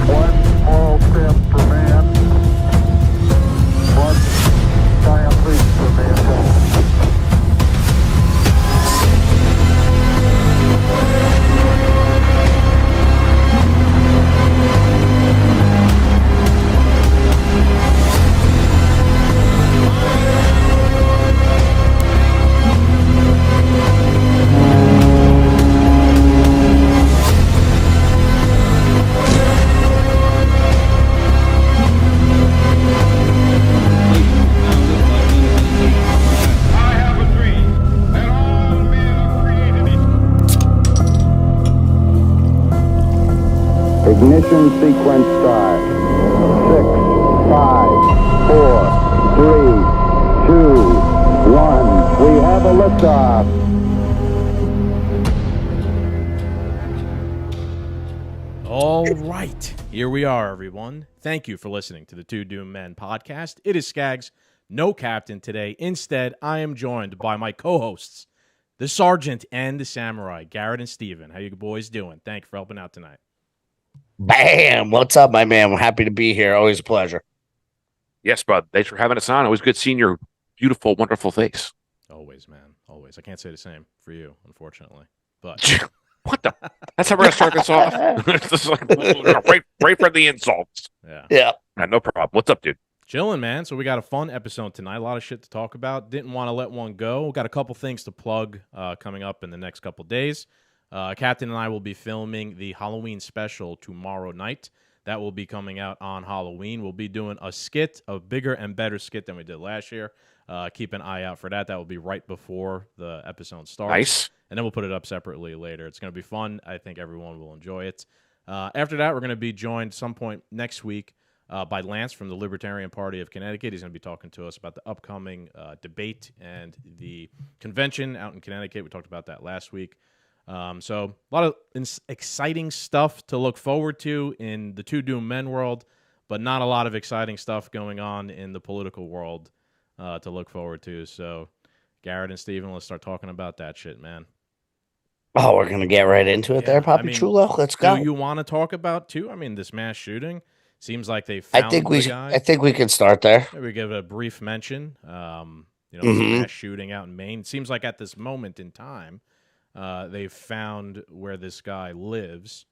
One small step for man, one giant leap for mankind. I have a dream that all men are created equal. Ignition sequence start. 6, 5, 4, 3, 2, 1. We have a liftoff. All right, here we are, everyone. Thank you for listening to the Two Doomed Men podcast. It is Scagz, no captain today. Instead, I am joined by my co-hosts, the Sergeant and the Samurai, Garrett and Steven. How you boys doing? Thank you for helping out tonight. Bam! What's up, my man? We're happy to be here. Always a pleasure. Yes, bud. Thanks for having us on. Always good seeing your beautiful, wonderful face. Always, man. Always. I can't say the same for you, unfortunately. But What the? That's how we're gonna start this off. It's just like, right for the insults. yeah. Yeah. No problem. What's up, dude? Chilling, man. So we got a fun episode tonight. A lot of shit to talk about. Didn't want to let one go. Got a couple things to plug coming up in the next couple days. Captain and I will be filming the Halloween special tomorrow night. That will be coming out on Halloween. We'll be doing a skit, a bigger and better skit than we did last year. Keep an eye out for that. That will be right before the episode starts. Nice. And then we'll put it up separately later. It's going to be fun. I think everyone will enjoy it. After that, we're going to be joined some point next week by Lance from the Libertarian Party of Connecticut. He's going to be talking to us about the upcoming debate and the convention out in Connecticut. We talked about that last week. So a lot of exciting stuff to look forward to in the Two Doomed Men world, but not a lot of exciting stuff going on in the political world to look forward to. So Garrett and Steven, let's start talking about that shit, man. Oh, we're gonna get right into it there, Papi Chulo. Let's go. Do you want to talk about too? I mean, this mass shooting seems like they found I think we. the guy. I think we can start there. Maybe give it a brief mention. This mass shooting out in Maine. It seems like at this moment in time, they've found where this guy lives,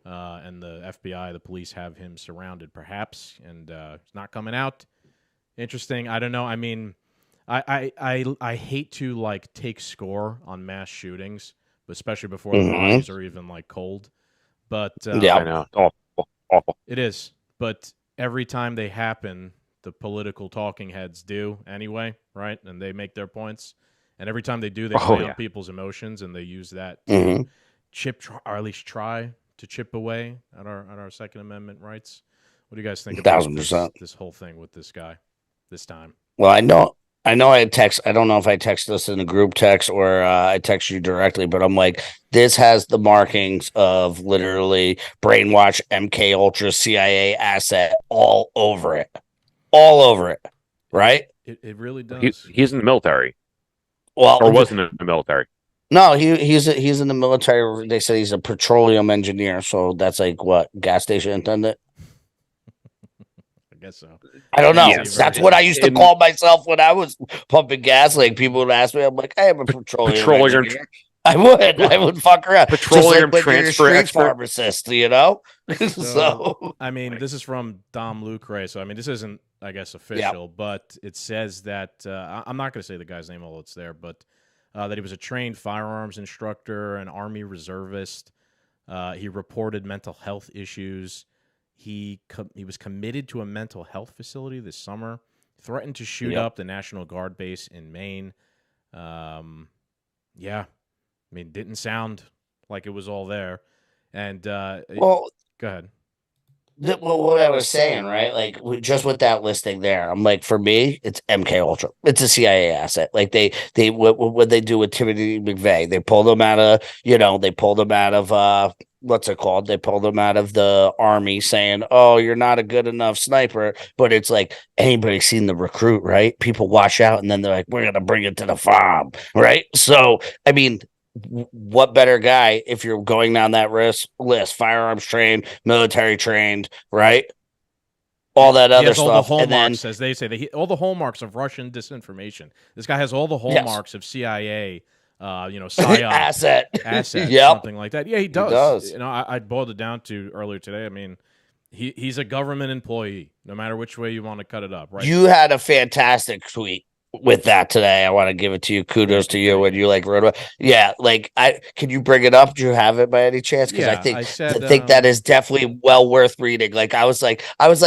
and the FBI, the police, have him surrounded, perhaps, and it's not coming out. Interesting. I don't know. I mean, I hate to like take score on mass shootings, especially before the bodies are even like cold. But I know. Awful. it is. But every time they happen, the political talking heads do anyway, right? And they make their points. And every time they do, they play on people's emotions, and they use that to or at least try to chip away at our Second Amendment rights. What do you guys think about 1000%. this whole thing with this guy this time? Well, I know I text. I don't know if I text this in the group text or I text you directly, but I'm like, this has the markings of literally brainwash, MK Ultra, CIA asset all over it, right? It really does. He's in the military, Well, or wasn't in the military. no, he's in the military. They said he's a petroleum engineer, so that's like what, gas station attendant. I guess so. I don't know. Yes. That's what I used to call myself when I was pumping gas. Like people would ask me, I'm like, I am a petroleum engineer. I would fuck around. Petroleum just like when you're a transfer street expert. pharmacist, you know. So, I mean, this is from Dom Lucre, so I mean, this isn't, I guess, official, but it says that I'm not going to say the guy's name while it's there, but that he was a trained firearms instructor, an Army reservist. He reported mental health issues. He was committed to a mental health facility this summer. Threatened to shoot up the National Guard base in Maine. Yeah. I mean, didn't sound like it was all there. And well, go ahead. what I was saying, right? Like just with that listing there, I'm like, for me, it's MK Ultra. It's a CIA asset. Like what they do with Timothy McVeigh, they pulled him out of, they pulled him out of what's it called? They pulled him out of the army, saying, "Oh, you're not a good enough sniper." But it's like anybody seen the recruit, right? People wash out, and then they're like, "We're gonna bring it to the farm," right? So, I mean, what better guy if you're going down that list, firearms trained, military trained, right? All that He other has all the stuff. And then, hallmarks, as they say, all the hallmarks of Russian disinformation. This guy has all the hallmarks of CIA, psyop asset. assets, Yep. something like that. Yeah, he does. does. I boiled it down to earlier today. I mean, he's a government employee, no matter which way you want to cut it up, right? You had a fantastic tweet with that today. I want to give it to you. Kudos to you when you wrote about. Yeah, can you bring it up? Do you have it by any chance? Because I think that is definitely well worth reading. Like I was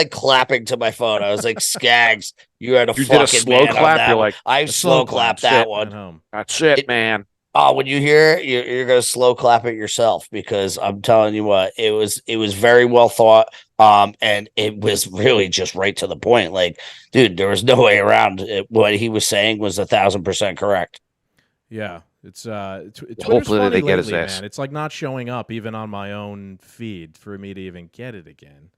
clapping to my phone. I was like, Scagz, you had a You fucking did a slow man clap. on You're that. like, I slow clapped that one. That's it, man. Oh, when you hear it, you're gonna slow clap it yourself, because I'm telling you what, it was very well thought. And it was really just right to the point. Like, dude, there was no way around it. What he was saying was 1,000% correct. Yeah, it's Twitter's Hopefully funny they get his lately, ass. man. It's like not showing up even on my own feed for me to even get it again.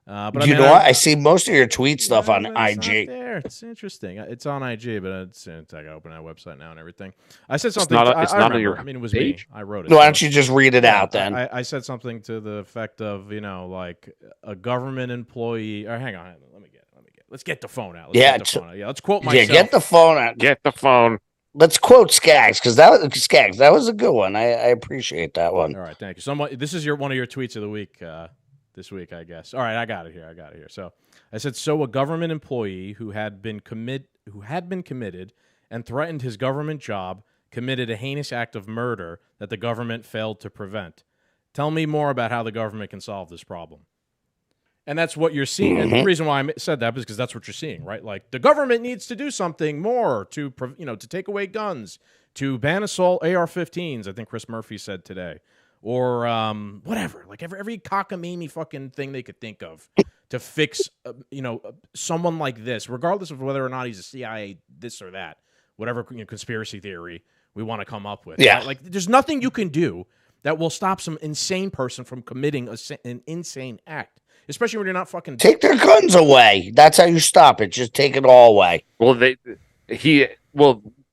But You know what? I see most of your tweet stuff on it's IG. not there. It's interesting. It's on IG, but I gotta open that website now and everything. I said something. It's not on your I mean, it was page? me. I wrote it. Why don't you just read it out then? I said something to the effect of, like a government employee. Or hang on, let me get it. Let's get the phone out. Let's quote myself. Yeah, get the phone out. Get the phone. Let's quote Scagz, because that was a good one. I appreciate that one. All right, thank you. This is one of your tweets of the week. This week, I guess. All right, I got it here. So I said, so a government employee who had been committed and threatened his government job committed a heinous act of murder that the government failed to prevent. Tell me more about how the government can solve this problem. And that's what you're seeing. Mm-hmm. And the reason why I said that is because that's what you're seeing, right? Like the government needs to do something more to take away guns, to ban assault AR-15s. I think Chris Murphy said today. Or whatever, like every cockamamie fucking thing they could think of to fix, someone like this, regardless of whether or not he's a CIA this or that, whatever conspiracy theory we want to come up with. Yeah, right? Like there's nothing you can do that will stop some insane person from committing an insane act, especially when you're not fucking take their guns away. That's how you stop it. Just take it all away. Well,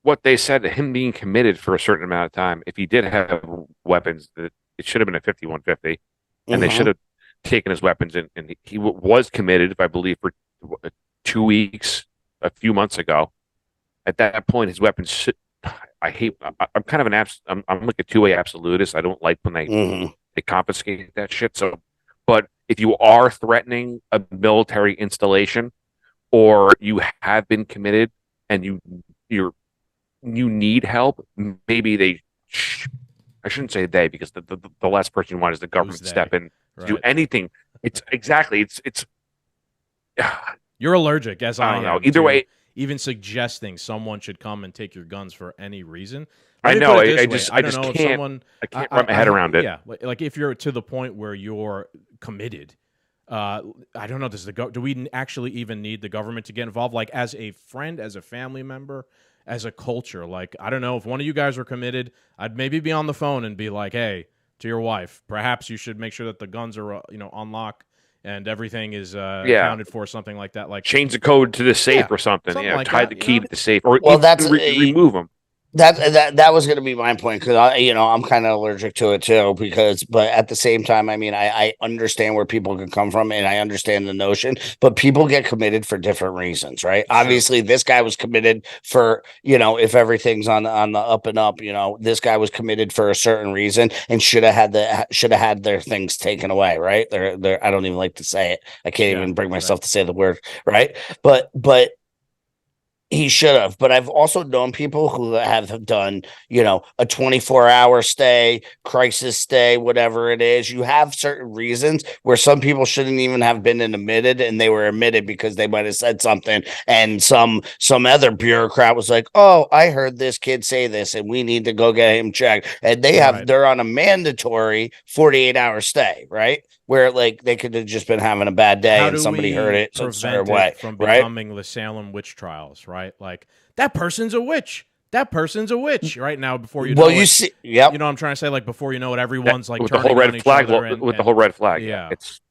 what they said, him being committed for a certain amount of time, if he did have weapons, it should have been a 5150, and they should have taken his weapons, and he was committed, if I believe, for 2 weeks, a few months ago. At that point, his weapons should. I'm kind of I'm like a two-way absolutist. I don't like when they confiscate that shit. So, but if you are threatening a military installation, or you have been committed and you need help, maybe I shouldn't say they, because the last person you want is the government to step in to do anything. It's you're allergic, as I don't know. am, Either way, even suggesting someone should come and take your guns for any reason. I know. I don't know if someone. I can't wrap my head around it. Yeah, like if you're to the point where you're committed. I don't know. Do we actually even need the government to get involved? Like as a friend, as a family member, as a culture, like, I don't know, if one of you guys were committed, I'd maybe be on the phone and be like, hey, to your wife, perhaps you should make sure that the guns are, on lock and everything is accounted for, something like that. Like change the code to the safe or something. Yeah, like tie that, the key to the safe, or remove them. That was going to be my point, because I'm kind of allergic to it too, but at the same time, I mean, I understand where people can come from, and I understand the notion, but people get committed for different reasons, right? Sure. Obviously, this guy was committed for, if everything's on the up and up, this guy was committed for a certain reason and should have had their things taken away, right? They're I don't even like to say it. I can't even bring myself to say the word, right? But he should have. But I've also known people who have done, a 24-hour stay, crisis stay, whatever it is. You have certain reasons where some people shouldn't even have been admitted, and they were admitted because they might have said something, and some other bureaucrat was like, oh, I heard this kid say this, and we need to go get him checked. And they're on a mandatory 48-hour stay, right? where like they could have just been having a bad day How and do somebody heard we it some sort of prevent way, it from right? becoming the Salem witch trials, right? Like, that person's a witch. That person's a witch right now. Before you know you it, see, yep. you know what I'm trying to say? Like, before you know it, everyone's like with the turning whole on red each flag, other. with the whole red flag. Yeah. It's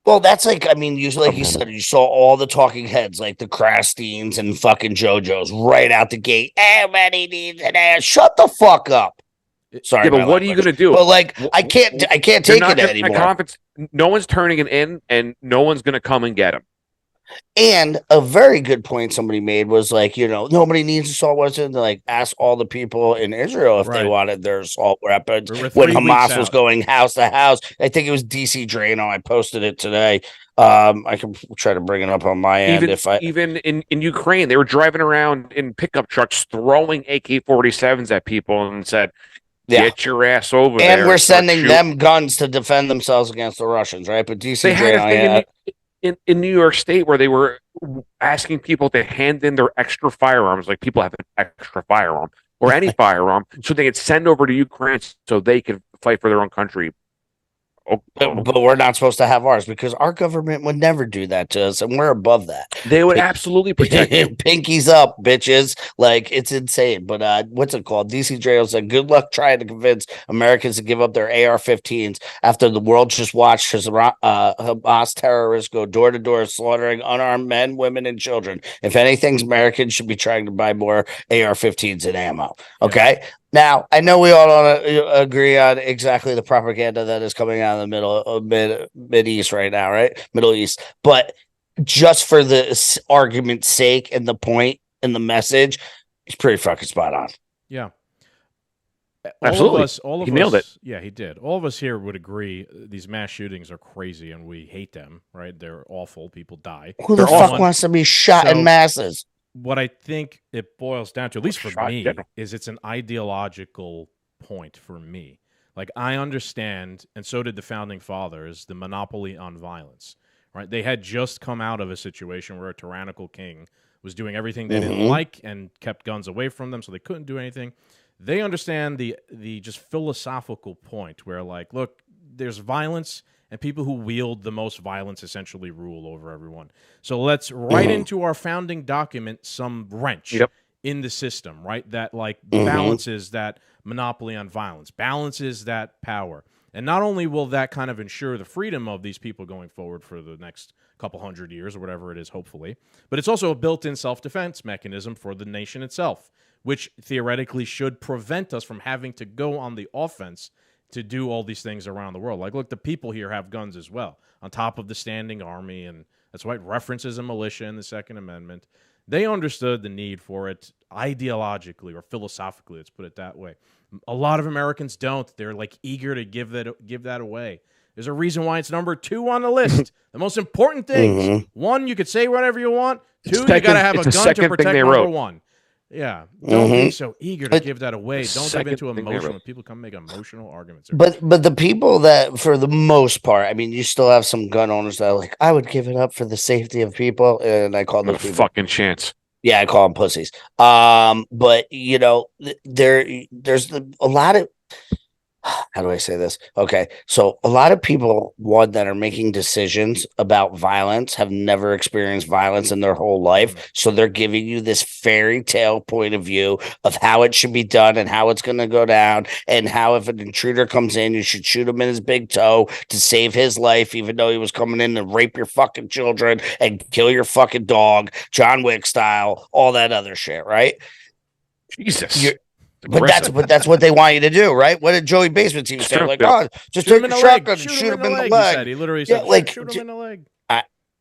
Well, that's like, I mean, usually, like you said, you saw all the talking heads, like the Crastines and fucking JoJo's right out the gate. Everybody needs an ass. Shut the fuck up. Sorry, yeah, but my what are you language. going to do? But like, I can't They're take not it gonna- anymore. Conference, no one's turning it in, and no one's going to come and get him. And a very good point somebody made was like, nobody needs assault weapons. Like, ask all the people in Israel if they Right. wanted their assault weapons. We're When 3 weeks Hamas was out. going house to house, I think it was DC Drano. I posted it today. I can try to bring it up on my end Even in Ukraine, they were driving around in pickup trucks throwing AK-47s at people and said, Yeah. "Get your ass over there." And we're start sending shooting. them guns to defend themselves against the Russians, right? But DC They had a thing Drano, in New York State where they were asking people to hand in their extra firearms, like people have an extra firearm or any firearm, so they could send over to Ukraine so they could fight for their own country. but we're not supposed to have ours because our government would never do that to us, and we're above that. They would absolutely protect you. Pinkies up, bitches. Like, it's insane. But what's it called? DC Drano said, good luck trying to convince Americans to give up their AR-15s after the world just watched Hamas terrorists go door to door slaughtering unarmed men, women, and children. If anything, Americans should be trying to buy more AR-15s and ammo. Okay. Yeah. Now, I know we all don't agree on exactly the propaganda that is coming out of the Mid East right now, right? Middle East. But just for the argument's sake and the point and the message, it's pretty fucking spot on. Yeah. Absolutely. All of he us, nailed it. Yeah, he did. All of us here would agree these mass shootings are crazy and we hate them, right? They're awful. People die. Who the fuck wants to be shot in masses? What I think it boils down to, at least for me, is it's an ideological point for me. Like, I understand, and so did the founding fathers, the monopoly on violence, right? They had just come out of a situation where a tyrannical king was doing everything they didn't like and kept guns away from them, so they couldn't do anything. They understand the just philosophical point where, like, look, there's violence, and people who wield the most violence essentially rule over everyone. So let's write into our founding document some wrench in the system, right? That, like, balances that monopoly on violence, balances that power. And not only will that kind of ensure the freedom of these people going forward for the next couple hundred years or whatever it is, hopefully, but it's also a built-in self-defense mechanism for the nation itself, which theoretically should prevent us from having to go on the offense to do all these things around the world. Like, look, the people here have guns as well, on top of the standing army, and that's why it references a militia in the Second Amendment. They understood the need for it ideologically or philosophically, let's put it that way. A lot of Americans don't. They're, like, eager to give that away. There's a reason why it's number 2 on the list. The most important things. 1, you could say whatever you want. 2, you got to have a gun to protect number 1. Yeah, don't be so eager to give that away. Don't give into emotion when people come make emotional arguments. But the people that, for the most part, I mean, you still have some gun owners that are like, I would give it up for the safety of people, and I call them fucking chance. Yeah, I call them pussies. But there's a lot of. How do I say this? Okay, so a lot of people, that are making decisions about violence have never experienced violence in their whole life. So they're giving you this fairy tale point of view of how it should be done and how it's going to go down, and how if an intruder comes in, you should shoot him in his big toe to save his life, even though he was coming in to rape your fucking children and kill your fucking dog, John Wick style, all that other shit, right? Jesus. But that's what they want you to do, right? What did Joey Basements even say? Like, just take a shotgun and shoot him in the leg. He literally said, shoot him in the leg.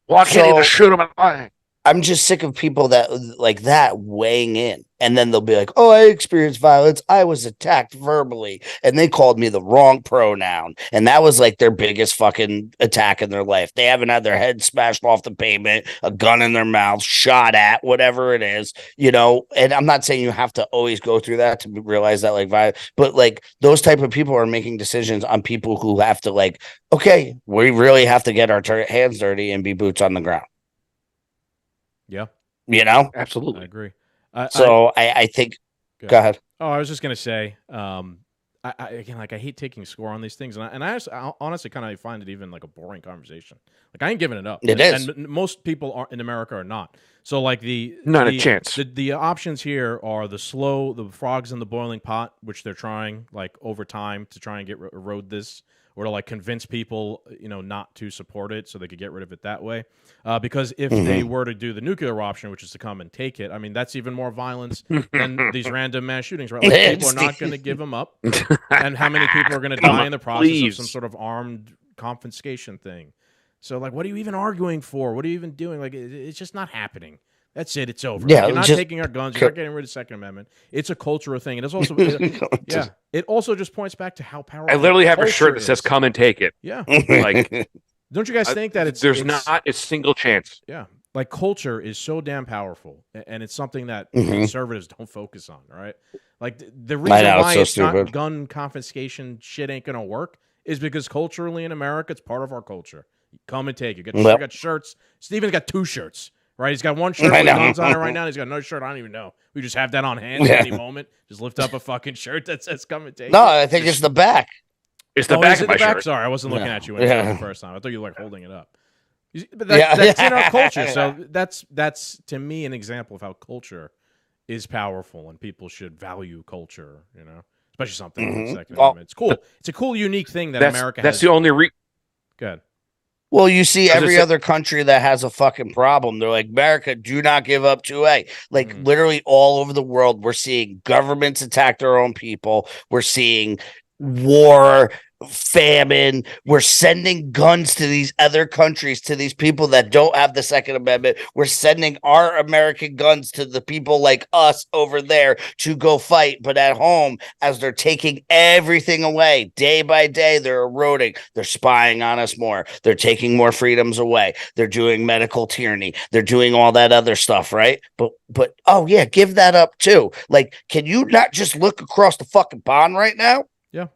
Why can't you just shoot him in the leg? I'm just sick of people that like that weighing in, and then they'll be like, "Oh, I experienced violence. I was attacked verbally, and they called me the wrong pronoun," and that was like their biggest fucking attack in their life. They haven't had their head smashed off the pavement, a gun in their mouth, shot at, whatever it is, And I'm not saying you have to always go through that to realize that, like, violence, but like those type of people are making decisions on people who have to, like, okay, we really have to get our hands dirty and be boots on the ground. Yeah. Absolutely. I agree. I think, go ahead. Oh, I was just going to say, again, like I hate taking score on these things, and I honestly kind of find it even like a boring conversation. Like I ain't giving it up. It is. And most people are in America are not. So like Not a chance. The options here are the frogs in the boiling pot, which they're trying like over time to try and erode this, or to like convince people, not to support it so they could get rid of it that way. Because if they were to do the nuclear option, which is to come and take it, I mean, that's even more violence than these random mass shootings, right? Like, people are not going to give them up. And how many people are going to die in the process of some sort of armed confiscation thing? So, like, what are you even arguing for? What are you even doing? Like, it's just not happening. That's it. It's over. Yeah, Like, you're not taking our guns. You're not getting rid of the Second Amendment. It's a cultural thing. And it's also, it also just points back to how powerful. I literally have a shirt culture that says is. "Come and take it." Yeah. Like, Don't you guys think that there's not a single chance? Yeah. Like, culture is so damn powerful, and it's something that conservatives don't focus on, right? Like, the reason why it's not gun confiscation shit ain't going to work is because culturally in America, it's part of our culture. Come and take it. I got shirts. Steven's got 2 shirts, right? He's got one shirt with guns on it right now. He's got another shirt. I don't even know. We just have that on hand at any moment. Just lift up a fucking shirt that says "Come and take it." No, I think it's the back. It's the back of my shirt. Sorry, I wasn't looking at you when you said it the first time. I thought you were like holding it up. But that's in our culture. So that's to me an example of how culture is powerful, and people should value culture. Especially something like the Second Amendment. It's cool. It's a cool, unique thing that America has. That's the only Go ahead. Well, you see every other country that has a fucking problem. They're like, America, do not give up 2A. Like, literally all over the world, we're seeing governments attack their own people. We're seeing war, famine. We're sending guns to these other countries, to these people that don't have the Second Amendment. We're sending our American guns to the people like us over there to go fight. But at home, as they're taking everything away day by day, they're eroding. They're spying on us more. They're taking more freedoms away. They're doing medical tyranny. They're doing all that other stuff, right? But oh yeah, give that up too. Like, can you not just look across the fucking pond right now? Yeah.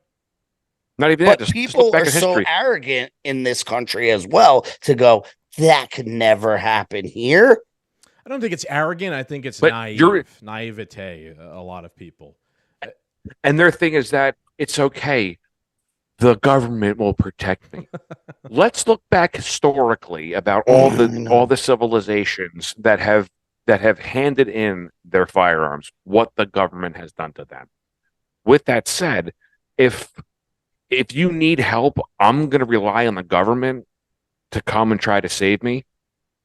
Not even But that. people are so arrogant in this country as well to go, that could never happen here. I don't think it's arrogant. I think it's naivete, a lot of people. And their thing is that it's okay. The government will protect me. Let's look back historically about all the civilizations that have handed in their firearms, what the government has done to them. With that said, if you need help, I'm going to rely on the government to come and try to save me.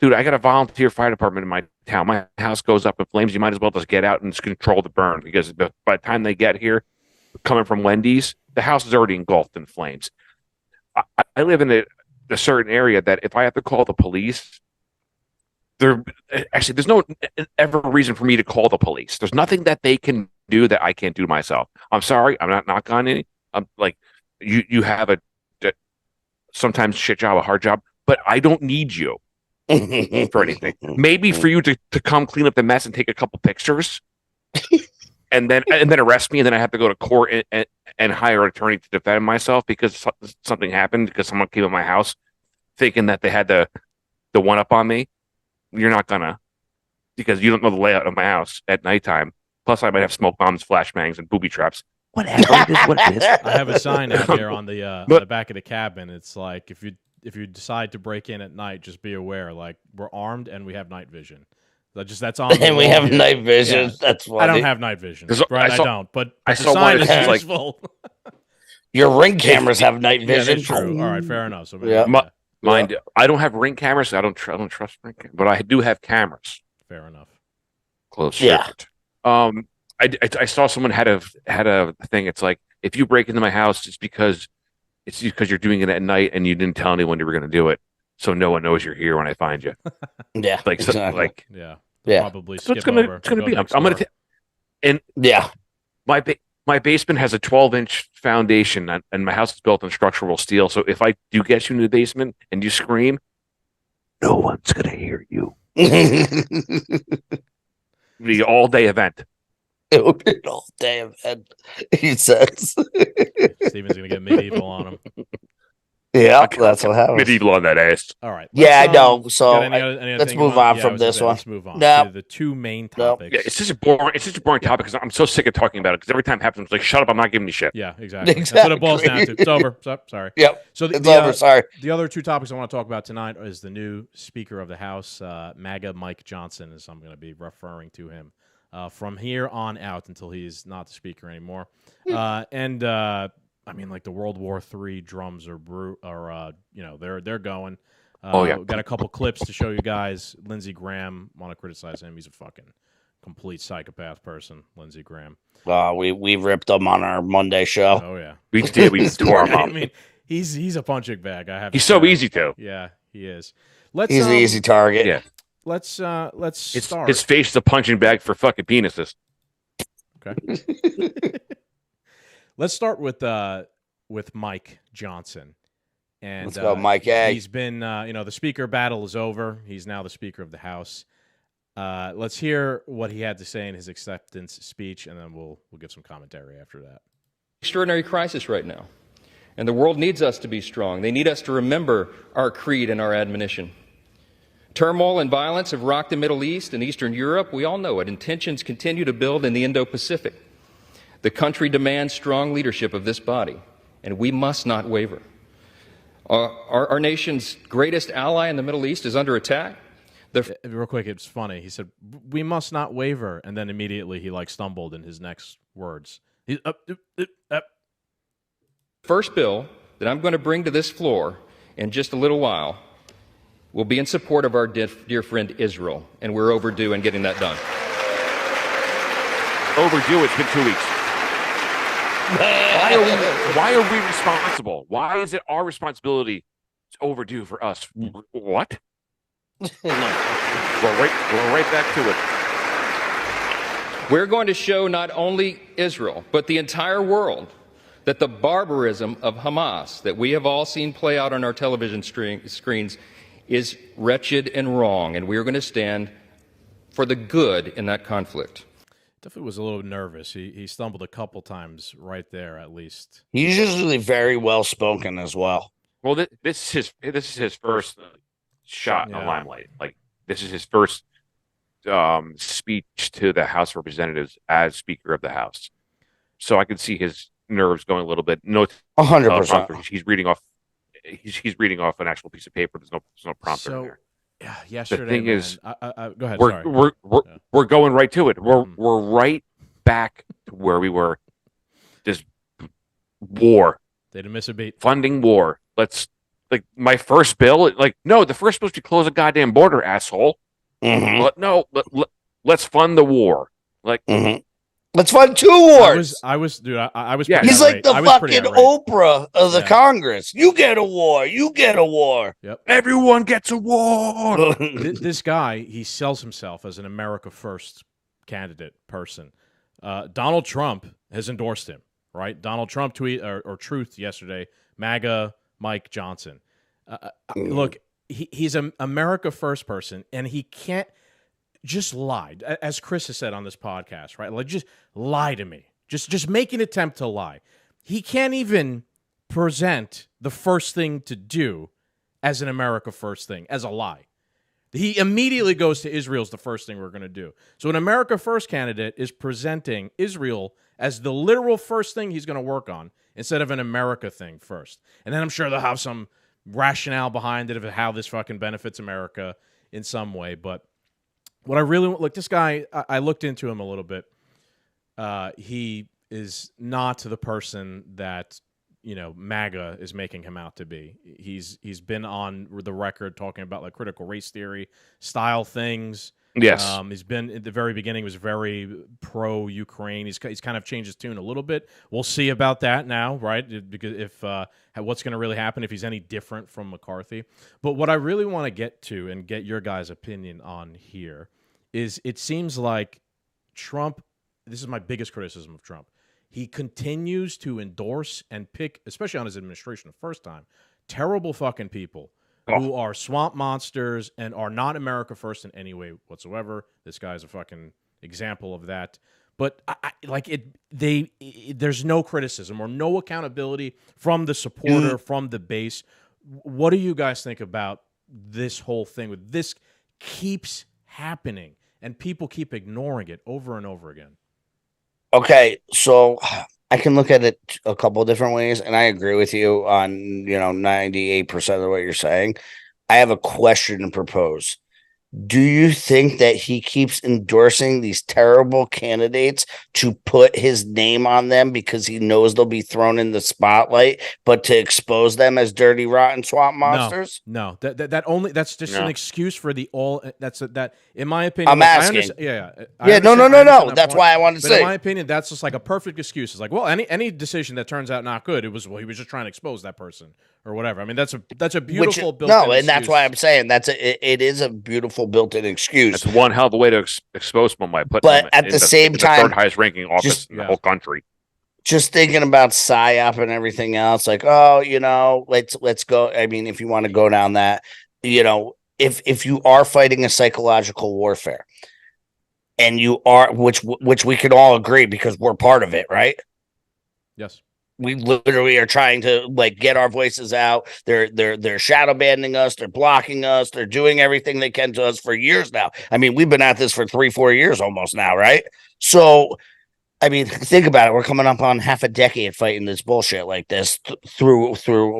Dude, I got a volunteer fire department in my town. My house goes up in flames. You might as well just get out and just control the burn, because by the time they get here, coming from Wendy's, the house is already engulfed in flames. I live in a certain area that if I have to call the police, there's no ever reason for me to call the police. There's nothing that they can do that I can't do myself. I'm sorry. I'm not on any. I'm like, you have a sometimes shit job, a hard job, but I don't need you for anything. Maybe for you to come clean up the mess and take a couple pictures, and then arrest me, and then I have to go to court and hire an attorney to defend myself because something happened, because someone came in my house thinking that they had the one up on me. You're not gonna, because you don't know the layout of my house at nighttime. Plus, I might have smoke bombs, flashbangs, and booby traps. Whatever. What it is. I have a sign out here on the back of the cabin. It's like, if you decide to break in at night, just be aware. Like, we're armed and we have night vision. That's on. And we have night vision. Yeah. That's funny. I don't have night vision, right? I don't. But I the saw sign one is like, useful. Your Ring cameras have night vision. Yeah, that's true. All right, fair enough. So mind, I don't have Ring cameras. So I don't trust Ring cameras, but I do have cameras. Fair enough. Close circuit. Yeah. I saw someone had a thing. It's like, if you break into my house, it's because you're doing it at night and you didn't tell anyone you were going to do it, so no one knows you're here when I find you. Yeah, like exactly. Probably. So it's gonna be. I'm gonna. And yeah, my basement has a 12-inch foundation, and my house is built on structural steel. So if I do get you in the basement and you scream, no one's gonna hear you. The all-day event. It would be an all-day event, he says. Steven's going to get medieval on him. Yeah, that's what happens. Medieval on that ass. All right. Yeah, I know. So got any other let's thing move you want? on Yeah, I from was gonna this say, one. Let's move on No. to the two main No. topics. Yeah, it's such a boring topic because I'm so sick of talking about it. Because every time it happens, it's like, shut up, I'm not giving you shit. Yeah, exactly. That's what it boils down to. It's over. Sorry. Yep. So It's over. Sorry. The other two topics I want to talk about tonight is the new Speaker of the House, MAGA Mike Johnson, as I'm going to be referring to him from here on out until he's not the Speaker anymore. I mean, like the World War III drums are they're going. Oh, yeah. Got a couple clips to show you guys. Lindsey Graham, want to criticize him? He's a fucking complete psychopath person, Lindsey Graham. We ripped him on our Monday show. Oh yeah, We did. We tore him I up. mean, he's a punching bag. I have. He's to so say. easy to. Yeah, he is. He's an easy target. Yeah. Let's start. His face is a punching bag for fucking penises. Okay. Let's start with Mike Johnson. And Let's go, Mike A. He's been, the Speaker battle is over. He's now the Speaker of the House. Let's hear what he had to say in his acceptance speech, and then we'll give some commentary after that. Extraordinary crisis right now, and the world needs us to be strong. They need us to remember our creed and our admonition. Turmoil and violence have rocked the Middle East and Eastern Europe. We all know it, and tensions continue to build in the Indo-Pacific. The country demands strong leadership of this body, and we must not waver. Our nation's greatest ally in the Middle East is under attack. Real quick, it's funny. He said, "We must not waver," and then immediately he stumbled in his next words. He's up. First bill that I'm going to bring to this floor in just a little while will be in support of our dear friend Israel, and we're overdue in getting that done. Overdue. It's been 2 weeks. Why are we responsible? Why is it our responsibility? It's overdue for us. What? We're right back to it. We're going to show not only Israel, but the entire world that the barbarism of Hamas that we have all seen play out on our television screens is wretched and wrong, and we are going to stand for the good in that conflict. Definitely was a little nervous. He stumbled a couple times right there, at least. He's usually very well spoken as well. Well, this is his first shot in the limelight. Like, this is his first speech to the House of Representatives as Speaker of the House. So I can see his nerves going a little bit. No, 100%. He's reading off. He's reading off an actual piece of paper. There's no prompter in there. Yeah, yesterday. The thing is, go ahead. We're going right to it. We're right back to where we were. This war. They didn't miss a beat. Funding war. My first bill. No, the first bill is to close a goddamn border, asshole. Mm-hmm. Let's fund the war. Let's fund 2 wars. I was. Yeah, he's like the fucking Oprah of the Congress. You get a war. You get a war. Yep. Everyone gets a war. This guy, he sells himself as an America First candidate person. Donald Trump has endorsed him, right? Donald Trump tweet or truth yesterday. MAGA Mike Johnson. Look, he's an America First person, and he can't. Just lied, as Chris has said on this podcast, right? Like, just lie to me. Just make an attempt to lie. He can't even present the first thing to do as an America First thing, as a lie. He immediately goes to Israel's the first thing we're going to do. So an America First candidate is presenting Israel as the literal first thing he's going to work on instead of an America thing first. And then I'm sure they'll have some rationale behind it of how this fucking benefits America in some way, but what I really look, this guy, I looked into him a little bit. He is not the person that MAGA is making him out to be. He's been on the record talking about critical race theory style things. Yes, he's been at the very beginning was very pro Ukraine. He's kind of changed his tune a little bit. We'll see about that now, right? Because if what's going to really happen if he's any different from McCarthy. But what I really want to get to and get your guys' opinion on here is it seems like Trump. This is my biggest criticism of Trump. He continues to endorse and pick, especially on his administration the first time, terrible fucking people who are swamp monsters and are not America First in any way whatsoever. This guy's a fucking example of that. But there's no criticism or no accountability from the supporter, from the base, What do you guys think about this whole thing? With this keeps happening, and people keep ignoring it over and over again. Okay, so I can look at it a couple different ways, and I agree with you on 98% of what you're saying. I have a question to propose. Do you think that he keeps endorsing these terrible candidates to put his name on them because he knows they'll be thrown in the spotlight, but to expose them as dirty, rotten swamp monsters? No. That's just an excuse for the all. That in my opinion. I'm asking. No. That's why I wanted to say. In my opinion, that's just like a perfect excuse. It's like, well, any decision that turns out not good, he was just trying to expose that person or whatever. I mean, that's a beautiful built-in excuse. That's why I'm saying it is a beautiful built-in excuse. It's one hell of a way to expose someone by putting them at the same time, the third highest ranking office in the whole country. Just thinking about PSYOP and everything else, like, let's go. I mean, if you want to go down that, if you are fighting a psychological warfare, and you are, which we can all agree because we're part of it, right? Yes. We literally are trying to get our voices out. They're shadow banning us. They're blocking us. They're doing everything they can to us for years now. I mean, we've been at this for 3-4 years almost now, right? So, I mean, think about it. We're coming up on half a decade fighting this bullshit like this through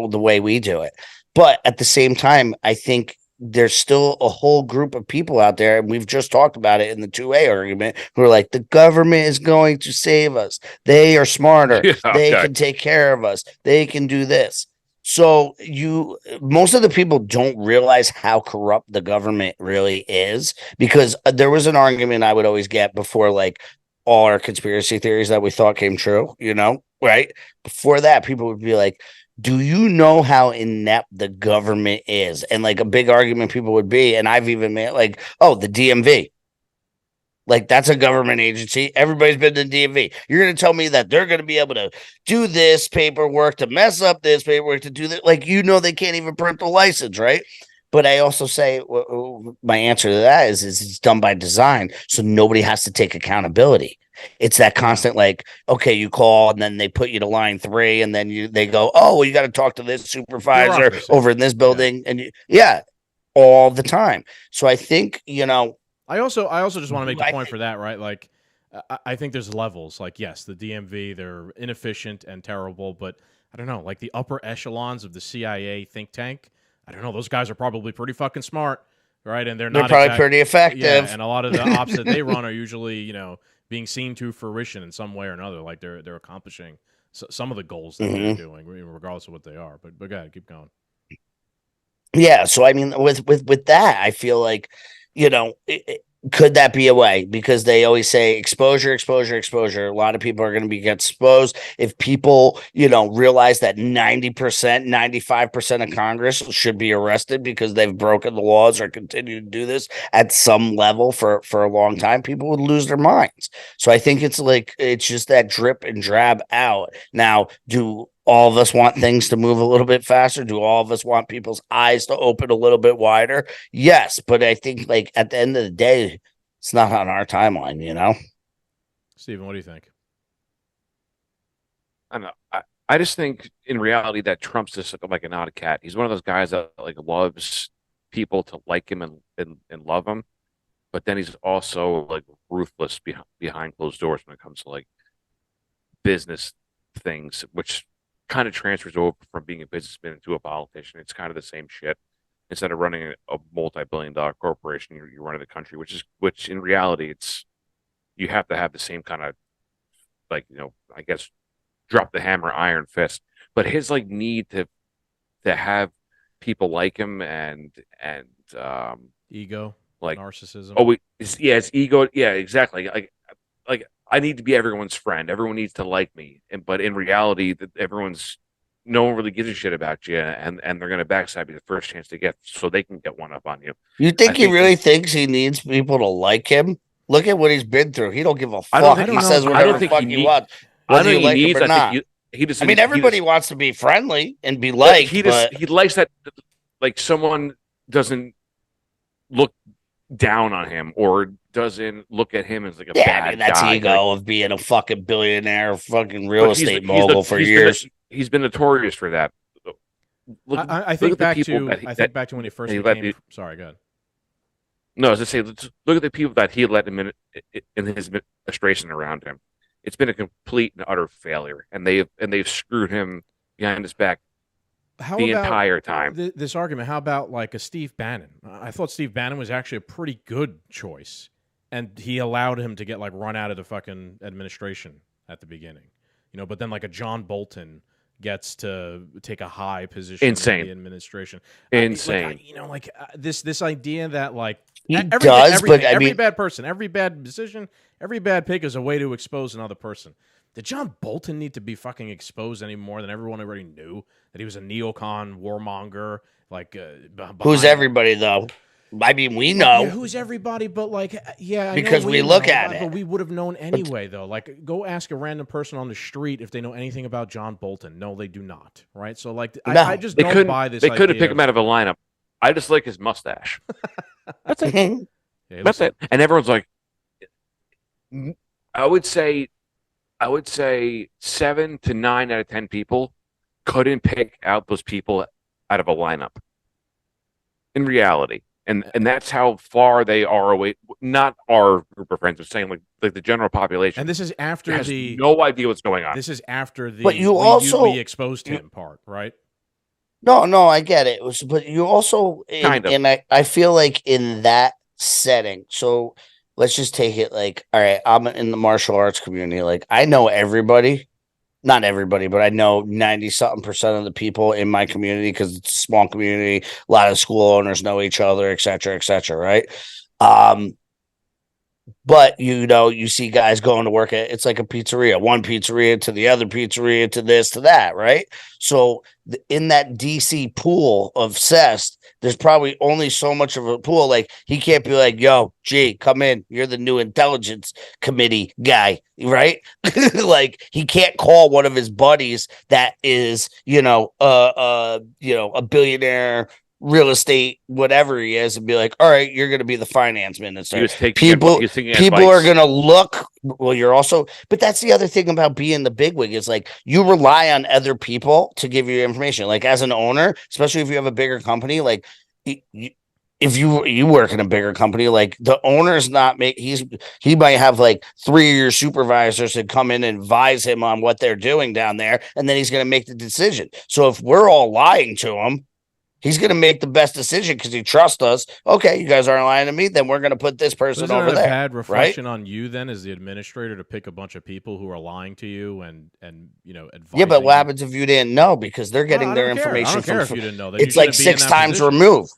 the way we do it. But at the same time, I think there's still a whole group of people out there, and we've just talked about it in the 2A argument, who are like, the government is going to save us. They are smarter. They can take care of us. They can do this. So most of the people don't realize how corrupt the government really is, because there was an argument I would always get before, all our conspiracy theories that we thought came true, right? Before that, people would be like, do you know how inept the government is? And a big argument people would be, and I've even made the DMV. That's a government agency. Everybody's been to the DMV. You're going to tell me that they're going to be able to do this paperwork, to mess up this paperwork, to do that? They can't even print the license, right? But I also say my answer to that is it's done by design, so nobody has to take accountability. It's that constant, okay, you call and then they put you to line 3, and then they go, oh, well, you got to talk to this supervisor over in this building, and all the time. So I think I also just want to make the point for that, right? I think there's levels. Yes, the DMV, they're inefficient and terrible, but I don't know, the upper echelons of the CIA think tank. I don't know. Those guys are probably pretty fucking smart, right? And they're probably pretty effective. Yeah, and a lot of the ops that they run are usually, being seen to fruition in some way or another. They're accomplishing some of the goals that they're doing, regardless of what they are. But go ahead, keep going. Yeah. So I mean, with that, I feel like, could that be a way? Because they always say exposure. A lot of people are going to get exposed. If people, realize that 90%, 95% of Congress should be arrested because they've broken the laws or continue to do this at some level for a long time, people would lose their minds. So I think it's just that drip and drab out. Now, do all of us want things to move a little bit faster? Do all of us want people's eyes to open a little bit wider? Yes, but I think at the end of the day, it's not on our timeline, Stephen, what do you think? I don't know. I just think in reality that Trump's just like an odd cat. He's one of those guys that loves people to like him and love him, but then he's also ruthless behind closed doors when it comes to business things, which kind of transfers over from being a businessman into a politician. It's kind of the same shit. Instead of running a multi-billion-dollar corporation, you're running the country, which in reality, you have to have the same kind of I guess drop the hammer, iron fist. But his need to have people like him and ego, narcissism. It's ego. Yeah, exactly. I need to be everyone's friend. Everyone needs to like me. But in reality, no one really gives a shit about you, and they're going to backstab you the first chance they get so they can get one up on you. You think he really thinks he needs people to like him? Look at what he's been through. He don't give a fuck. He says whatever the fuck he wants. Whether you like him or not. Everybody wants to be friendly and be liked. He likes that someone doesn't look down on him or doesn't look at him as a bad that's guy. Ego of being a fucking billionaire, fucking real estate mogul for years. He's been notorious for that. I think back to when he first became. Sorry, go ahead. No, I was just saying, look at the people that he let in his administration around him. It's been a complete and utter failure, and they've screwed him behind his back the entire time. This argument, how about like a Steve Bannon? I thought Steve Bannon was actually a pretty good choice, and he allowed him to get like run out of the fucking administration at the beginning, but then like a John Bolton gets to take a high position in the administration. Insane. This idea that like every bad person, every bad decision, every bad pick is a way to expose another person. Did John Bolton need to be fucking exposed any more than everyone already knew that he was a neocon warmonger? Like, who's everybody though? I mean, we know who's everybody, but like, because we look at it. But we would have known anyway, though. Like, go ask a random person on the street if they know anything about John Bolton. No, they do not. Right? So, like, I just don't buy this. They couldn't pick him out of a lineup. I just like his mustache. That's it. That's it. And everyone's like, I would say 7 to 9 out of 10 people couldn't pick out those people out of a lineup. In reality. And that's how far they are away. Not our group of friends, but saying like the general population. And this is after has no idea what's going on. This is after the but you also we exposed him part, right? No, I get it. But you also and I feel like in that setting. So let's just take it like, all right, I'm in the martial arts community. Like I know everybody. Not everybody, but I know 90-something% of the people in my community because it's a small community. A lot of school owners know each other, et cetera, right? But you see guys going to work at it's like a pizzeria, one pizzeria to the other pizzeria to this to that, right? So in that DC pool of cest, there's probably only so much of a pool. Like he can't be like, "Yo, G, come in. You're the new intelligence committee guy," right? Like he can't call one of his buddies that is, a billionaire. Real estate, whatever he is, and be like, all right, you're going to be the finance minister. People are going to look. Well, you're also, but that's the other thing about being the bigwig is like you rely on other people to give you information. Like as an owner, especially if you have a bigger company, like if you work in a bigger company, like the owner's he might have like 3 of your supervisors that come in and advise him on what they're doing down there, and then he's going to make the decision. So if we're all lying to him, he's going to make the best decision because he trusts us. Okay, you guys aren't lying to me. Then we're going to put this person over there. Bad reflection on you then as the administrator to pick a bunch of people who are lying to you and advising. Yeah, but what happens if you didn't know? Because they're getting their information I don't care if you didn't know. It's like 6 times removed.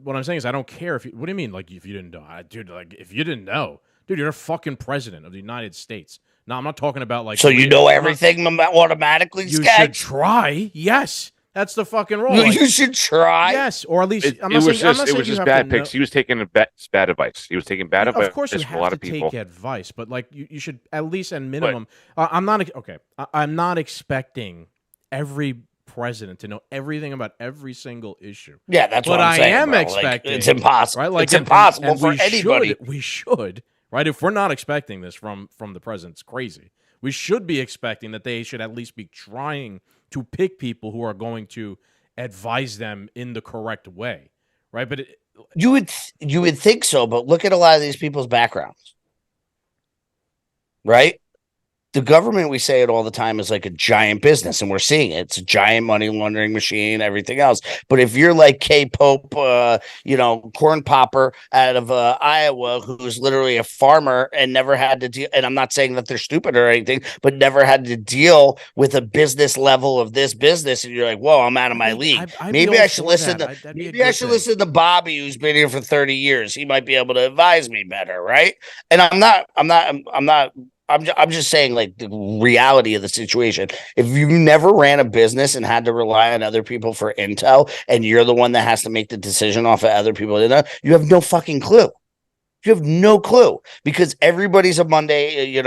What I'm saying is I don't care if you. What do you mean? Like if you didn't know, dude? Like if you didn't know, dude, you're a fucking president of the United States. No, I'm not talking about like. So you know everything automatically. You should try. Yes. That's the fucking role. You should try. Yes, or at least it was just bad picks. He was taking bad advice. He was taking bad advice. Of course, you have to take advice, but like you should at least at minimum. I'm not expecting every president to know everything about every single issue. Yeah, that's what I'm saying. But I am expecting. Like, it's impossible. Right? Like it's impossible for anybody. We should. Right? If we're not expecting this from the president, it's crazy. We should be expecting that they should at least be trying to pick people who are going to advise them in the correct way, right? But you would think so, but look at a lot of these people's backgrounds, right? The government, we say it all the time, is like a giant business, and we're seeing it. It's a giant money laundering machine, everything else. But if you're like K. Pope, corn popper out of Iowa, who's literally a farmer and never had to deal, and I'm not saying that they're stupid or anything, but never had to deal with a business level of this business, and you're like, whoa, I'm out of my league. Maybe I should listen listen to Bobby, who's been here for 30 years. He might be able to advise me better, right? And I'm just saying, like, the reality of the situation. If you never ran a business and had to rely on other people for intel, and you're the one that has to make the decision off of other people, you have no fucking clue. You have no clue because everybody's a Monday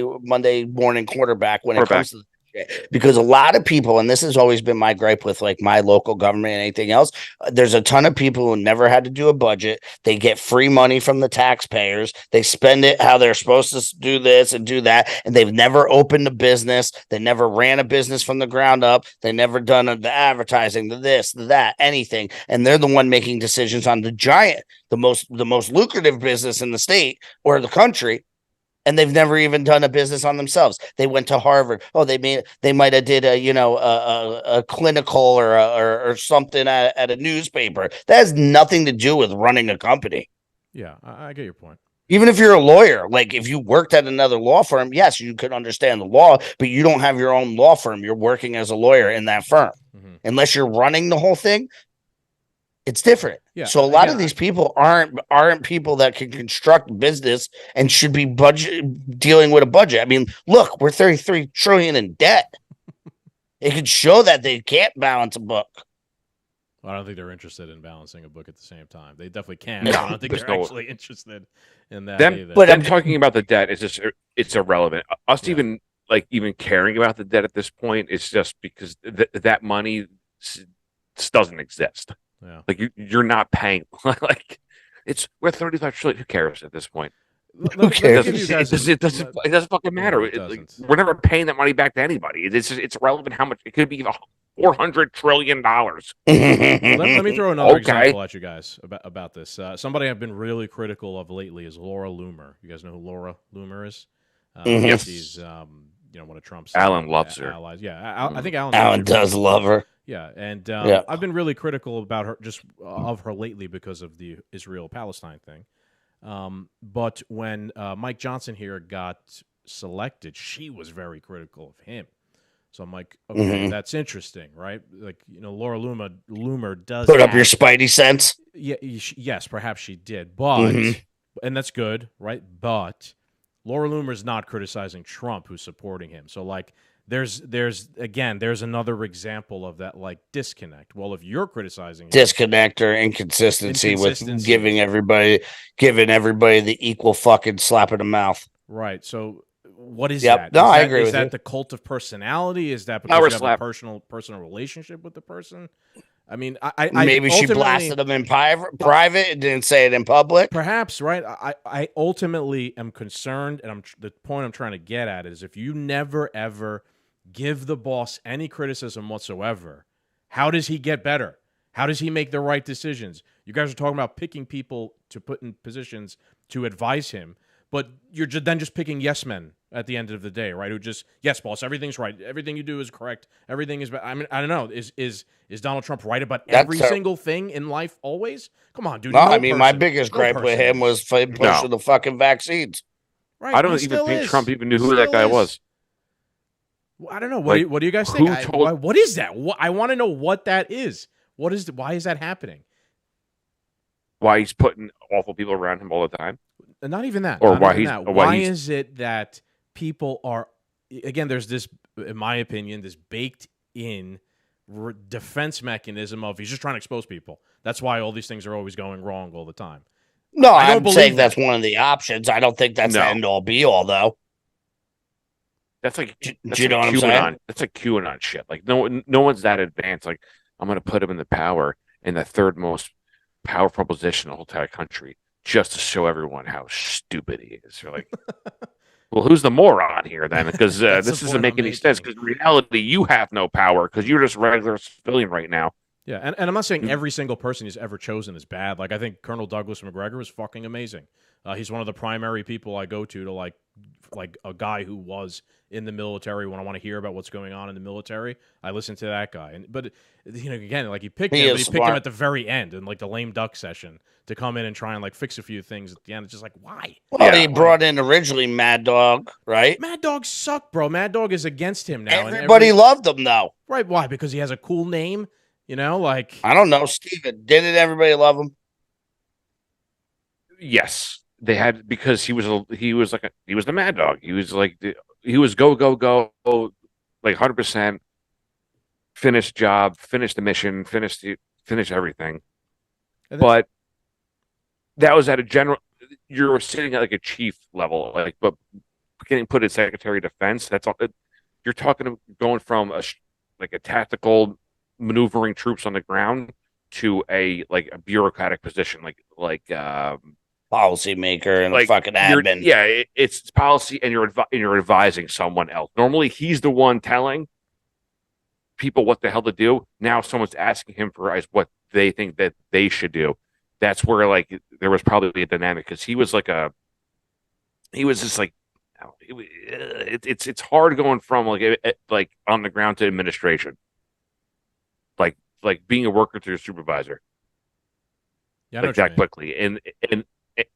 morning quarterback when it comes to bullshit because a lot of people, and this has always been my gripe with like my local government and anything else, there's a ton of people who never had to do a budget. They get free money from the taxpayers. They spend it how they're supposed to do this and do that, and they've never opened a business. They never ran a business from the ground up. They never done the advertising, the this, the that, anything, and they're the one making decisions on the giant, the most lucrative business in the state or the country. And they've never even done a business on themselves. They went to Harvard. Oh, they might have did a clinical or something at a newspaper. That has nothing to do with running a company. Yeah, I get your point. Even if you're a lawyer, like if you worked at another law firm, yes, you could understand the law, but you don't have your own law firm. You're working as a lawyer in that firm. Mm-hmm. Unless you're running the whole thing, it's different. Yeah, so a lot of these people aren't people that can construct business and should be dealing with a budget. I mean, look, we're 33 trillion in debt. It could show that they can't balance a book. Well, I don't think they're interested in balancing a book at the same time. They definitely can. I don't think they're actually interested in that either. But I'm talking about the debt is just it's irrelevant. Us even caring about the debt at this point is just because that money doesn't exist. Yeah. Like you're not paying like we're 35 trillion. Who cares at this point? Who cares? It doesn't fucking matter. We're never paying that money back to anybody. It's irrelevant how much it could be. $400 trillion. Let me throw another example at you guys about this. Somebody I've been really critical of lately is Laura Loomer. You guys know who Laura Loomer is? Yes. She's one of Trump's Alan loves her. Allies. Yeah, I think Alan does love her. Yeah, and I've been really critical about her, just of her lately because of the Israel-Palestine thing. But when Mike Johnson here got selected, she was very critical of him. So I'm like, okay, that's interesting, right? Like, Laura Loomer does put up your spidey sense. Yeah, yes, perhaps she did, but and that's good, right? But Laura Loomer's not criticizing Trump, who's supporting him. So like, there's another example of that like disconnect. Well, if you're criticizing disconnect or inconsistency with giving everybody the equal fucking slap in the mouth, right? So what is that? No, I agree with you. Is that the cult of personality? Is that because you have a personal relationship with the person? I mean, maybe she blasted him in private and didn't say it in public. Perhaps, right? I ultimately am concerned, and the point I'm trying to get at is if you never ever give the boss any criticism whatsoever, how does he get better? How does he make the right decisions? You guys are talking about picking people to put in positions to advise him, but you're then just picking yes men at the end of the day, right? Who just, yes, boss, everything's right. Everything you do is correct. Everything is, I mean, I don't know. Is Donald Trump right about every single thing in life always? Come on, dude. No, I mean, my biggest gripe with him was pushing the fucking vaccines. Right. I don't even think Trump even knew who that guy was. I don't know. What do you guys think? What is that? I want to know what that is. Why is that happening? Why he's putting awful people around him all the time? Not even that. Or why is it that people are, again, there's this, in my opinion, this baked in defense mechanism of he's just trying to expose people. That's why all these things are always going wrong all the time. No, I'm saying that's one of the options. I don't think that's the end all be all, though. That's like, do you know what I'm saying? That's like QAnon shit. Like no one's that advanced. Like I'm going to put him in the third most powerful position in the whole entire country just to show everyone how stupid he is. You're like, well, who's the moron here then? Because this doesn't make any sense. Because in reality, you have no power because you're just a regular civilian right now. Yeah, and I'm not saying every single person he's ever chosen is bad. Like, I think Colonel Douglas McGregor is fucking amazing. He's one of the primary people I go to like a guy who was in the military. When I want to hear about what's going on in the military, I listen to that guy. But again, like he picked him at the very end in like the lame duck session to come in and try and like fix a few things at the end. It's just like, why? Well, he brought in originally Mad Dog, right? Mad Dog sucked, bro. Mad Dog is against him now. Everybody loved him though, right? Why? Because he has a cool name. Like I don't know, Steven. Didn't everybody love him? Yes. They had, because he was the Mad Dog. He was like he was go like 100%, finish job, finish the mission, finish everything. But that was at a general. You're sitting at like a chief level, like, but getting put as Secretary of Defense. That's all. you're talking going from like a tactical maneuvering troops on the ground to a bureaucratic position, Policymaker and a fucking admin. It's policy, and you're advising someone else. Normally, he's the one telling people what the hell to do. Now, someone's asking him for what they think that they should do. That's where there was probably a dynamic, because he was just it's hard going from like on the ground to administration, like being a worker to a supervisor, that quickly, and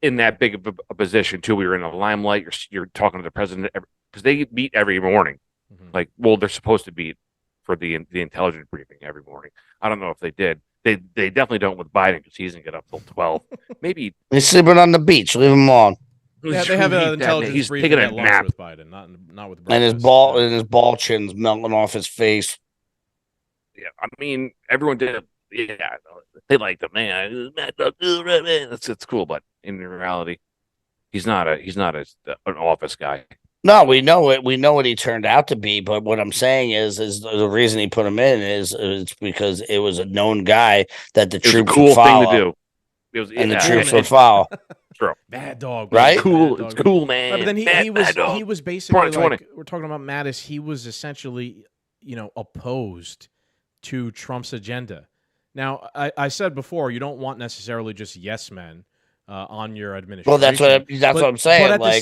in that big of a position too. We were in the limelight. You're talking to the president, because they meet every morning. They're supposed to meet for the intelligence briefing every morning. I don't know if they did. They definitely don't with Biden, because he doesn't get up till 12. Maybe he's sleeping on the beach. Leave him alone. Yeah, they have an intelligence he's briefing taking a at lunch nap with Biden, not with breakfast. And his ball chin's melting off his face. Yeah, I mean, everyone did. Yeah, they liked him, man. It's cool, but in reality, he's not an office guy. No, we know it. We know what he turned out to be. But what I'm saying is the reason he put him in is it's because it was a known guy that the troops would follow. Thing to do. The troops would follow. True. Bad dog, right? Cool. It's cool, man. Right, but then he was basically we're talking about Mattis. He was essentially, opposed to Trump's agenda. Now, I said before, you don't want necessarily just yes men on your administration. Well, that's what I'm saying. But at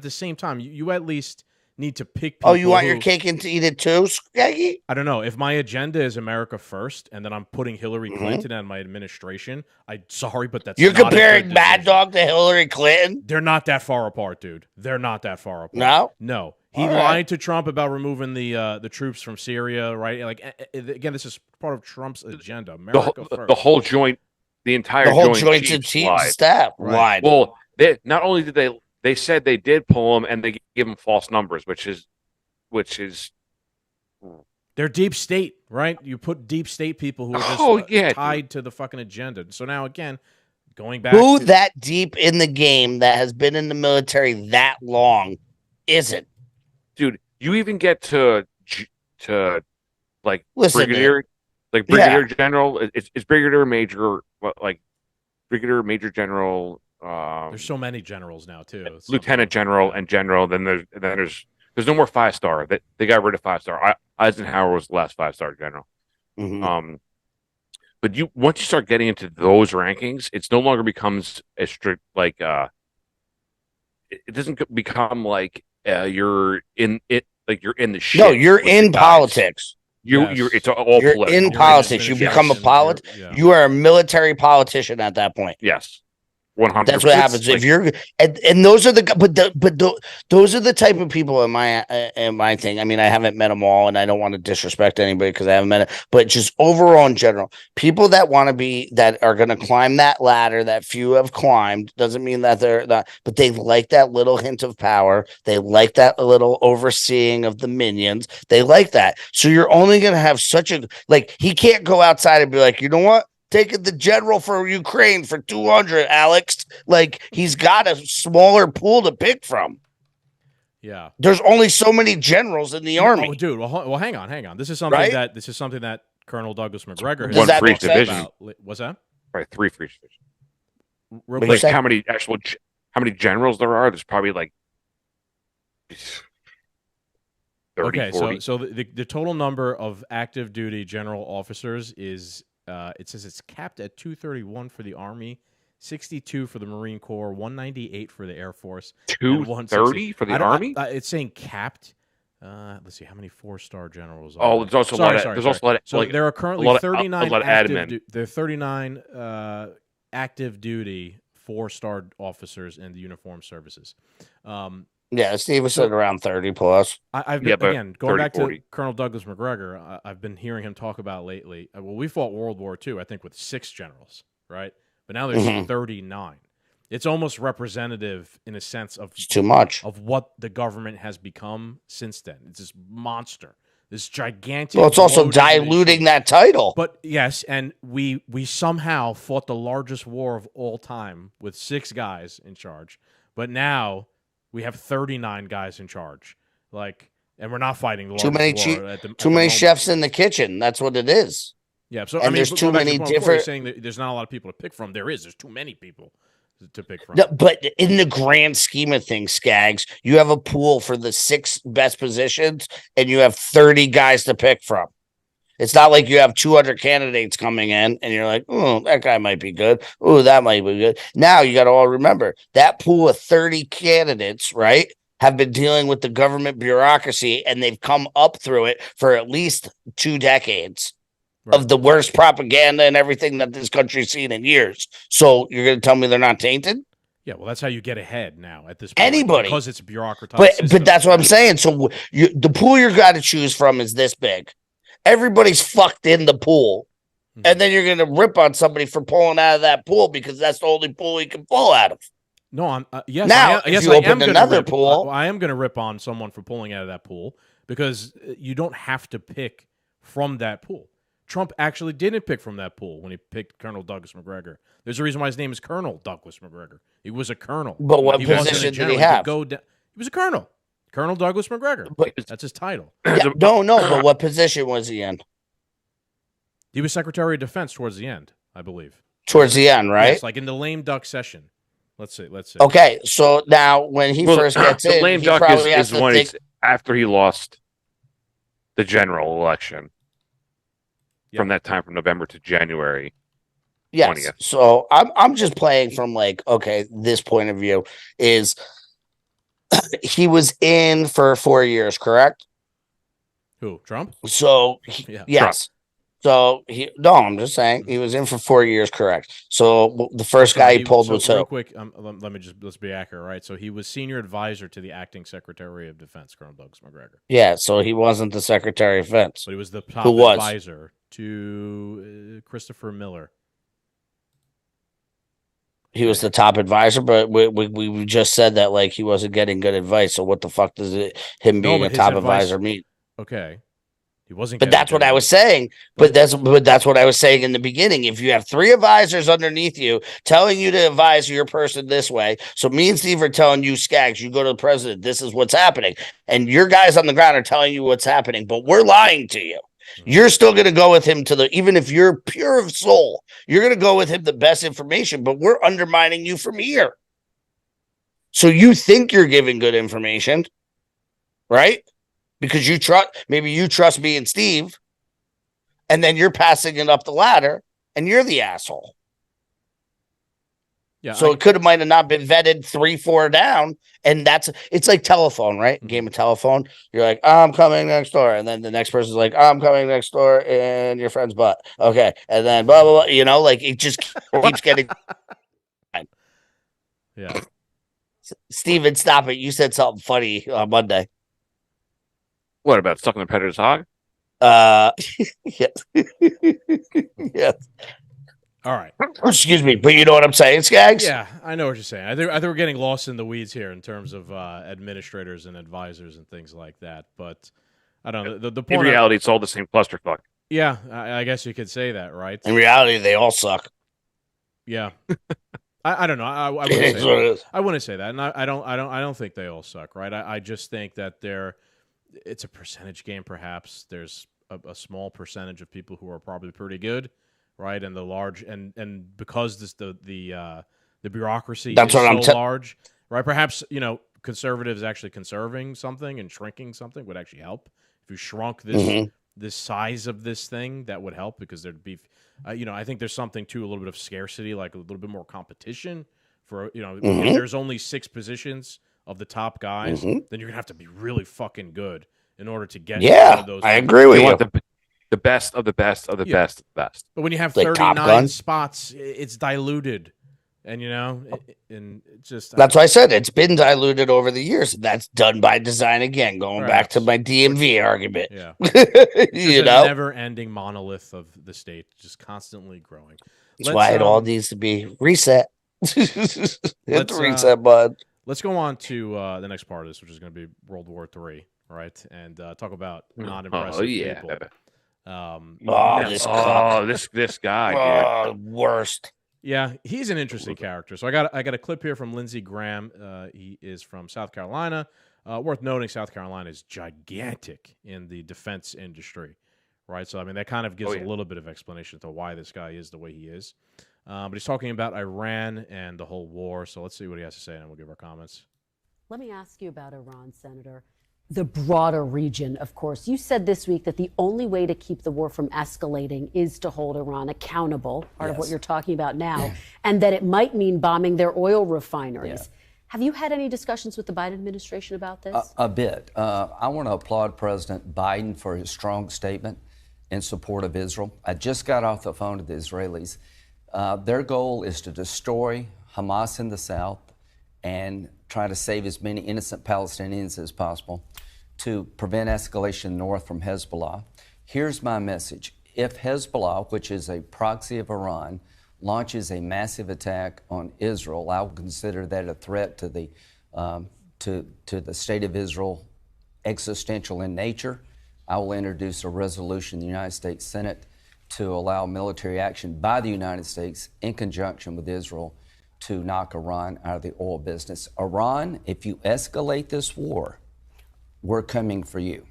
the same time, you at least need to pick people. Oh, you want your cake and to eat it too, Scaggy? I don't know. If my agenda is America first, and then I'm putting Hillary Clinton and my administration, sorry, but that's you're not comparing Mad Dog to Hillary Clinton. They're not that far apart, dude. They're not that far apart. No. He lied to Trump about removing the troops from Syria, right? Again, this is part of Trump's agenda. America first. The whole joint, the whole joint chiefs staff lied. Well, not only did they said they did pull him, and they gave him false numbers, which is they're deep state, right? You put deep state people who are just tied to the fucking agenda. So now again, going back, who that deep in the game that has been in the military that long isn't? Dude, you even get to brigadier, general. It's brigadier major, brigadier major general. There's so many generals now too. Lieutenant general and general. Then there's no more 5-star. They got rid of 5-star. Eisenhower was the last 5-star general. Mm-hmm. But once you start getting into those rankings, it's no longer becomes a strict it doesn't become you're in it, you're in the shit. No, you're in politics. It's all you're political. in politics. You become a You are a military politician at that point. Yes. 100%. That's what happens if you're, and those are those are the type of people in my thing. I mean, I haven't met them all, and I don't want to disrespect anybody because I haven't met it. But just overall in general, people that are going to climb that ladder that few have climbed doesn't mean that they're not, but they like that little hint of power. They like that little overseeing of the minions. They like that. So you're only going to have he can't go outside and be like, you know what? Taking the general for Ukraine for 200, Alex. He's got a smaller pool to pick from. Yeah, there's only so many generals in the army. Oh, dude. Well, hang on. This is something that Colonel Douglas McGregor has one for each division. What's that? Right, 3 for each division. How many generals there are? There's probably 30, 40. So the total number of active duty general officers is. It says it's capped at 231 for the Army, 62 for the Marine Corps, 198 for the Air Force, 230 for the Army. It's saying capped. Let's see how many 4-star generals. There's also a lot of. So there are currently 39 admin. There are 39 active duty 4-star officers in the uniformed services. Yeah, Steve was sitting around 30 plus. Again, going back to Colonel Douglas McGregor, I've been hearing him talk about lately. Well, we fought World War II, I think, with 6 generals, right? But now there's 39. It's almost representative in a sense of it's too much of what the government has become since then. It's this monster, this gigantic. Well, it's also diluting that title. But yes, and we somehow fought the largest war of all time with 6 guys in charge. But now we have 39 guys in charge. and we're not fighting the Too largest many war at the too many moment. chefs in the kitchen. That's what it is. Yeah, so And I mean, there's but too going back to many the point before, different- you're saying that there's not a lot of people to pick from. There's too many people to pick from. No, but in the grand scheme of things, Scagz, you have a pool for the 6 best positions, and you have 30 guys to pick from. It's not like you have 200 candidates coming in, and you're like, oh, that guy might be good. Oh, that might be good. Now you got to all remember that pool of 30 candidates, right, have been dealing with the government bureaucracy, and they've come up through it for at least 2 decades. Right. Of the worst propaganda and everything that this country's seen in years. So you're going to tell me they're not tainted? Yeah, well, that's how you get ahead now at this point. Anybody. Because it's a bureaucratized But system. that's what I'm saying. So the pool you're got to choose from is this big. Everybody's fucked in the pool. Mm-hmm. And then you're going to rip on somebody for pulling out of that pool because that's the only pool he can pull out of. No, I'm yes. Now, yes, if you I open am gonna another rip, pool- I am going to rip on someone for pulling out of that pool because you don't have to pick from that pool. Trump actually didn't pick from that pool when he picked Colonel Douglas McGregor. There's a reason why his name is Colonel Douglas McGregor. He was a colonel. But what He wasn't a position did general. he have? He was a colonel. Colonel Douglas McGregor. But- That's his title. Yeah, no, but what position was he in? He was Secretary of Defense towards the end, I believe. Towards the end, right? Yes, like in the lame duck session. Let's see. Okay, so now when he first gets the in, lame he duck probably is has to when think, he's after he lost the general election. From that time, from November to January. yes. 20th. So I'm just playing from like, okay, this point of view is he was in for 4 years, correct? Who? Trump? So Yeah. yes. So I'm just saying he was in for 4 years, correct? So the first guy he pulled was real who? quick. Let's be accurate, right? So he was senior advisor to the acting Secretary of Defense, Colonel Douglas McGregor. Yeah, so he wasn't the Secretary of Defense. But he was the top Who was? advisor to Christopher Miller. He was the top advisor, but we just said that like he wasn't getting good advice. So what the fuck does him being but a his top advice- advisor mean? Okay, he wasn't. But getting that's what good I was advice. saying. But that's what I was saying in the beginning. If you have 3 advisors underneath you telling you to advise your person this way, so me and Steve are telling you, Scagz, you go to the president, this is what's happening, and your guys on the ground are telling you what's happening, but we're lying to you. You're still going to go with him even if you're pure of soul, you're going to go with him the best information, but we're undermining you from here. So you think you're giving good information, right? Because you trust me and Steve, and then you're passing it up the ladder, and you're the asshole. Yeah. So it might have not been vetted 3-4 down, and it's like telephone, right? Game of telephone. You're like, I'm coming next door, and then the next person's like, I'm coming next door in your friend's butt. Okay, and then blah blah blah. You know, like it just keeps getting. Yeah. Steven, stop it! You said something funny on Monday. What about sucking the predator's hog? Yes. Yes. All right. Excuse me, but you know what I'm saying, Scagz? Yeah, I know what you're saying. I think we're getting lost in the weeds here in terms of administrators and advisors and things like that. But I don't know. The In point. reality, it's all the same clusterfuck. Yeah, I guess you could say that, right? In reality, they all suck. Yeah. I don't know. I wouldn't It say is what it that. is. I wouldn't say that, and I don't think they all suck, right? I just think that it's a percentage game. Perhaps there's a small percentage of people who are probably pretty good, right? And the large and because the bureaucracy That's is what so I'm large, right? Perhaps conservatives actually conserving something and shrinking something would actually help. If you shrunk this size of this thing, that would help because there'd be, I think there's something to a little bit of scarcity, like a little bit more competition for, if there's only 6 positions of the top guys, then you're gonna have to be really fucking good in order to get one of those. I agree with You you. want the best of the best of the best of the best. But when you have Like Top 39 Gun? spots, it's diluted, and and it's just That's why I said it's been diluted over the years. That's done by design again, going back to my DMV argument. yeah. You It's know? a never-ending monolith of the state, just constantly growing. That's why it all needs to be reset. Hit the reset button. Let's go on to the next part of this, which is going to be World War III, right? And talk about not impressive yeah. people. Oh, this cuck. this guy, dude. Oh, worst. Yeah, he's an interesting character. So I got a clip here from Lindsey Graham. He is from South Carolina. Worth noting, South Carolina is gigantic in the defense industry, right? So I mean, that kind of gives a little bit of explanation to why this guy is the way he is. But he's talking about Iran and the whole war. So let's see what he has to say, and we'll give our comments. Let me ask you about Iran, Senator. The broader region, of course. You said this week that the only way to keep the war from escalating is to hold Iran accountable, part of what you're talking about now, and that it might mean bombing their oil refineries. Yeah. Have you had any discussions with the Biden administration about this? A bit. I want to applaud President Biden for his strong statement in support of Israel. I just got off the phone with the Israelis. Their goal is to destroy Hamas in the south and try to save as many innocent Palestinians as possible to prevent escalation north from Hezbollah. Here's my message. If Hezbollah, which is a proxy of Iran, launches a massive attack on Israel, I will consider that a threat to the state of Israel, existential in nature. I will introduce a resolution in the United States Senate to allow military action by the United States in conjunction with Israel to knock Iran out of the oil business. Iran, if you escalate this war, we're coming for you.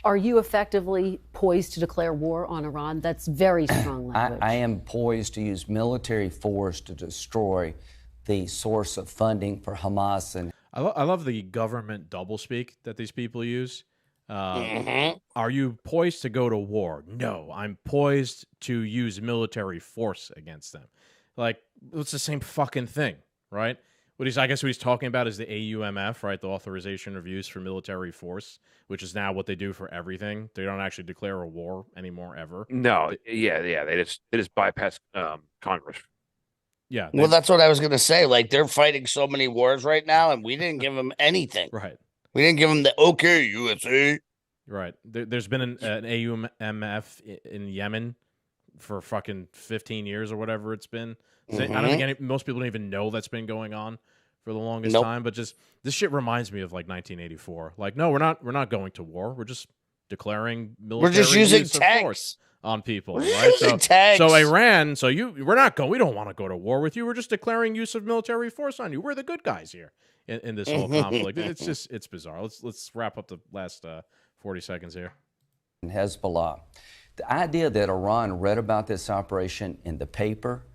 Are you effectively poised to declare war on Iran? That's very strong language. I am poised to use military force to destroy the source of funding for Hamas. And I love the government doublespeak that these people use. Are you poised to go to war? No, I'm poised to use military force against them. Like, it's the same fucking thing, right? I guess what he's talking about is the AUMF, right? The authorization of use for military force, which is now what they do for everything. They don't actually declare a war anymore, ever. No, they just bypass Congress. Yeah. Well, that's what I was going to say. Like, they're fighting so many wars right now, and we didn't give them anything. Right. We didn't give them the okay, USA. Right. There's been an AUMF in Yemen for fucking 15 years or whatever it's been. I don't think most people don't even know that's been going on for the longest time. But just this shit reminds me of like 1984. Like, no, we're not going to war. We're just declaring military. We're just using use of tanks force on people. We're right? using tanks. So Iran. We're not going. We don't want to go to war with you. We're just declaring use of military force on you. We're the good guys here in this whole conflict. It's bizarre. Let's wrap up the last 40 seconds here. Hezbollah. The idea that Iran read about this operation in the paper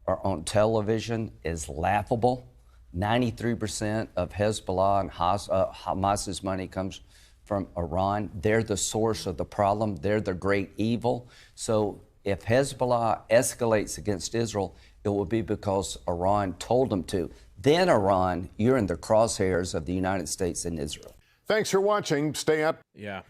or on television is laughable. 93% of Hezbollah and Hamas's money comes from Iran. They're the source of the problem. They're the great evil. So if Hezbollah escalates against Israel, it will be because Iran told them to. Then Iran, you're in the crosshairs of the United States and Israel. Thanks for watching. Stay up. Yeah.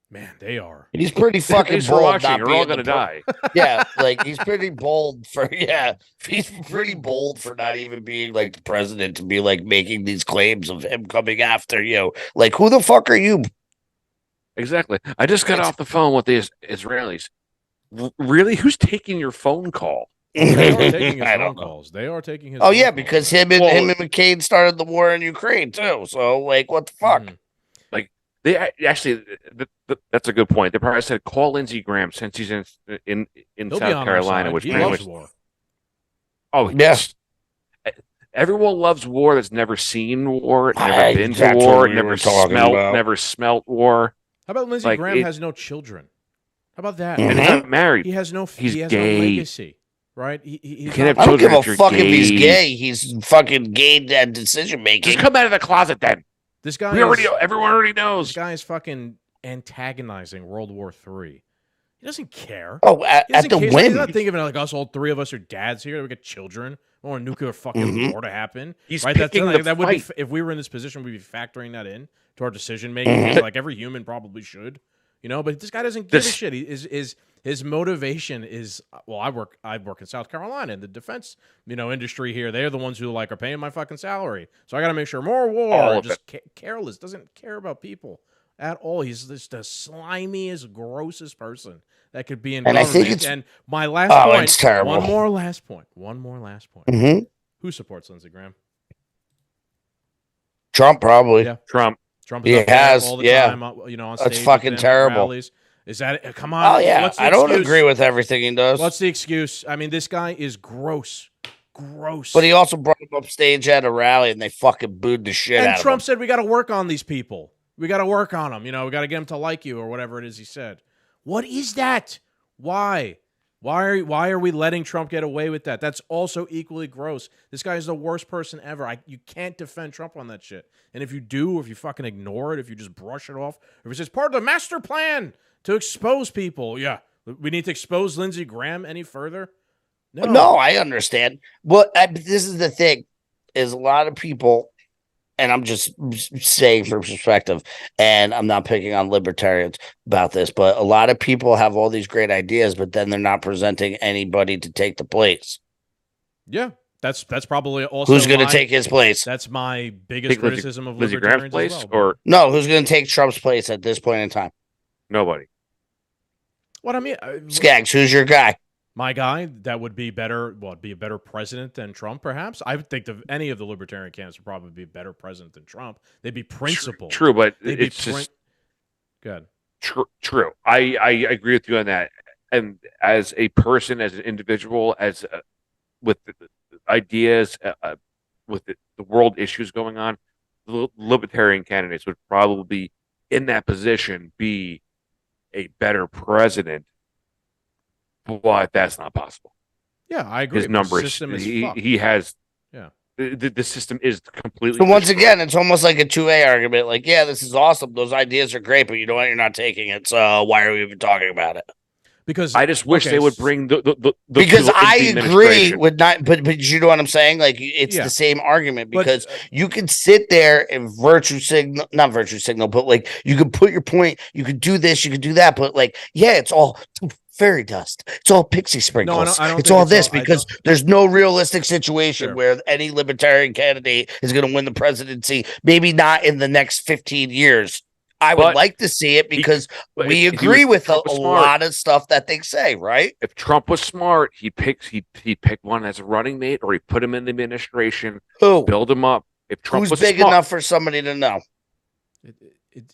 Man, they are. He's pretty fucking Thanks bold. for watching. Not You're all being going to die. Yeah, like he's pretty bold for he's pretty bold for not even being like the president to be like making these claims of him coming after you. Like, who the fuck are you? Exactly. I just got off the phone with the Israelis. Really? Who's taking your phone call? They are taking his I phone don't know. calls. They are taking his. Oh phone yeah, calls. because him and McCain started the war in Ukraine too. So like, what the fuck? Like they actually, that's a good point. They probably said call Lindsey Graham since he's in He'll South Carolina, which he pretty loves much. war. Oh Yes. Everyone loves war that's never seen war, never been to That's war, what we were talking about. never smelt war. How about Lindsey Graham has no children? How about that? And he's not married. He has no. He's he has gay. no legacy, right? He's can't not- I have don't give children a if you're fuck if he's gay. gay. He's fucking gay at decision making. Just come out of the closet then. This guy. Everyone already knows. This guy is fucking antagonizing World War III. He doesn't care. Oh, He at doesn't the care. whim. He's not thinking about like us. All three of us are dads here. We got children. We want a nuclear fucking war to happen. He's right. That's picking like, the that would be fight. if we were in this position, we'd be factoring that in to our decision making. Like every human probably should, you know. But this guy doesn't give a shit. His motivation is well. I work in South Carolina in the defense industry here. They're the ones who like are paying my fucking salary, so I got to make sure more war. All of Just careless. Doesn't care about people at all. He's just the slimiest, grossest person that could be in And I government. think it's- And my last point. it's terrible. One more last point. Mm-hmm. Who supports Lindsey Graham? Trump probably. Yeah. Trump. Trump is He up there has, all the yeah. time, on stage. That's with fucking them at terrible. rallies. Is that come on? Oh yeah, what's the I don't excuse? agree with everything he does. What's the excuse? I mean, this guy is gross. But he also brought him up stage at a rally, and they fucking booed the shit And out Trump of him. said we got to work on these people. We got to work on them. You know, we got to get them to like you or whatever it is he said. What is that? Why? Why are we letting Trump get away with that? That's also equally gross. This guy is the worst person ever. You can't defend Trump on that shit. And if you do, if you fucking ignore it, if you just brush it off, if it's just part of the master plan to expose people, yeah, we need to expose Lindsey Graham any further. No, I understand. But this is the thing: is a lot of people, and I'm just saying from perspective, and I'm not picking on libertarians about this, but a lot of people have all these great ideas, but then they're not presenting anybody to take the place. Yeah, that's probably also who's going to take his place. That's my biggest criticism of Lindsey Graham's libertarians place, as well. or no, who's going to take Trump's place at this point in time? Nobody. What I mean, Scagz, who's your guy? My guy that would be better. Well, be a better president than Trump, perhaps. I would think that any of the libertarian candidates would probably be a better president than Trump. They'd be principled. True, but They'd it's just good. True. I agree with you on that. And as a person, as an individual, with the ideas, with the world issues going on, the libertarian candidates would probably, in that position, be a better president. But that's not possible. Yeah, I agree. His numbers. He has. Yeah. The system is completely. So once destroyed. again, it's almost like a 2A argument. Like, yeah, this is awesome. Those ideas are great, but you know what? You're not taking it. So why are we even talking about it? Because I just wish they would bring the because I agree administration. with not, but you know what I'm saying? Like, it's the same argument because you could sit there and not virtue signal, but like you could put your point, you could do this, you could do that, but like, yeah, it's all fairy dust. It's all pixie sprinkles. I don't it's all this because there's no realistic situation where any libertarian candidate is going to win the presidency. Maybe not in the next 15 years. I would like to see it because we agree with a lot of stuff that they say, right? If Trump was smart, he'd pick one as a running mate, or he'd put him in the administration. Who? Build him up. If Trump Who's was big smart, enough for somebody to know?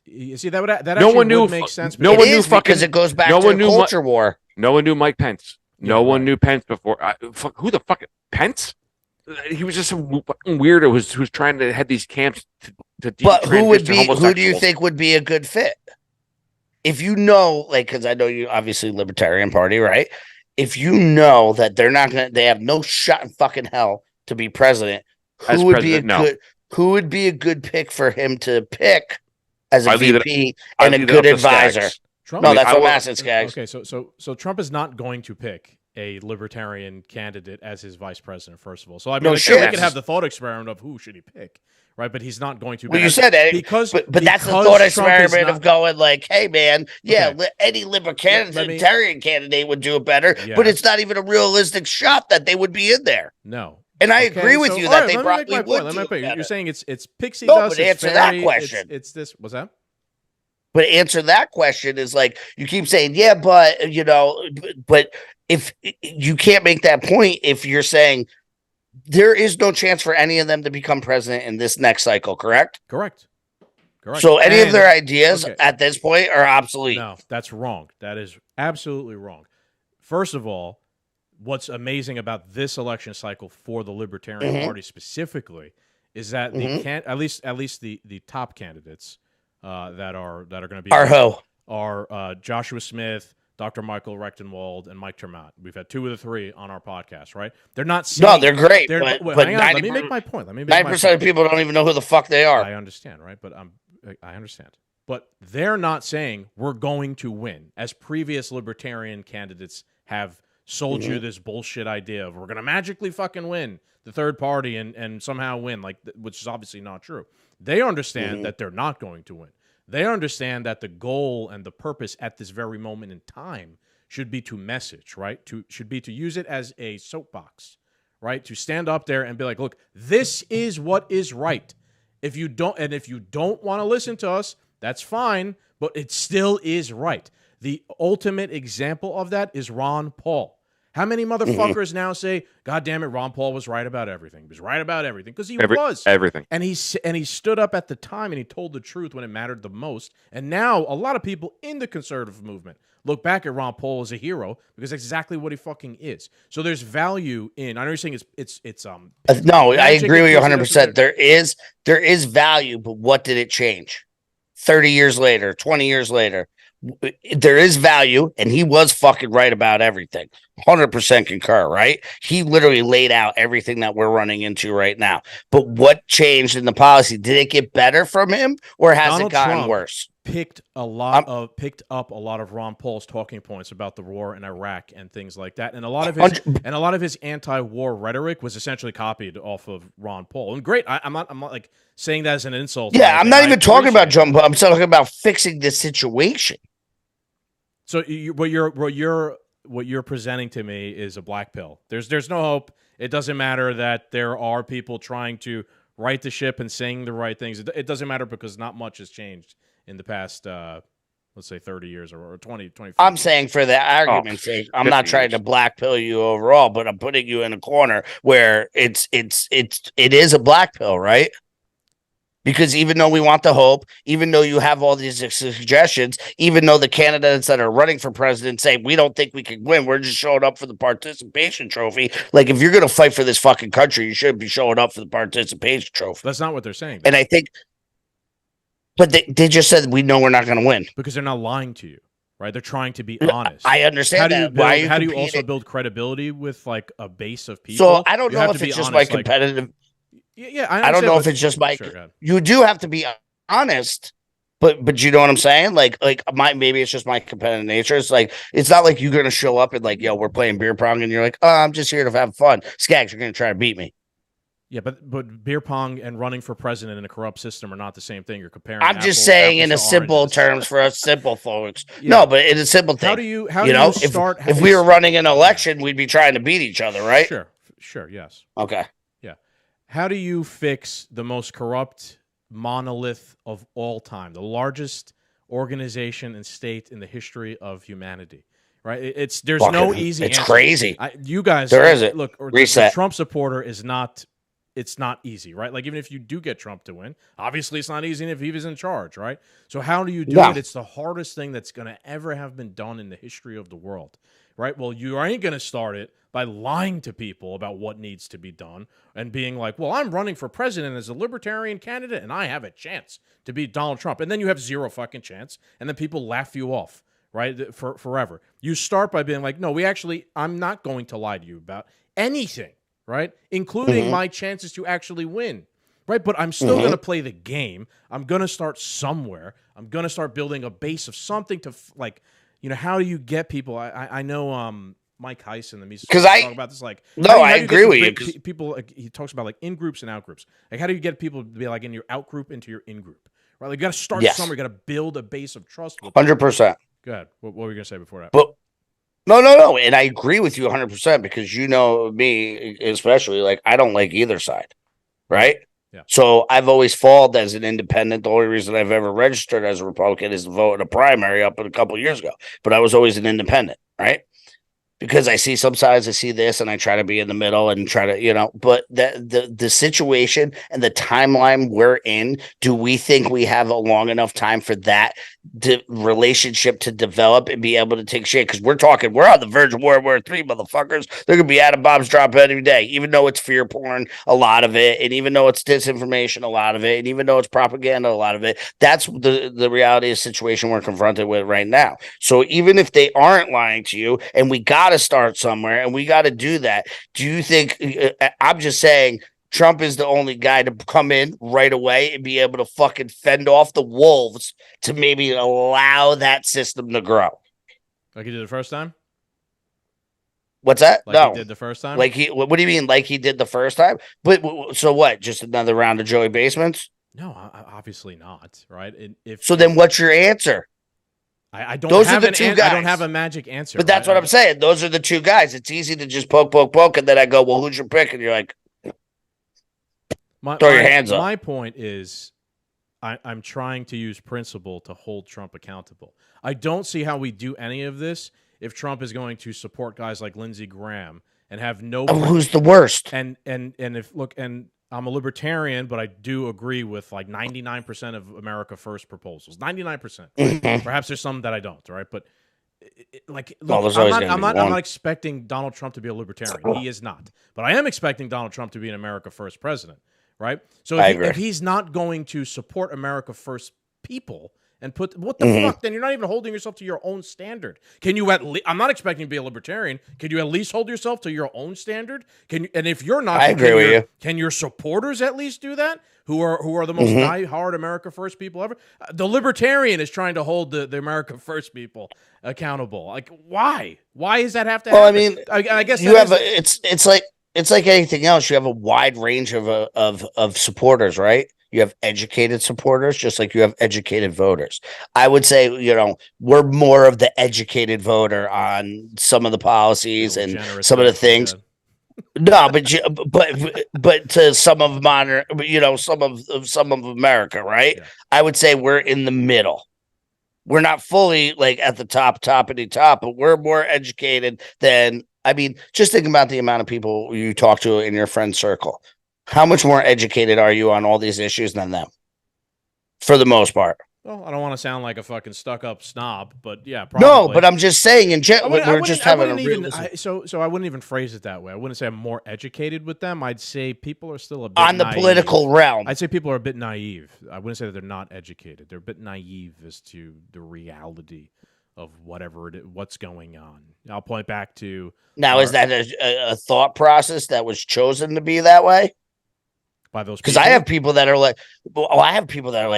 You see that no actually one knew. would make sense. No one knew because it goes back to the culture war. No one knew Mike Pence. No one knew Pence before. Who the fuck? Pence? He was just some fucking weirdo who's trying to head these camps to But who do you think would be a good fit? If you know, like, because I know you obviously Libertarian Party, right? If you know that they have no shot in fucking hell to be president, who would be a good pick for him to pick as a VP and a good advisor? Trump, no, that's what I'm asking, Scagz. Okay, so Trump is not going to pick a libertarian candidate as his vice president, first of all. So I mean, we could have the thought experiment of who should he pick, right? But he's not going to. Well, you said that but that's the thought experiment of going like, hey, man, any libertarian candidate would do it better, but it's not even a realistic shot that they would be in there. No. And I agree with you that they probably would. You're saying it's pixie dust. No, but answer that question. It's this. What's that? But answer that question is like you keep saying, yeah, but but if you can't make that point, if you're saying there is no chance for any of them to become president in this next cycle, correct? Correct. So any of their ideas at this point are obsolete. No, that's wrong. That is absolutely wrong. First of all, what's amazing about this election cycle for the Libertarian Party specifically is that at least the top candidates that are going to be are Joshua Smith, Dr. Michael Rechtenwald, and Mike Termat. We've had 2 of the 3 on our podcast, right? They're not saying, no, they're great. But hang on, let me make my point. 9% of people don't even know who the fuck they are. I understand, right? But I understand. But they're not saying we're going to win, as previous libertarian candidates have sold you this bullshit idea of we're going to magically fucking win the third party and somehow win, which is obviously not true. They understand that they're not going to win. They understand that the goal and the purpose at this very moment in time should be to message, right? Should be to use it as a soapbox, right? To stand up there and be like, look, this is what is right. If you don't want to listen to us, that's fine, but it still is right. The ultimate example of that is Ron Paul. How many motherfuckers now say, God damn it, Ron Paul was right about everything. He was right about everything. Because he was. Everything. And he stood up at the time and he told the truth when it mattered the most. And now a lot of people in the conservative movement look back at Ron Paul as a hero because that's exactly what he fucking is. So there's value in, I know you're saying it's no, I agree with you 100%. There is value, but what did it change? 30 years later, 20 years later, there is value, and he was fucking right about everything. 100% concur, right? He literally laid out everything that we're running into right now. But what changed in the policy? Did it get better from him, or has Donald it gotten Trump worse? Picked up a lot of Ron Paul's talking points about the war in Iraq and things like that, and a lot of his anti-war rhetoric was essentially copied off of Ron Paul. And great, I'm not like saying that as an insult. Yeah, I'm not even talking about Trump. I'm talking about fixing the situation. So what you're presenting to me is a black pill. There's no hope. It doesn't matter that there are people trying to right the ship and saying the right things. It doesn't matter because not much has changed in the past, let's say 30 years or 20, 25 I'm saying for the argument's sake, I'm not trying to black pill you overall, but I'm putting you in a corner where it is a black pill, right? Because even though we want the hope, even though you have all these suggestions, even though the candidates that are running for president say, we don't think we can win, we're just showing up for the participation trophy. Like, if you're going to fight for this fucking country, you should be showing up for the participation trophy. That's not what they're saying. And I think, but they just said, we know we're not going to win. Because they're not lying to you, right? They're trying to be honest. I understand that. How do you also build credibility with, like, a base of people? So I don't know if it's just my competitive... Yeah, I don't know if it's just my. Sure, you do have to be honest, but you know what I'm saying? Like maybe it's just my competitive nature. It's like it's not like you're gonna show up and like, yo, we're playing beer pong, and you're like, oh, I'm just here to have fun. Scagz, you're gonna try to beat me. Yeah, but beer pong and running for president in a corrupt system are not the same thing. You're comparing. I'm just saying in a simple terms for us simple folks. Yeah. No, but it's a simple thing. How do you start? If we were running an election, we'd be trying to beat each other, right? Sure, yes. Okay. How do you fix the most corrupt monolith of all time, the largest organization and state in the history of humanity? Right? There's no easy. It's answer. Crazy. You guys, there isn't. Look, Reset. The Trump supporter is not. It's not easy, right? Like even if you do get Trump to win, obviously it's not easy if he was in charge, right? So how do you do it? It's the hardest thing that's going to ever have been done in the history of the world, right? Well, you ain't going to start it by lying to people about what needs to be done and being like, well, I'm running for president as a libertarian candidate and I have a chance to beat Donald Trump. And then you have zero fucking chance. And then people laugh you off, right? For forever. You start by being like, no, I'm not going to lie to you about anything, right? Including my chances to actually win, right? But I'm still going to play the game. I'm going to start somewhere. I'm going to start building a base of something to how do you get people? I know, Mike Heisen, the music, talk about this. Like, I agree with you. People, he talks about like in groups and out groups. Like, how do you get people to be like in your out group into your in group? Right? Like, you got to start somewhere. You got to build a base of trust. 100%. Go ahead. What were you gonna say before that? But no, and I agree with you 100% because you know me, especially. Like, I don't like either side, right? Yeah. So I've always fought as an independent. The only reason I've ever registered as a Republican is to vote in a primary up a couple years ago. But I was always an independent, right? Because I see some sides, I see this, and I try to be in the middle and try to, but the situation and the timeline we're in, do we think we have a long enough time for that relationship to develop and be able to take shape? Because we're on the verge of World War III, motherfuckers. They're going to be atom bombs dropping every day, even though it's fear porn, a lot of it, and even though it's disinformation, a lot of it, and even though it's propaganda, a lot of it. That's the reality of the situation we're confronted with right now. So even if they aren't lying to you, and we got to start somewhere and we got to do that, do you think I'm just saying Trump is the only guy to come in right away and be able to fucking fend off the wolves to maybe allow that system to grow like he did the first time? What's that? Like he did the first time? Like what do you mean like he did the first time? But so what, just another round of Joey Basements? No, obviously not, right? Then what's your answer? I don't have I don't have a magic answer. But that's what I'm saying. Those are the two guys. It's easy to just poke, and then I go, well, who's your pick? And you're like, throw your hands up. My point is I'm trying to use principle to hold Trump accountable. I don't see how we do any of this if Trump is going to support guys like Lindsey Graham and have no Who's the worst? and if look, and I'm a libertarian, but I do agree with like 99% of America First proposals. 99%. Perhaps there's some that I don't, right? But like, look, I'm not expecting Donald Trump to be a libertarian. He is not. But I am expecting Donald Trump to be an America First president, right? So if he's not going to support America First people and put what the fuck, then you're not even holding yourself to your own standard. Can you at least? I'm not expecting you to be a libertarian. Can you at least hold yourself to your own standard? Can you? And if you're not, I agree with you. Can your supporters at least do that? Who are the most die-hard America First people ever? The libertarian is trying to hold the America First people accountable. Like, why? Why does that have to happen? Well, I mean, I guess you have it's like anything else. You have a wide range of supporters, right? You have educated supporters, just like you have educated voters. I would say, we're more of the educated voter on some of the policies and some of the things. No, but to some of modern, some of America, right? Yeah. I would say we're in the middle. We're not fully like at the top, but we're more educated than. I mean, just think about the amount of people you talk to in your friend circle. How much more educated are you on all these issues than them? For the most part. Well, I don't want to sound like a fucking stuck-up snob, but yeah, probably. No, but I'm just saying in general, we're just having a real. So I wouldn't even phrase it that way. I wouldn't say I'm more educated with them. I'd say people are still a bit on the naive. Political realm. I'd say people are a bit naive. I wouldn't say that they're not educated. They're a bit naive as to the reality of what's going on. I'll point back to now. Is that a thought process that was chosen to be that way? By those, because I have people that are like,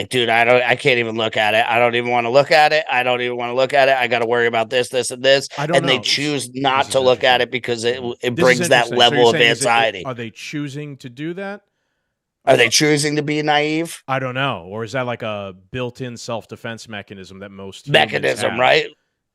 dude, I can't even look at it. I don't even want to look at it. I don't even want to look at it. I got to worry about this, and this. And they choose not to look at it because it brings that level of anxiety. Are they choosing to do that? Are they choosing to be naive? I don't know. Or is that like a built-in self-defense mechanism that most mechanism, right?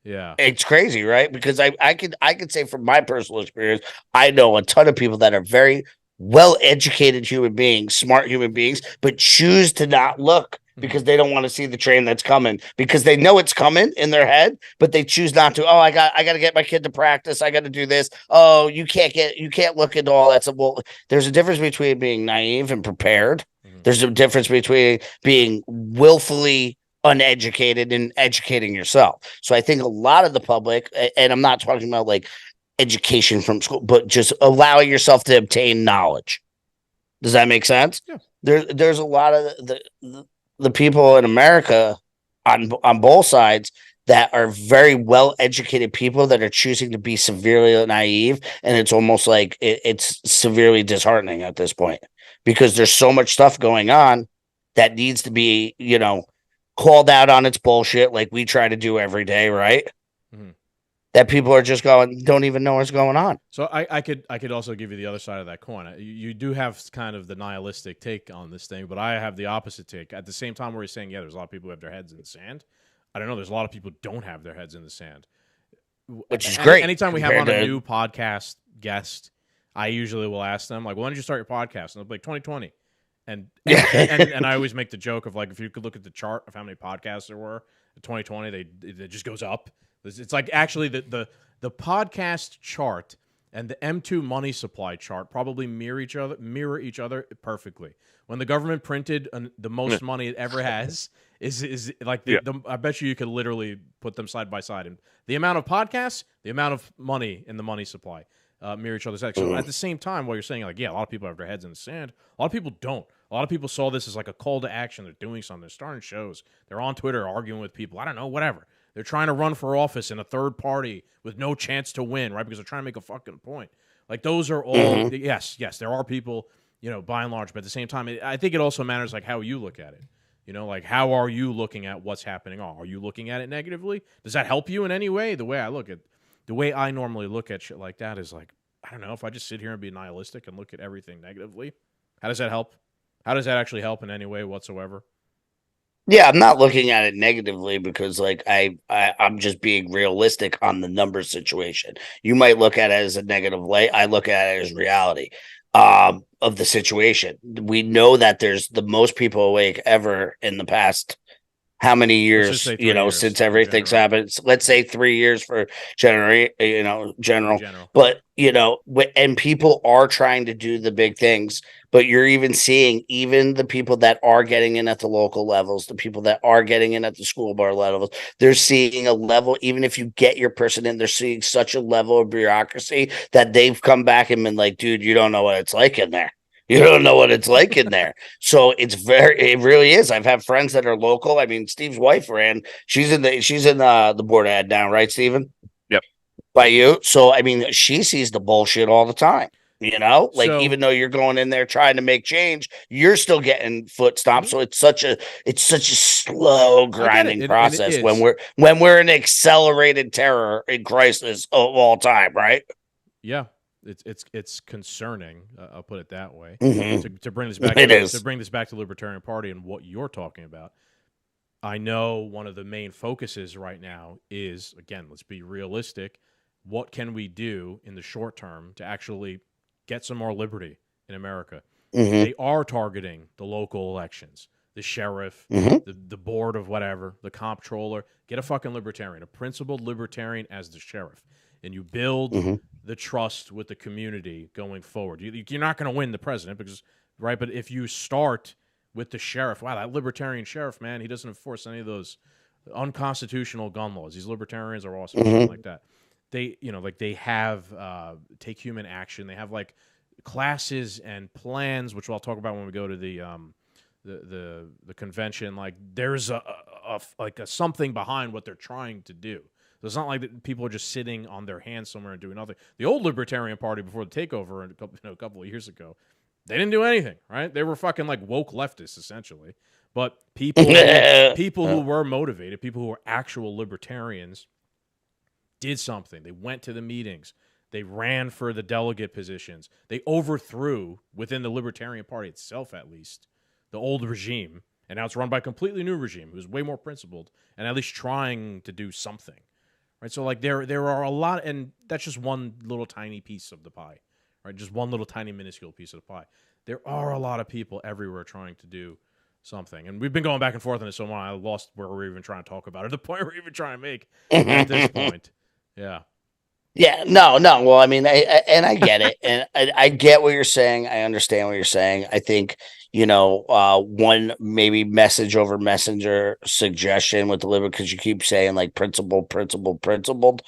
Yeah, it's crazy, right? Because I could say from my personal experience, I know a ton of people that are very well-educated human beings, smart human beings, but choose to not look because they don't want to see the train that's coming, because they know it's coming in their head, but they choose not to. Oh, I got to get my kid to practice. I got to do this. Oh, you can't look into all that. So, well, there's a difference between being naive and prepared. There's a difference between being willfully uneducated and educating yourself. So I think a lot of the public, and I'm not talking about like education from school, but just allowing yourself to obtain knowledge. Does that make sense? Yeah. There's a lot of the people in America on both sides that are very well educated people that are choosing to be severely naive, and it's almost like it's severely disheartening at this point because there's so much stuff going on that needs to be called out on its bullshit, like we try to do every day, right? That people are just don't even know what's going on. So I could also give you the other side of that coin. You do have kind of the nihilistic take on this thing, but I have the opposite take. At the same time where you're saying, yeah, there's a lot of people who have their heads in the sand. I don't know. There's a lot of people who don't have their heads in the sand. Which is great. Anytime we have on a new podcast guest, I usually will ask them, like, well, when did you start your podcast? And they'll be like, 2020. And I always make the joke of, like, if you could look at the chart of how many podcasts there were in 2020, it just goes up. It's like actually the podcast chart and the M2 money supply chart probably mirror each other perfectly. When the government printed the most money it ever has is like I bet you could literally put them side by side, and the amount of podcasts, the amount of money in the money supply mirror each other's. So at the same time, while you're saying like, yeah, a lot of people have their heads in the sand, a lot of people don't. A lot of people saw this as like a call to action. They're doing something. They're starting shows. They're on Twitter arguing with people. I don't know, whatever. They're trying to run for office in a third party with no chance to win, right? Because they're trying to make a fucking point. Like, those are all, yes, there are people, by and large, but at the same time, I think it also matters, like, how you look at it. Like, how are you looking at what's happening? Are you looking at it negatively? Does that help you in any way? The way I normally look at shit like that is like, I don't know, if I just sit here and be nihilistic and look at everything negatively, how does that help? How does that actually help in any way whatsoever? Yeah, I'm not looking at it negatively because, like, I'm just being realistic on the number situation. You might look at it as a negative light. I look at it as reality of the situation. We know that there's the most people awake ever in the past how many Let's just years, say 3 years since in everything's general. happened. Let's say 3 years for general. General. But, and people are trying to do the big things, but you're even seeing even the people that are getting in at the local levels, the people that are getting in at the school board levels, they're seeing a level, even if you get your person in, they're seeing such a level of bureaucracy that they've come back and been like, dude, you don't know what it's like in there. You don't know what it's like in there. So it really is. I've had friends that are local. I mean, Steve's wife ran, she's in the board ad now, right, Steven? Yep. By you. So, I mean, she sees the bullshit all the time, like So- even though you're going in there trying to make change, you're still getting foot stomped. So it's such a slow grinding And it process is. when we're in accelerated terror and crisis of all time, right? Yeah. It's concerning. I'll put it that way. Mhm. To bring this back, to bring this back to the Libertarian Party and what you're talking about. I know one of the main focuses right now is, again, let's be realistic. What can we do in the short term to actually get some more liberty in America? They are targeting the local elections, the sheriff, the board of whatever, the comptroller. Get a fucking libertarian, a principled libertarian as the sheriff, and you build the trust with the community going forward. You're not going to win the president right? But if you start with the sheriff, wow, that libertarian sheriff, man, he doesn't enforce any of those unconstitutional gun laws. These libertarians are awesome, something like that. They, they have take human action. They have like classes and plans, which I'll talk about when we go to the convention. Like there's a something behind what they're trying to do. So it's not like that people are just sitting on their hands somewhere and doing nothing. The old Libertarian Party before the takeover a couple of years ago, they didn't do anything, right? They were fucking like woke leftists essentially. But people who were motivated, people who were actual libertarians, did something. They went to the meetings. They ran for the delegate positions. They overthrew, within the Libertarian Party itself at least, the old regime. And now it's run by a completely new regime who's way more principled and at least trying to do something. Right? So like there are a lot, and that's just one little tiny piece of the pie. Right? Just one little tiny minuscule piece of the pie. There are a lot of people everywhere trying to do something. And we've been going back and forth on this so long, I lost where we're even trying to talk about it, the point we're even trying to make at this point. Yeah. Yeah, no. Well, I mean, I get it, and I get what you're saying. I understand what you're saying. I think one maybe message over messenger suggestion with the liberal, because you keep saying like principled,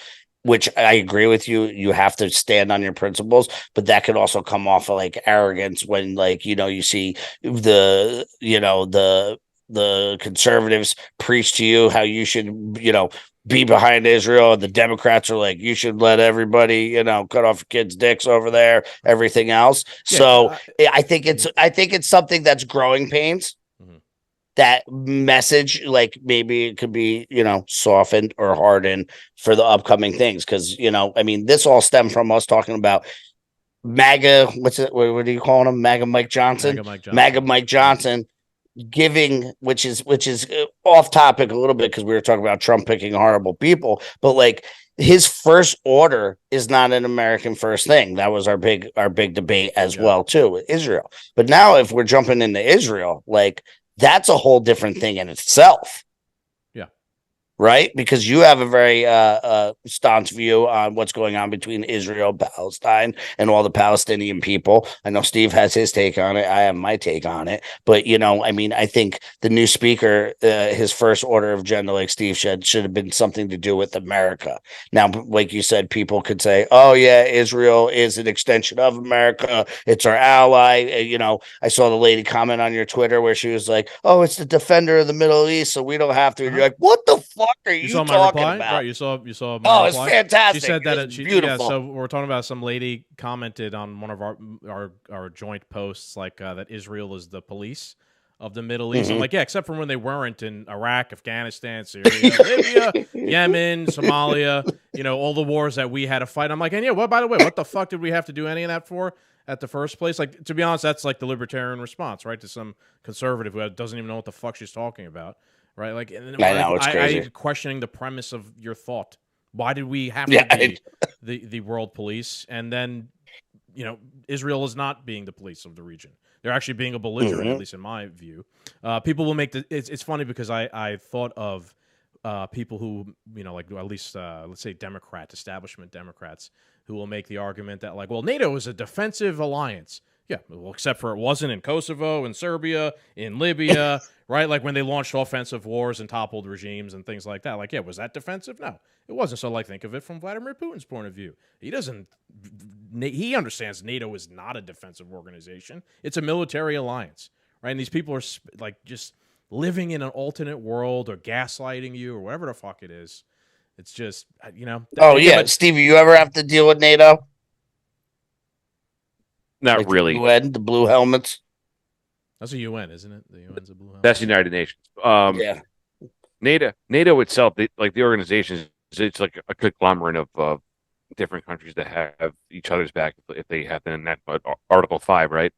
which I agree with you. You have to stand on your principles, but that could also come off of like arrogance when like you see the conservatives preach to you how you should be behind Israel. The Democrats are like, you should let everybody, cut off kids' dicks over there, everything else. Yeah, so I think it's something that's growing pains. That message, like maybe it could be, softened or hardened for the upcoming things. Cause I mean, this all stemmed from us talking about MAGA. What are you calling him? MAGA Mike Johnson. MAGA Mike Johnson. Giving, which is off topic a little bit because we were talking about Trump picking horrible people, but like his first order is not an American first thing. That was our big debate as well too with Israel. But now if we're jumping into Israel, like that's a whole different thing in itself. Right? Because you have a very staunch view on what's going on between Israel and Palestine and all the Palestinian people. I know Steve has his take on it. I have my take on it. But, I mean, I think the new speaker, his first order of agenda, like Steve said, should have been something to do with America. Now, like you said, people could say, oh, yeah, Israel is an extension of America. It's our ally. I saw the lady comment on your Twitter where she was like, oh, it's the defender of the Middle East, so we don't have to. You're like, what the fuck are you saw my talking reply? about? Right, you saw my reply? Oh, it's fantastic. She said that it's beautiful. Yeah, so we're talking about some lady commented on one of our joint posts like that Israel is the police of the Middle East. I'm like, yeah, except for when they weren't in Iraq, Afghanistan, Syria, Libya, Yemen, Somalia, all the wars that we had to fight. I'm like, and yeah, well, by the way, what the fuck did we have to do any of that for at the first place? Like, to be honest, that's like the libertarian response, right? To some conservative who doesn't even know what the fuck she's talking about. Right, like, and I know it's crazy. I'm questioning the premise of your thought. Why did we have to be the world police? And then, Israel is not being the police of the region. They're actually being a belligerent, at least in my view. People will make it's funny because I thought of people who, like at least let's say establishment Democrats, who will make the argument that like, well, NATO is a defensive alliance. Yeah, well, except for it wasn't in Kosovo, in Serbia, in Libya, right? Like when they launched offensive wars and toppled regimes and things like that. Like, yeah, was that defensive? No, it wasn't. So, like, think of it from Vladimir Putin's point of view. He understands NATO is not a defensive organization. It's a military alliance, right? And these people are like just living in an alternate world or gaslighting you or whatever the fuck it is. It's just, Oh, yeah. Stevie, you ever have to deal with NATO? Not like really. The blue helmets. That's a UN, isn't it? The UN's a blue helmet. That's the United Nations. Yeah. NATO itself, the organization, it's like a conglomerate of different countries that have each other's back if they happen in that. But Article 5, right?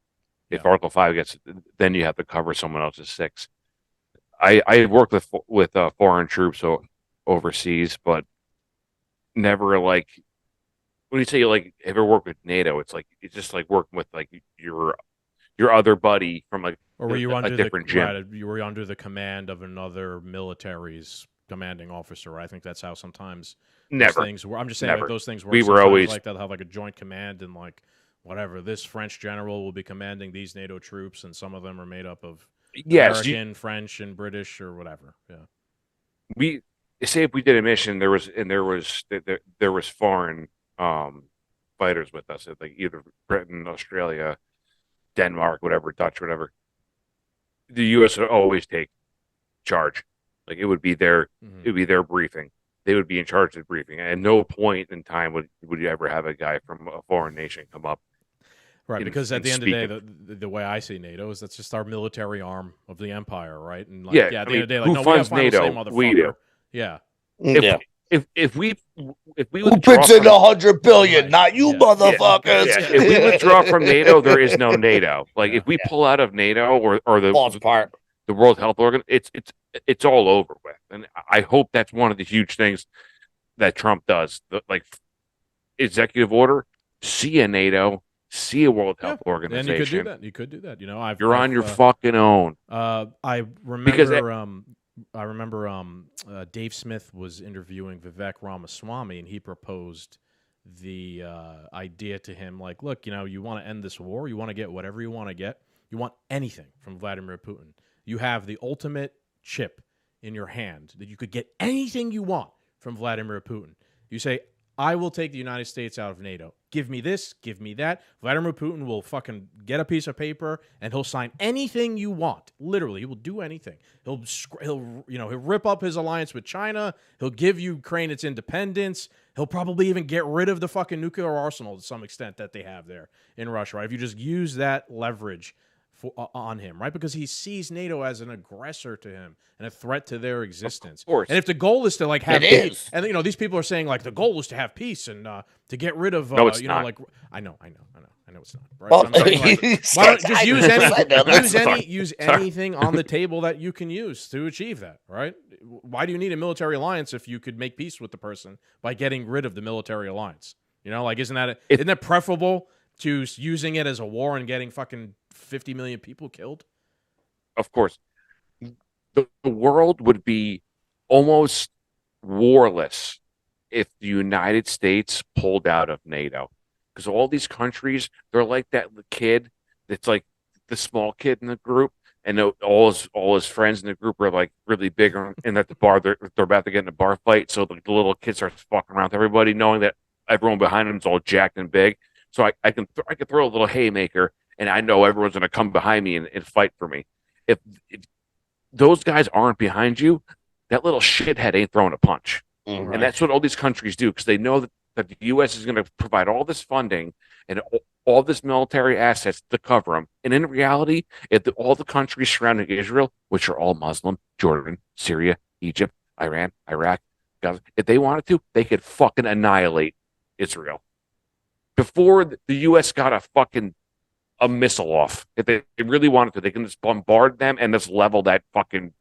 Yeah. If Article 5 gets, then you have to cover someone else's 6. I worked with foreign troops overseas, but never like. When you say you like ever work with NATO, it's just like working with like your other buddy from like or were you a under different gym. You were under the command of another military's commanding officer. I think that's how sometimes Never. things were. I'm just saying Never. like those things work. We were always like that, have like a joint command and like whatever. This French general will be commanding these NATO troops, and some of them are made up of American, French, and British or whatever. Yeah. We say if we did a mission, there was foreign fighters with us, like either Britain, Australia, Denmark, whatever, Dutch, whatever. The U.S. would always take charge. Like it would be their briefing. They would be in charge of the briefing. And at no point in time would you ever have a guy from a foreign nation come up. Right, because at the end of the day, the way I see NATO is that's just our military arm of the empire, right? And like, at the end of the day, like, who funds NATO? We do. Yeah. If we who puts in $100 billion, not you motherfuckers. Yeah. If we withdraw from NATO, there is no NATO. Like if we pull out of NATO or the World Health Organization, it's all over with. And I hope that's one of the huge things that Trump does. Like executive order, see a NATO, see a World Health Organization. And you could do that. You're on your fucking own. I remember Dave Smith was interviewing Vivek Ramaswamy, and he proposed the idea to him, like, look, you want to end this war, you want to get whatever you want to get, you want anything from Vladimir Putin. You have the ultimate chip in your hand that you could get anything you want from Vladimir Putin. You say, I will take the United States out of NATO. Give me this, give me that. Vladimir Putin will fucking get a piece of paper and he'll sign anything you want. Literally, he will do anything. He'll rip up his alliance with China. He'll give Ukraine its independence. He'll probably even get rid of the fucking nuclear arsenal to some extent that they have there in Russia, right? If you just use that leverage on him, right? Because he sees NATO as an aggressor to him and a threat to their existence. Of course. And if the goal is to like have peace, and these people are saying like the goal is to have peace and to get rid of no, it's not. like I know it's not. Right? Well, why don't just use anything on the table that you can use to achieve that, right? Why do you need a military alliance if you could make peace with the person by getting rid of the military alliance? Isn't that preferable to using it as a war and getting fucking 50 million people killed? Of course. The world would be almost warless if the United States pulled out of NATO. Because all these countries, they're like that kid that's like the small kid in the group, and all his friends in the group are like really big, and at the bar, they're about to get in a bar fight. So the little kid starts fucking around with everybody, knowing that everyone behind him is all jacked and big. So I can throw a little haymaker, and I know everyone's going to come behind me and fight for me. If those guys aren't behind you, that little shithead ain't throwing a punch. Mm-hmm. And that's what all these countries do, because they know that the U.S. is going to provide all this funding and all this military assets to cover them. And in reality, if all the countries surrounding Israel, which are all Muslim, Jordan, Syria, Egypt, Iran, Iraq, Gaza, if they wanted to, they could fucking annihilate Israel. Before the U.S. got a missile off, if they really wanted to, they can just bombard them and just level that fucking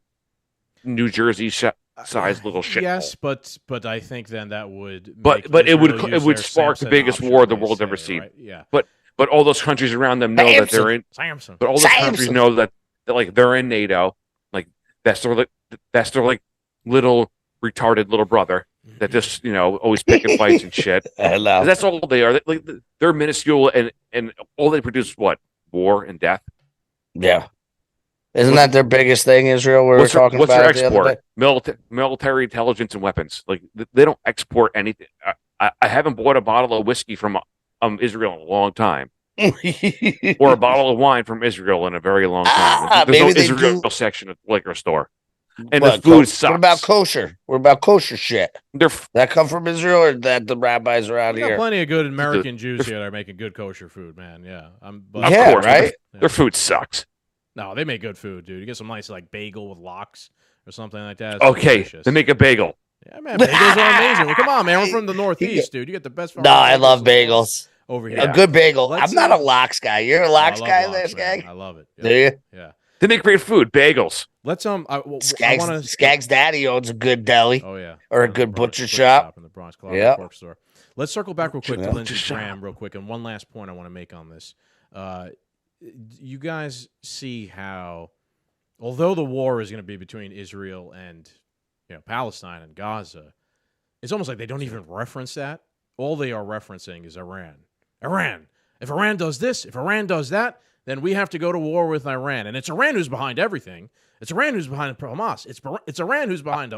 New Jersey size little shit. Yes, but I think then that would. But it would spark the biggest war the world's ever seen. Right? Yeah. But but all those countries around them know that they're in. Samson. But all those countries know that like they're in NATO. Like that's their like little retarded little brother that just always picking fights and shit. I love. That's all they are. They're minuscule and all they produce is what? War and death. Yeah. Isn't that their biggest thing, Israel? What's their about export? Military intelligence and weapons. Like they don't export anything. I haven't bought a bottle of whiskey from Israel in a long time, or a bottle of wine from Israel in a very long time. There's no Israel section at liquor store, and the food sucks. What about kosher? What about kosher shit? That come from Israel, or that the rabbis around here? Got plenty of good American Jews here that are making good kosher food, man. Yeah, of course, right? Their food sucks. No, they make good food, dude. You get some nice like bagel with lox or something like that. It's okay, delicious. They make a bagel. Yeah, man, bagels are amazing. Well, come on, man. We're from the Northeast, dude. You get the best. No, I love bagels. Over here, a good bagel. I'm not a lox guy. You're a lox guy, this guy. I love it. Do you? Yeah. They make great food. Bagels. Let's Scagz Daddy owns a good deli. Oh yeah, or a good butcher shop in the Bronx. Yeah. Pork store. Let's circle back real quick to Lindsey Graham, real quick, and one last point I want to make on this. You guys see how, although the war is going to be between Israel and Palestine and Gaza, it's almost like they don't even reference that. All they are referencing is Iran. Iran. If Iran does this, if Iran does that, then we have to go to war with Iran. And it's Iran who's behind everything. It's Iran who's behind Hamas. It's Iran who's behind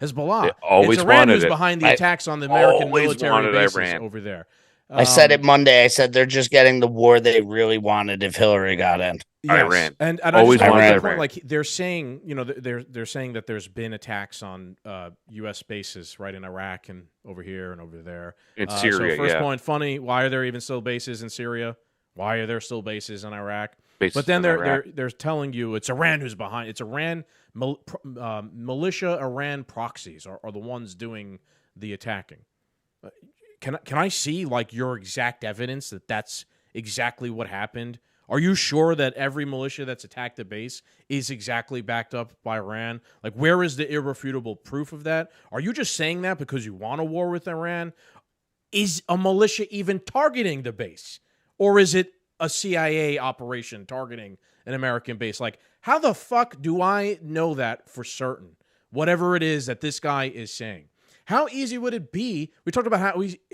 Hezbollah. It's Iran who's behind the attacks on the American military bases over there. I said it Monday. I said they're just getting the war they really wanted if Hillary got in. Yes. Iran. And always I wanted Iran. Like they're saying, they're saying that there's been attacks on U.S. bases right in Iraq and over here and over there. In Syria, so first point, funny. Why are there even still bases in Syria? Why are there still bases in Iraq? But then they're telling you it's Iran who's behind. It's Iran militia, Iran proxies are the ones doing the attacking. Can I see like your exact evidence that that's exactly what happened? Are you sure that every militia that's attacked the base is exactly backed up by Iran? Like, where is the irrefutable proof of that? Are you just saying that because you want a war with Iran? Is a militia even targeting the base? Or is it a CIA operation targeting an American base? Like, how the fuck do I know that for certain? Whatever it is that this guy is saying. How easy would it be? We talked about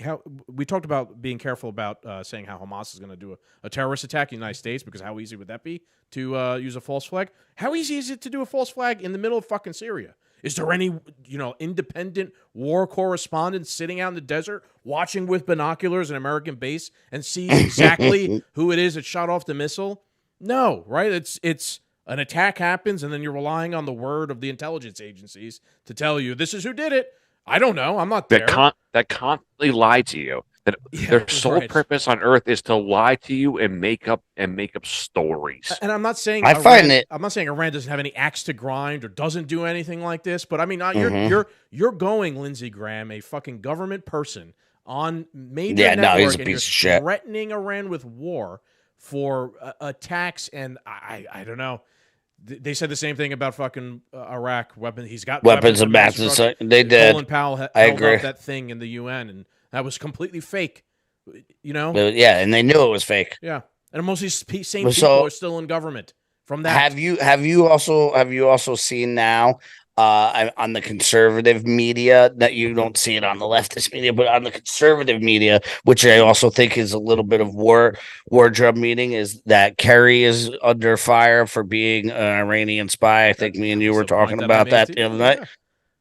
how we talked about being careful about saying how Hamas is going to do a terrorist attack in the United States, because how easy would that be to use a false flag? How easy is it to do a false flag in the middle of fucking Syria? Is there any independent war correspondent sitting out in the desert watching with binoculars an American base and see exactly who it is that shot off the missile? No, right? It's an attack happens and then you're relying on the word of the intelligence agencies to tell you this is who did it. I don't know. I'm not there. That constantly lie to you. That their sole purpose on earth is to lie to you and make up stories. And I'm not saying I'm not saying Iran doesn't have any axe to grind or doesn't do anything like this. But I mean, you're going, Lindsey Graham, a fucking government person on major network, he's a and piece you're of shit. Threatening Iran with war for attacks, and I don't know. They said the same thing about fucking Iraq weapons. He's got weapons of mass destruction. They did. Colin Powell held up that thing in the UN, and that was completely fake. Yeah, and they knew it was fake. Yeah, and most of these same people are still in government from that. Have you also seen now on the conservative media, that you don't see it on the leftist media, but on the conservative media, which I also think is a little bit of wardrobe meeting, is that Kerry is under fire for being an Iranian spy. I think me and you were talking about that the other night.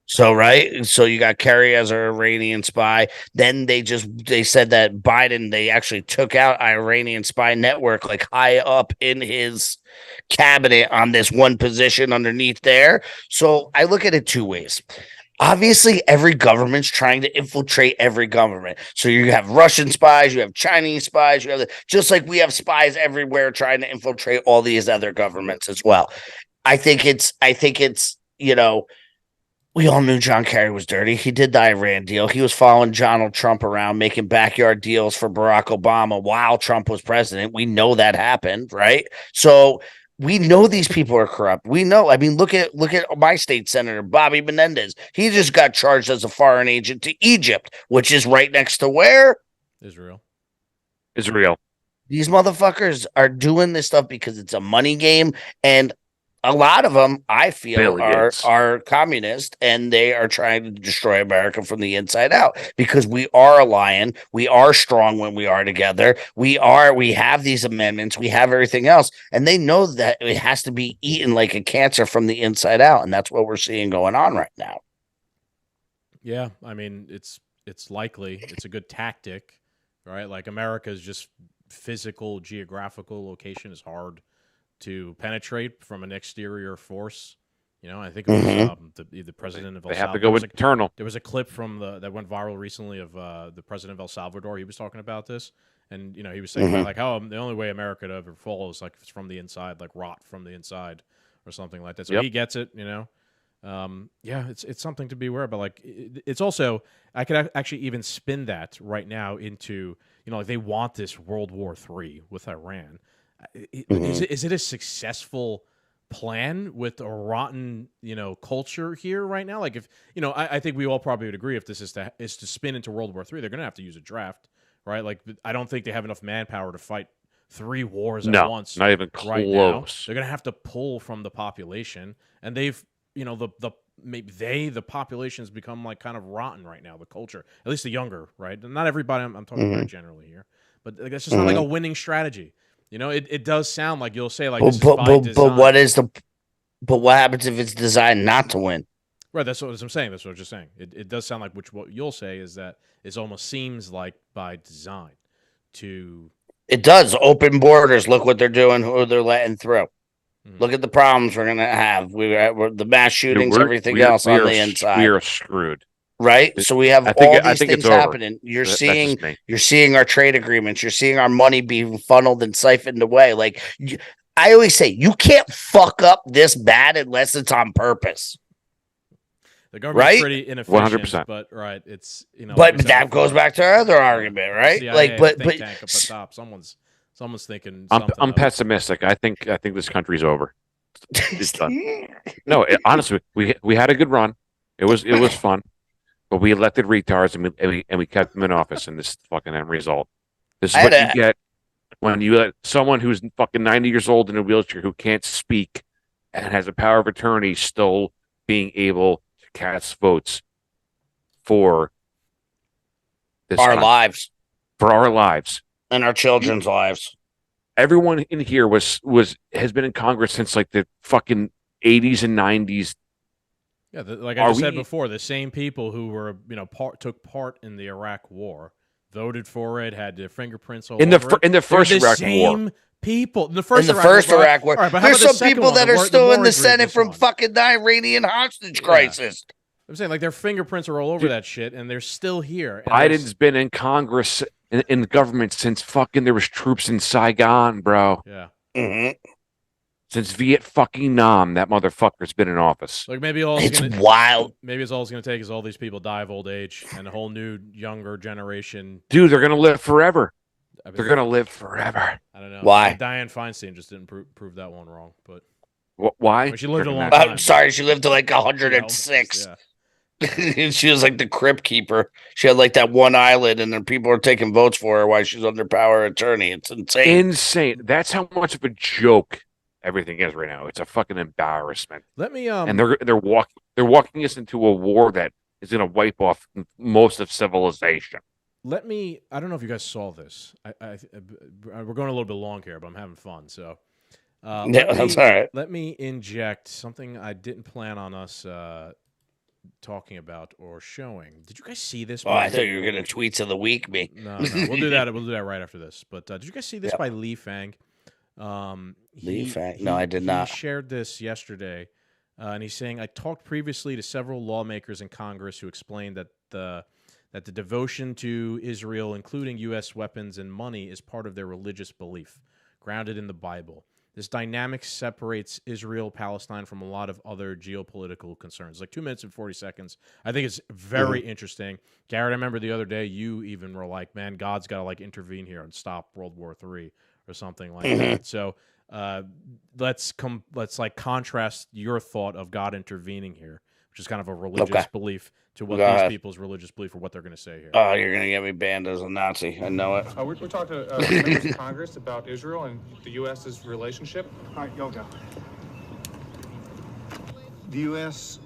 So, right. So you got Kerry as an Iranian spy. Then they said that Biden, they actually took out Iranian spy network, like high up in his cabinet on this one position underneath there. So I look at it two ways. Obviously, every government's trying to infiltrate every government. So you have Russian spies, you have Chinese spies, just like we have spies everywhere trying to infiltrate all these other governments as well. I think it's, we all knew John Kerry was dirty. He did the Iran deal. He was following Donald Trump around, making backyard deals for Barack Obama while Trump was president. We know that happened, right? So we know these people are corrupt. We know. I mean, look at my state senator, Bobby Menendez. He just got charged as a foreign agent to Egypt, which is right next to where? Israel. These motherfuckers are doing this stuff because it's a money game, and a lot of them, I feel, Bill Gates. are communist, and they are trying to destroy America from the inside out because we are a lion. We are strong when we are together. We have these amendments. We have everything else, and they know that it has to be eaten like a cancer from the inside out, and that's what we're seeing going on right now. Yeah, I mean, it's likely. It's a good tactic, right? Like America's just physical, geographical location is hard to penetrate from an exterior force. You know, I think it was the president of El Salvador. They have to go internal. There was a clip from that went viral recently of the president of El Salvador. He was talking about this, and you know, he was saying about, like, how the only way America to ever fall is like if it's from the inside, like rot from the inside or something like that. So he gets it, you know. Yeah, it's something to be aware about. Like, it's also, I could actually even spin that right now into, you know, like they want this World War III with Iran. Is it a successful plan with a rotten, you know, culture here right now? Like, if, you know, I think we all probably would agree if this is to spin into World War III, they're going to have to use a draft, right? Like, I don't think they have enough manpower to fight 3 wars at once. Not even close. Right now. They're going to have to pull from the population, and they've, you know, the population has become like kind of rotten right now. The culture, at least the younger, right? Not everybody. I'm talking very generally here, but like, that's just not like a winning strategy. You know, it does sound like you'll say like, but what happens if it's designed not to win? Right, that's what I'm saying. That's what I was just saying. It does sound like what you'll say is that it almost seems like by design to. It does open borders. Look what they're doing. Who they're letting through. Look at the problems we're gonna have. We're the mass shootings, everything else on the inside. We are screwed. Right, so we have all these things happening. You're seeing our trade agreements. You're seeing our money being funneled and siphoned away. Like, I always say, you can't fuck up this bad unless it's on purpose. The government's pretty inefficient, 100%. but right, it's, you know. But that goes back to our other argument, right? CIA, like, but think tank up at top. Someone's thinking. I'm pessimistic. I think this country's over. It's done. No, honestly, we had a good run. It was fun. But we elected retards and we kept them in office, and this fucking end result. This is what you get when you let someone who's fucking 90 years old in a wheelchair who can't speak and has a power of attorney still being able to cast votes for this lives. For our lives. And our children's lives. Everyone in here has been in Congress since like the fucking 80s and 90s. Yeah, like I just said before, the same people who were, you know, took part in the Iraq War, voted for it, had their fingerprints all over it. In the first Iraq War. Same people. In the first Iraq War. Right, there's some people that are still in the Senate from fucking the Iranian hostage crisis. I'm saying, like, their fingerprints are all over that shit, and they're still here. Biden's been in Congress, in the government, since fucking there was troops in Saigon, bro. Yeah. Mm-hmm. Since Viet fucking Nam, that motherfucker's been in office. Like, maybe it's wild. Maybe all it's going to take is all these people die of old age, and a whole new, younger generation. Dude, they're going to live forever. They're going to live forever. I don't know. Why? Dianne Feinstein just didn't prove that one wrong, but. Why? I mean, she lived a long time. Sorry, she lived to like 106. She was like the crypt keeper. She had like that one island, and then people were taking votes for her while she's under power of attorney. It's insane. That's how much of a joke everything is right now. It's a fucking embarrassment. Let me and they're walking us into a war that is going to wipe off most of civilization. I don't know if you guys saw this. We're going a little bit long here, but I'm having fun. So that's all right. Let me inject something I didn't plan on us talking about or showing. Did you guys see this? I thought you were going to tweets of the week me. No, we'll do that. We'll do that right after this. But did you guys see this by Lee Fang? Lee Fang? No, I did not. He shared this yesterday, and he's saying, I talked previously to several lawmakers in Congress who explained that the devotion to Israel, including U.S. weapons and money, is part of their religious belief, grounded in the Bible. This dynamic separates Israel, Palestine from a lot of other geopolitical concerns. Like 2 minutes and 40 seconds. I think it's very interesting. Garrett, I remember the other day you even were like, man, God's got to like intervene here and stop World War III or something like that. So let's like contrast your thought of God intervening here, which is kind of a religious belief to what Go these ahead. people's religious belief or what they're going to say here. Oh, you're gonna get me banned as a Nazi. I know it. We talked to members of Congress about Israel and the U.S.'s relationship. All right, you'll go. The U.S.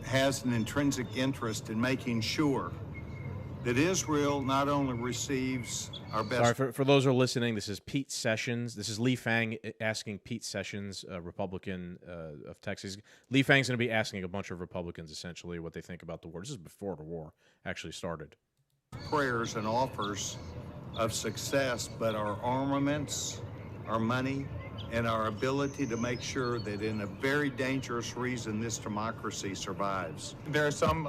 has an intrinsic interest in making sure that Israel not only receives our best... Sorry, for those who are listening, this is Pete Sessions. This is Lee Fang asking Pete Sessions, a Republican of Texas. Lee Fang's going to be asking a bunch of Republicans, essentially, what they think about the war. This is before the war actually started. prayers and offers of success, but our armaments, our money, and our ability to make sure that in a very dangerous reason this democracy survives. There are some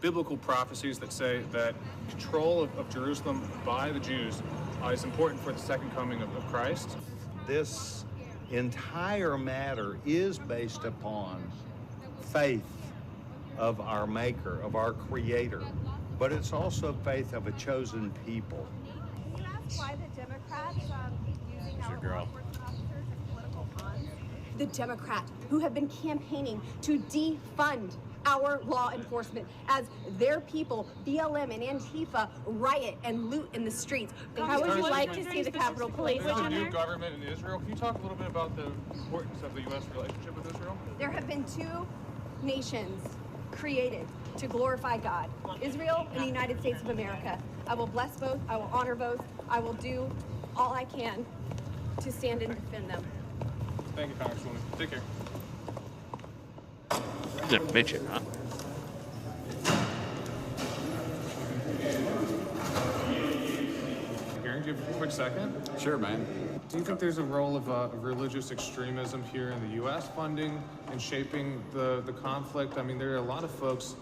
biblical prophecies that say that control of Jerusalem by the Jews is important for the second coming of Christ. This entire matter is based upon faith of our Maker, of our Creator, but it's also faith of a chosen people. Can you ask why the Democrats using our law enforcement officers as political pawns? The Democrats who have been campaigning to defund our law enforcement as their people, BLM and Antifa, riot and loot in the streets. How would you like to see the Capitol Police There's a on new there? government in Israel. Can you talk a little bit about the importance of the U.S. relationship with Israel? There have been two nations created to glorify God, Israel and the United States of America. I will bless both, I will honor both, I will do all I can to stand and defend them. Thank you, Congresswoman. Take care. He's a midget, huh? Garen, do you have a quick second? Sure, man. Do you think there's a role of religious extremism here in the U.S. funding and shaping the conflict? I mean, there are a lot of folks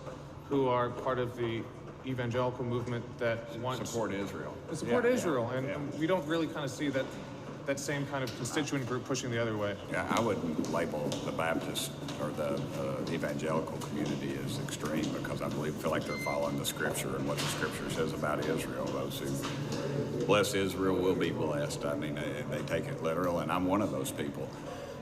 who are part of the evangelical movement that want Support Israel. support Israel, and we don't really kind of see that same kind of constituent group pushing the other way. Yeah, I wouldn't label the Baptist or the evangelical community as extreme because I feel like they're following the Scripture and what the Scripture says about Israel. Those who bless Israel will be blessed. I mean, they take it literal, and I'm one of those people.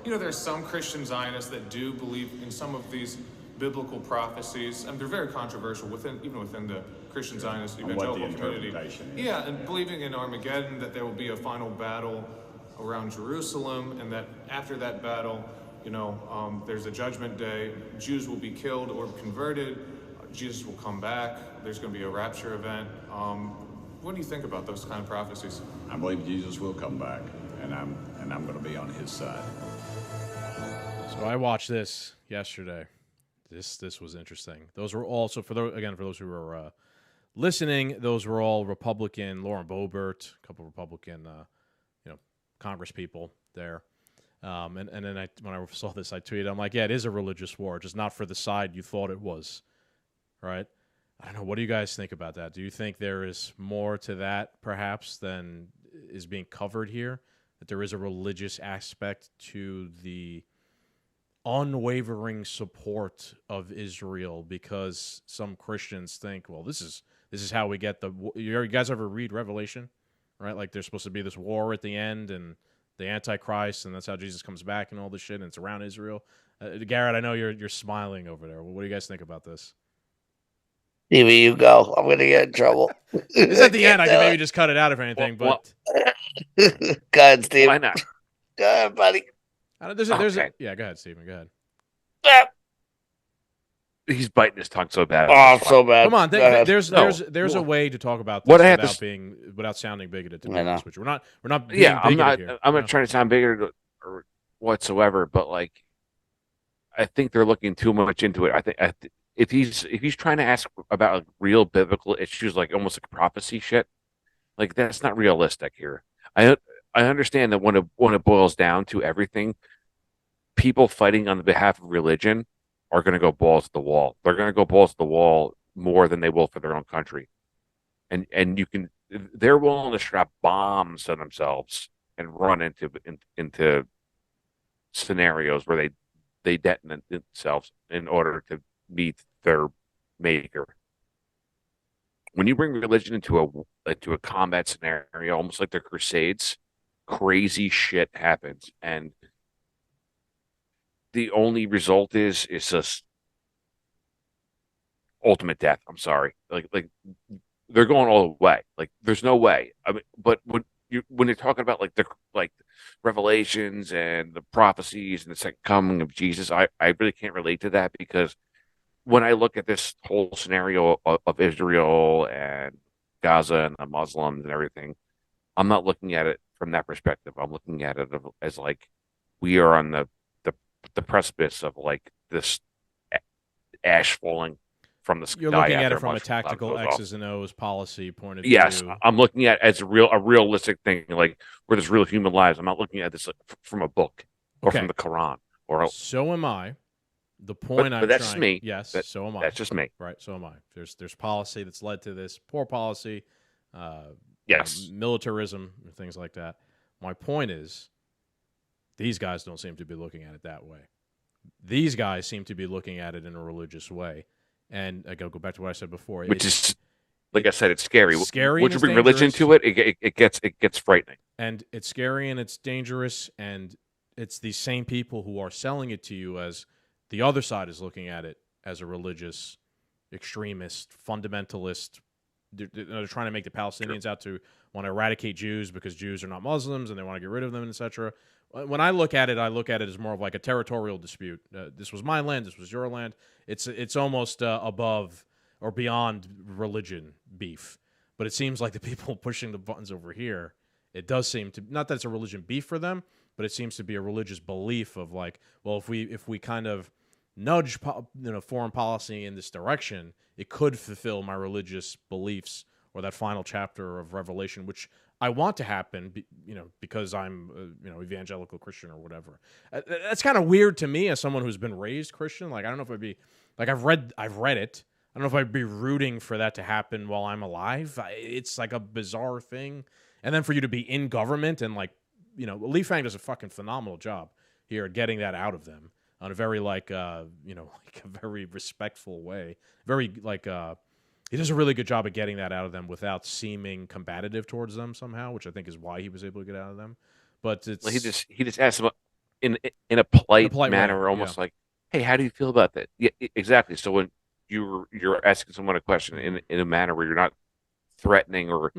You know, there's some Christian Zionists that do believe in some of these biblical prophecies, and they're very controversial even within the Christian Zionist evangelical community. Yeah, and believing in Armageddon, that there will be a final battle around Jerusalem, and that after that battle, you know, there's a judgment day. Jews will be killed or converted. Jesus will come back. There's going to be a rapture event. What do you think about those kind of prophecies? I believe Jesus will come back, and I'm going to be on his side. So I watched this yesterday. This was interesting. Those were also for those who were listening. Those were all Republican. Lauren Boebert, a couple Republican, Congress people there. And then when I saw this, I tweeted, I'm like, yeah, it is a religious war, just not for the side you thought it was, right? I don't know. What do you guys think about that? Do you think there is more to that, perhaps, than is being covered here? That there is a religious aspect to the unwavering support of Israel because some Christians think, well, this is how we get you guys ever read Revelation? Right, like there's supposed to be this war at the end, and the Antichrist, and that's how Jesus comes back, and all this shit, and it's around Israel. Garrett, I know you're smiling over there. What do you guys think about this? Stevie, you go. I'm gonna get in trouble. It's at the end. I can maybe just cut it out if anything. But go ahead, Steve. Why not? Go ahead, buddy. Yeah, go ahead, Stephen. Go ahead. He's biting his tongue so bad. Oh, so bad. Come on, there's a way to talk about this without sounding bigoted. To be honest with you, we're not. Being I'm not. Here, I'm not trying to sound bigoted or whatsoever, but like, I think they're looking too much into it. I think if he's trying to ask about like, real biblical issues, like almost like prophecy shit, like that's not realistic here. I understand that when it boils down to everything, people fighting on the behalf of religion are going to go balls to the wall. They're going to go balls to the wall more than they will for their own country. And they're willing to strap bombs to themselves and run into scenarios where they detonate themselves in order to meet their maker. When you bring religion into a combat scenario, almost like the Crusades, crazy shit happens, and the only result is just ultimate death. I'm sorry. Like they're going all the way. Like there's no way. I mean, but when you're talking about like the revelations and the prophecies and the second coming of Jesus, I really can't relate to that, because when I look at this whole scenario of Israel and Gaza and the Muslims and everything, I'm not looking at it from that perspective. I'm looking at it as like we are on the precipice of like this ash falling from the sky. You're looking at it from a tactical X's and O's policy point of view. Yes, I'm looking at it as a realistic thing, like where there's real human lives. I'm not looking at this from a book or from the Quran. So am I. The point but that's trying, me. Yes, so am I. That's just me. Right, so am I. There's policy that's led to this, poor policy, yes, militarism, and things like that. My point is, these guys don't seem to be looking at it that way. These guys seem to be looking at it in a religious way. And I go back to what I said before. Which is, like I said, it's scary. Scary. Once you bring religion to it, it gets frightening. And it's scary and it's dangerous, and it's these same people who are selling it to you as the other side is looking at it as a religious, extremist, fundamentalist. They're trying to make the Palestinians out to want to eradicate Jews because Jews are not Muslims and they want to get rid of them, etc. When I look at it as more of like a territorial dispute. This was my land. This was your land. It's almost above or beyond religion beef. But it seems like the people pushing the buttons over here, it does seem to, not that it's a religion beef for them, but it seems to be a religious belief of like, well, if we kind of nudge foreign policy in this direction, it could fulfill my religious beliefs or that final chapter of Revelation, which I want to happen, because I'm, evangelical Christian or whatever. That's kind of weird to me as someone who's been raised Christian. Like, I don't know if I'd be, like, I've read it. I don't know if I'd be rooting for that to happen while I'm alive. It's like a bizarre thing. And then for you to be in government and like, Lee Fang does a fucking phenomenal job here at getting that out of them on a very like a very respectful way. Very he does a really good job at getting that out of them without seeming combative towards them somehow, which I think is why he was able to get out of them. But it's he just asked them in a polite manner, way, almost like, "Hey, how do you feel about that?" Yeah, exactly. So when you're asking someone a question in a manner where you're not threatening or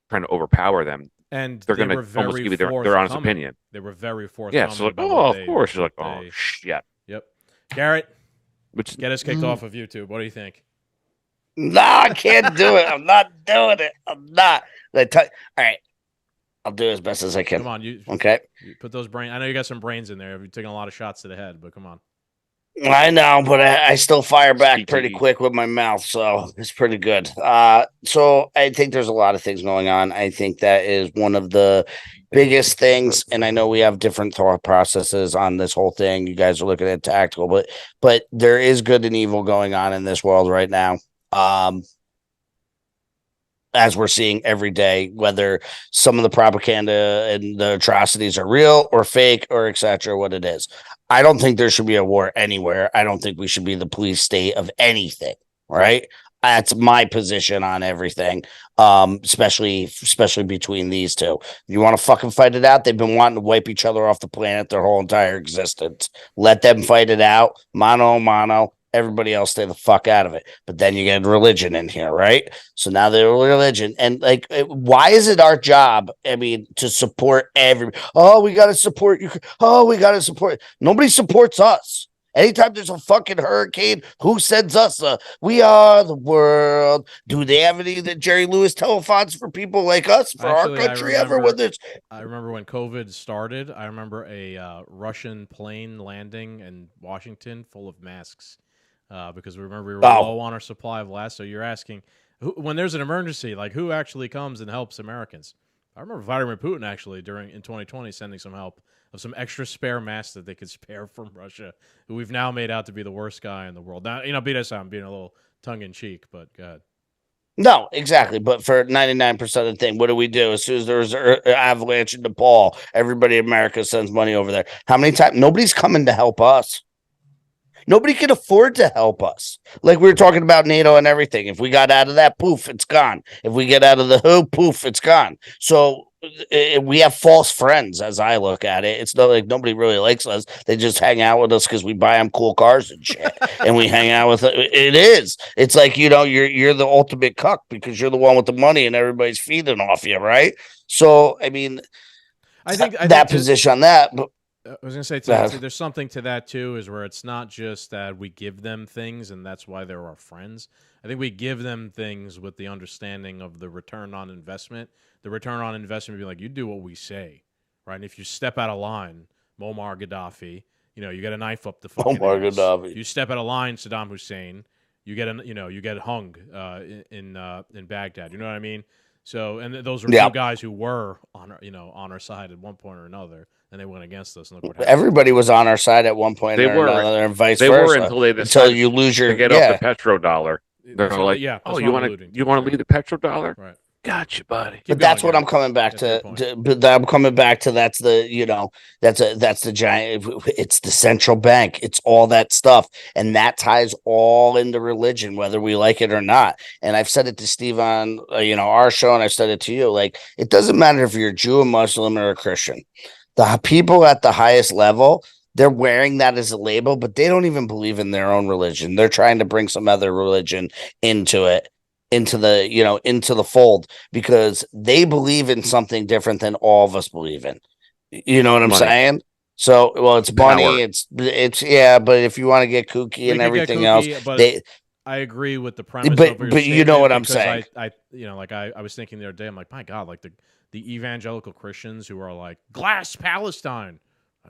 trying to overpower them, and they're going to almost give you their honest opinion. They were very forthcoming. Yeah, so like, of course. You're like, oh, shit. Yep. Garrett, get us kicked off of YouTube. What do you think? No, I can't do it. I'm not doing it. I'm not. All right. I'll do as best as I can. Come on. Okay. You put those brains. I know you got some brains in there. You're taking a lot of shots to the head, but come on. I know, but I still fire back pretty quick with my mouth, so it's pretty good. So I think there's a lot of things going on. I think that is one of the biggest things, and I know we have different thought processes on this whole thing. You guys are looking at tactical, but there is good and evil going on in this world right now. As we're seeing every day, whether some of the propaganda and the atrocities are real or fake or etc., what it is. I don't think there should be a war anywhere. I don't think we should be the police state of anything, right? That's my position on everything, especially between these two. If you want to fucking fight it out, they've been wanting to wipe each other off the planet their whole entire existence. Let them fight it out, mano a mano. Everybody else stay the fuck out of it. But then you get religion in here, right? So now they're religion. And like, why is it our job, to support everybody? Oh, we got to support you. Oh, we got to support. Nobody supports us. Anytime there's a fucking hurricane, who sends us? We are the world. Do they have any of the Jerry Lewis telethons for people like us, for our country ever? I remember when COVID started, I remember a Russian plane landing in Washington full of masks. Because we were low on our supply of last. So you're asking, when there's an emergency, like who actually comes and helps Americans? I remember Vladimir Putin actually in 2020 sending some help of some extra spare masks that they could spare from Russia, who we've now made out to be the worst guy in the world. Now, I'm being a little tongue in cheek, but go ahead. No, exactly. But for 99% of the thing, what do? As soon as there's an avalanche in Nepal, everybody in America sends money over there. How many times? Nobody's coming to help us. Nobody can afford to help us. Like we were talking about NATO and everything. If we got out of that, poof, it's gone. If we get out of the WHO, poof, it's gone. So we have false friends as I look at it. It's not like nobody really likes us. They just hang out with us because we buy them cool cars and shit, and we hang out with it. Is it's like you're the ultimate cuck because you're the one with the money and everybody's feeding off you, right? So I mean, I think that position on that. But I was gonna say there's something to that too, is where it's not just that we give them things and that's why they're our friends. I think we give them things with the understanding of the return on investment. The return on investment would be like, you do what we say, right? And if you step out of line, Muammar Gaddafi, you get a knife up the fucking ass. Gaddafi. You step out of line, Saddam Hussein, you get hung in Baghdad. You know what I mean? So, and those were two guys who were on our side at one point or another, and they went against us. And look what happened. Everybody was on our side at one point or another, and vice versa. They were until they decided you lose your to get off the petrodollar. They're like, oh, you want to leave the petrodollar? Right. Gotcha, buddy. But that's what I'm coming back to. But I'm coming back to that's the giant. It's the central bank. It's all that stuff, and that ties all into religion, whether we like it or not. And I've said it to Steve on our show, and I've said it to you. Like, it doesn't matter if you're a Jew, a Muslim, or a Christian. The people at the highest level, they're wearing that as a label, but they don't even believe in their own religion. They're trying to bring some other religion into it. Into the fold, because they believe in something different than all of us believe in. You know what I'm saying? So, well, it's money. It's but if you want to get kooky and everything else, I agree with the premise. But you know what I'm saying? I was thinking the other day, I'm like, my God, like the evangelical Christians who are like, glass Palestine.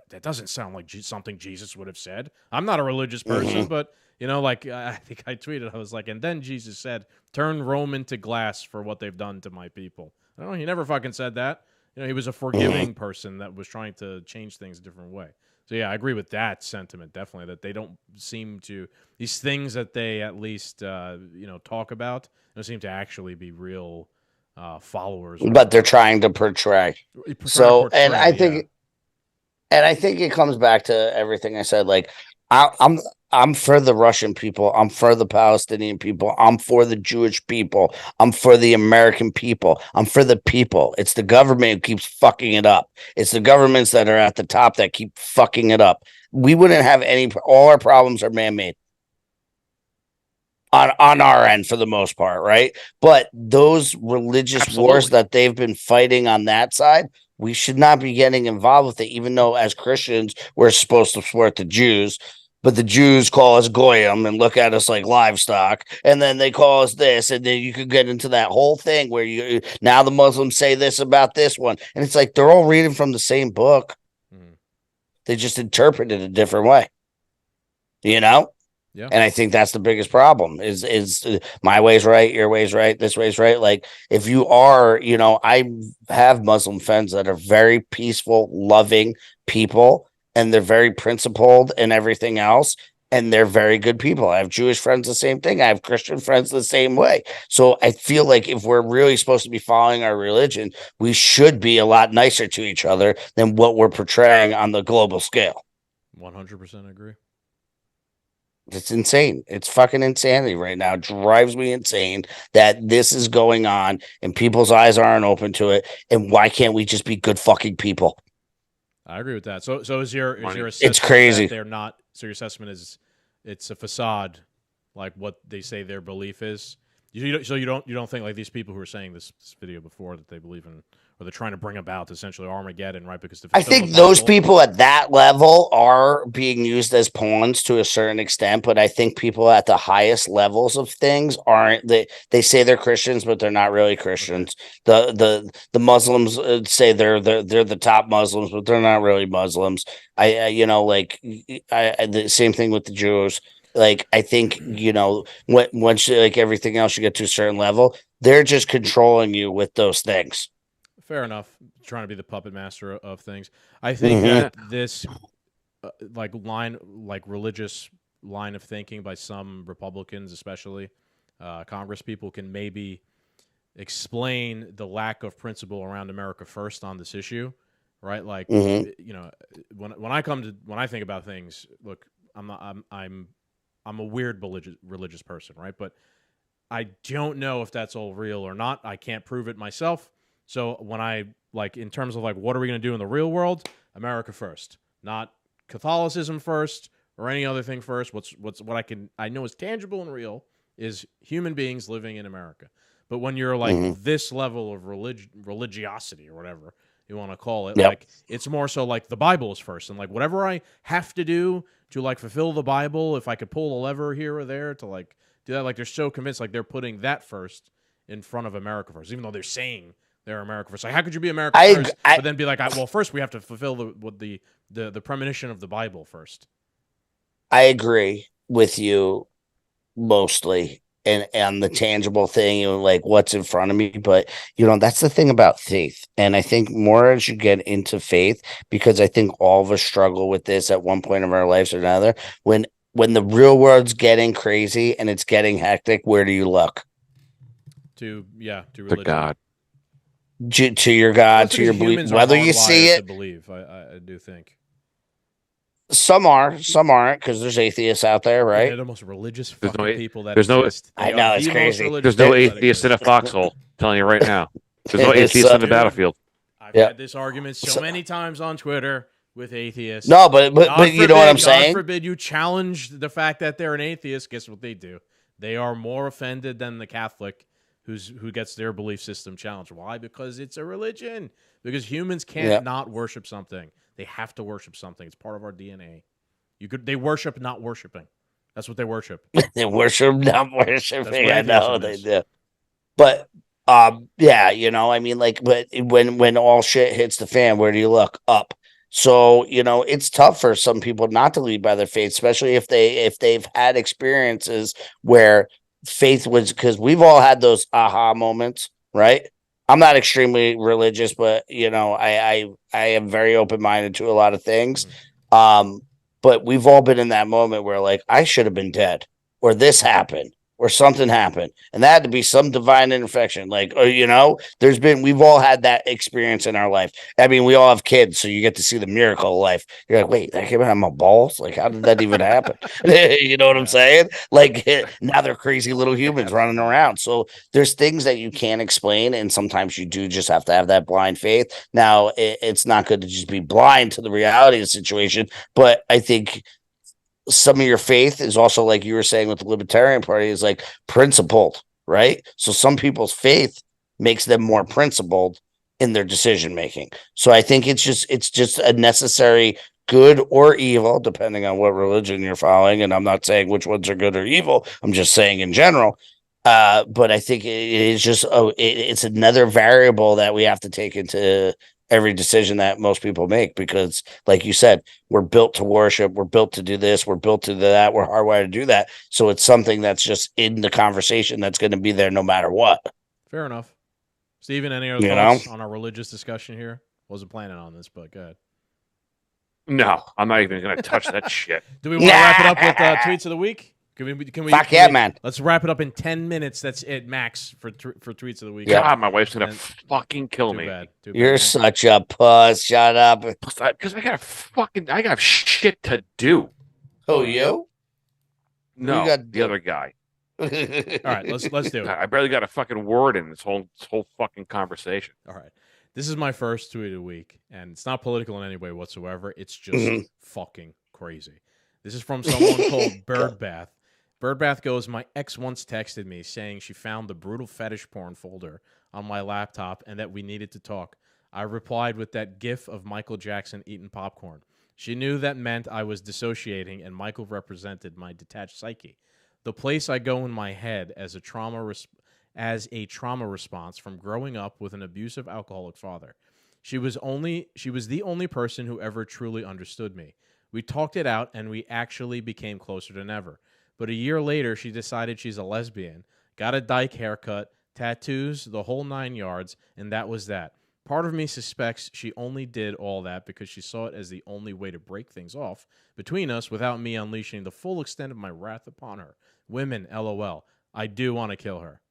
That doesn't sound like something Jesus would have said. I'm not a religious person, but I think I tweeted, I was like, and then Jesus said, turn Rome into glass for what they've done to my people. I don't know. He never fucking said that. He was a forgiving person that was trying to change things a different way. So, yeah, I agree with that sentiment, definitely, that they don't seem to, these things that they at least, talk about, don't seem to actually be real followers. But they're trying to portray. And I think it comes back to everything I said. Like, I'm for the Russian people. I'm for the Palestinian people. I'm for the Jewish people. I'm for the American people. I'm for the people. It's the government who keeps fucking it up. It's the governments that are at the top that keep fucking it up. We wouldn't have all our problems are man-made on our end for the most part, right? But those religious wars that they've been fighting on that side, we should not be getting involved with it, even though as Christians, we're supposed to support the Jews. But the Jews call us goyim and look at us like livestock, and then they call us this, and then you could get into that whole thing where now the Muslims say this about this one, and it's like they're all reading from the same book. They just interpret it a different way, Yeah. And I think that's the biggest problem is my way's right, your way's right, this way's right. Like, if you are, I have Muslim friends that are very peaceful, loving people, and they're very principled and everything else, and they're very good people. I have Jewish friends the same thing. I have Christian friends the same way. So I feel like if we're really supposed to be following our religion, we should be a lot nicer to each other than what we're portraying on the global scale. 100% agree. It's insane. It's fucking insanity right now. It drives me insane that this is going on and people's eyes aren't open to it. And why can't we just be good fucking people? I agree with that. So is your assessment it's crazy. That they're not? So your assessment is it's a facade, like what they say their belief is. You don't think like these people who are saying this video before that they believe in, or they're trying to bring about essentially Armageddon, right? Because I think those people at that level are being used as pawns to a certain extent, but I think people at the highest levels of things aren't. They say they're Christians, but they're not really Christians. The Muslims say they're the top Muslims, but they're not really Muslims. The same thing with the Jews. Like, I think, once like everything else, you get to a certain level, they're just controlling you with those things. Fair enough. Trying to be the puppet master of things. I think that this religious line of thinking by some Republicans, especially Congress people, can maybe explain the lack of principle around America first on this issue, right? Like, when I think about things, look, I'm a weird religious person, right? But I don't know if that's all real or not. I can't prove it myself. So when I like in terms of like what are we going to do in the real world? America first, not Catholicism first or any other thing first. What I know is tangible and real is human beings living in America. But when you're like this level of religiosity or whatever you want to call it, like it's more so like the Bible is first, and like whatever I have to do to like fulfill the Bible, if I could pull a lever here or there to like do that, like they're so convinced like they're putting that first in front of America first, even though they're saying they're America first. Like how could you be America first, but then be like, well, first we have to fulfill the premonition of the Bible first. I agree with you mostly. And the tangible thing, like what's in front of me. But, that's the thing about faith. And I think more as you get into faith, because I think all of us struggle with this at one point of our lives or another. When the real world's getting crazy and it's getting hectic, where do you look? To religion. To God. To your God, to your belief. Whether you see it. To believe, I do think. Some aren't, because there's atheists out there, right? They're the most religious people that there's exist. I know, it's crazy. There's no atheist in a foxhole. Telling you right now. There's no atheist in the battlefield. I've had this argument so many times on Twitter with atheists. No, but you know what I'm saying? God forbid you challenge the fact that they're an atheist. Guess what they do? They are more offended than the Catholic who gets their belief system challenged. Why? Because it's a religion. Because humans can't not worship something. They have to worship something. It's part of our DNA. They worship not worshiping. That's what they worship. They worship not worshiping. I know they do. But I mean, like, but when all shit hits the fan, where do you look? Up. So, it's tough for some people not to lead by their faith, especially if they've had experiences where faith was, because we've all had those aha moments, right? I'm not extremely religious, but I am very open-minded to a lot of things. But we've all been in that moment where like I should have been dead, or this happened, or something happened, and that had to be some divine intervention. Like, we've all had that experience in our life. I mean, we all have kids, so you get to see the miracle of life. You're like, wait, that came out of my balls? Like, how did that even happen? You know what I'm saying? Like, now they're crazy little humans running around. So there's things that you can't explain, and sometimes you do just have to have that blind faith. Now, it's not good to just be blind to the reality of the situation, but I think some of your faith is also, like you were saying with the Libertarian Party, is like principled, right? So some people's faith makes them more principled in their decision making. So I think it's just a necessary good or evil, depending on what religion you're following. And I'm not saying which ones are good or evil. I'm just saying in general. But I think it is just it's another variable that we have to take into every decision that most people make, because like you said, we're built to worship, we're built to do this, we're built to do that, we're hardwired to do that. So it's something that's just in the conversation that's going to be there no matter what. Fair enough. Steven, any other thoughts on our religious discussion here? Wasn't planning on this, but go ahead. No, I'm not even going to touch that shit. Do we want to wrap it up with tweets of the week? Can we? Fuck yeah, man. Let's wrap it up in 10 minutes. That's it, max, for tweets of the week. Yeah, God, my wife's gonna fucking kill me. Too bad. You're such a puss. Shut up. Because I got shit to do. Oh, you? No, the other guy. All right, let's do it. I barely got a fucking word in this whole fucking conversation. All right. This is my first tweet of the week, and it's not political in any way whatsoever. It's just fucking crazy. This is from someone called Birdbath. Birdbath goes, my ex once texted me saying she found the brutal fetish porn folder on my laptop and that we needed to talk. I replied with that gif of Michael Jackson eating popcorn. She knew that meant I was dissociating, and Michael represented my detached psyche. The place I go in my head as a trauma response from growing up with an abusive alcoholic father. She was the only person who ever truly understood me. We talked it out, and we actually became closer than ever. But a year later, she decided she's a lesbian, got a dyke haircut, tattoos, the whole 9 yards, and that was that. Part of me suspects she only did all that because she saw it as the only way to break things off between us without me unleashing the full extent of my wrath upon her. Women, LOL. I do want to kill her.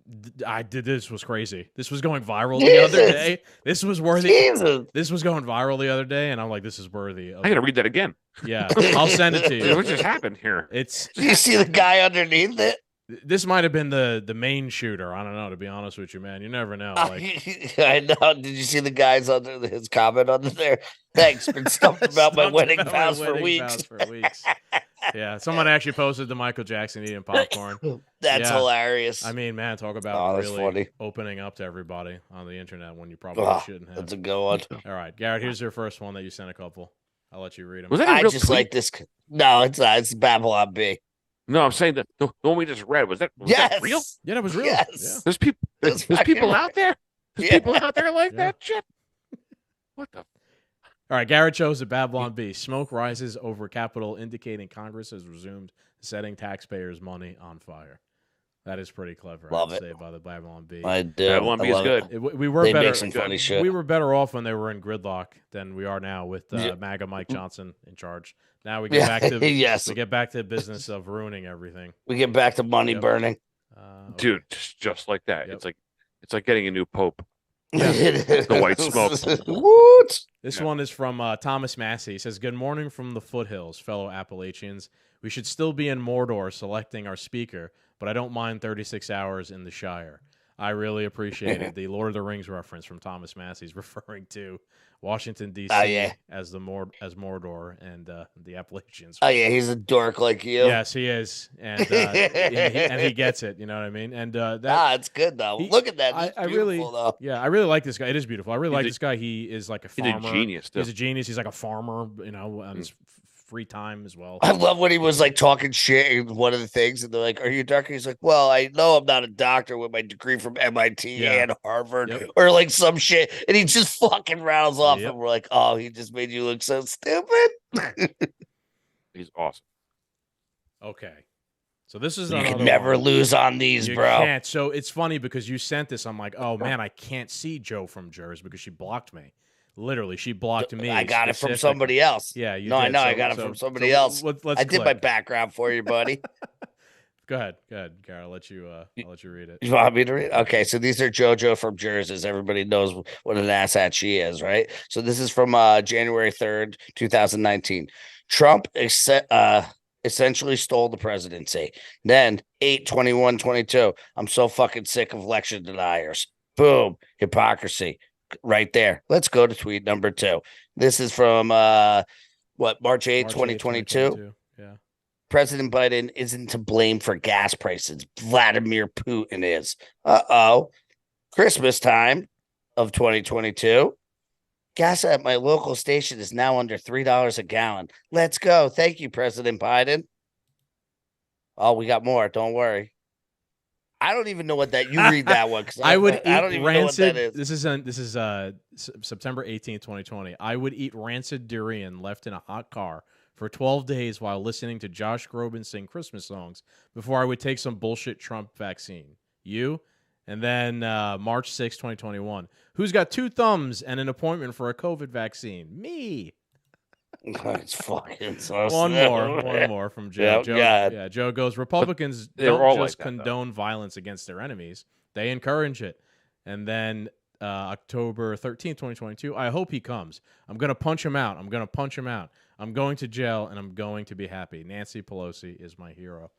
This was crazy. This was going viral the other day. This was worthy. This was going viral the other day, and I'm like, this is worthy. I gotta read that again. Yeah, I'll send it to you. What just happened here? Do you see the guy underneath it? This might have been the main shooter. I don't know, to be honest with you, man. You never know. Like, I know. Did you see the guys under his comment under there? Thanks. Been stumped about my wedding vows for weeks. Yeah, someone actually posted the Michael Jackson eating popcorn. That's hilarious. I mean, man, talk about really opening up to everybody on the internet when you probably shouldn't have. That's a good one. All right, Garrett, here's your first one that you sent a couple. I'll let you read them. Was that I just tweet? Like this. No, it's not. It's Babylon B. No, I'm saying the one we just read. Was that real? Yeah, that was real. Yes. Yeah. There's people out there. There's people out there like that shit. What the? All right, Garrett chose the Babylon B. Smoke rises over Capitol, indicating Congress has resumed setting taxpayers' money on fire. That is pretty clever. Love I'd it. say by the Babylon B. I do. Babylon B is good. We were better. Make some funny shit. We were better off when they were in gridlock than we are now with MAGA Mike Johnson in charge. Now we get back to we get back to the business of ruining everything. We get back to money burning, dude. Just like that. Yep. It's like getting a new pope. Yeah. The white smoke. What? This one is from Thomas Massey. He says, "Good morning from the foothills, fellow Appalachians. We should still be in Mordor selecting our speaker, but I don't mind 36 hours in the Shire." I really appreciated the Lord of the Rings reference from Thomas Massey. He's referring to Washington, D.C. as Mordor and the Appalachians. Oh, yeah, he's a dork like you. Yes, he is. And he gets it, you know what I mean? And it's good, though. Look at that. I really like this guy. It is beautiful. I really like this guy. He is like a farmer. He's a genius. He's a genius. He's like a farmer, you know, on his free time as well. I love when he was like talking shit in one of the things, and they're like, "Are you a doctor?" He's like, "Well, I know I'm not a doctor with my degree from MIT and Harvard or like some shit," and he just fucking rattles off, and we're like, "Oh, he just made you look so stupid." He's awesome. Okay, so this is you can never lose on these, you bro. Can't. So it's funny because you sent this. I'm like, oh man, I can't see Joe from Jers because she blocked me. Literally, she blocked me. I got it from somebody else. Yeah, you no, did. I know. I got it from somebody else. I did my background for you, buddy. Go ahead, Gary. I'll let you read it. You want me to read? Okay, so these are JoJo from Jersey. Everybody knows what an asshat she is, right? So this is from January 3rd, 2019. Trump essentially stole the presidency. Then 8/21/22. I'm so fucking sick of election deniers. Boom, hypocrisy. Right there. Let's go to tweet number 2. This is from March 8th, 2022. Yeah. President Biden isn't to blame for gas prices. Vladimir Putin is. Uh-oh. Christmas time of 2022. Gas at my local station is now under $3 a gallon. Let's go. Thank you, President Biden. Oh, we got more. Don't worry. I don't even know what that. You read that one because I would. I don't even know what that is. This is September 18th, 2020. I would eat rancid durian left in a hot car for 12 days while listening to Josh Groban sing Christmas songs before I would take some bullshit Trump vaccine. You, and then March 6th, 2021. Who's got 2 thumbs and an appointment for a COVID vaccine? Me. It's fucking so one more from Joe. Joe goes, Republicans don't just condone violence against their enemies. They encourage it. And then October 13th, 2022, I hope he comes. I'm going to punch him out. I'm going to jail, and I'm going to be happy. Nancy Pelosi is my hero.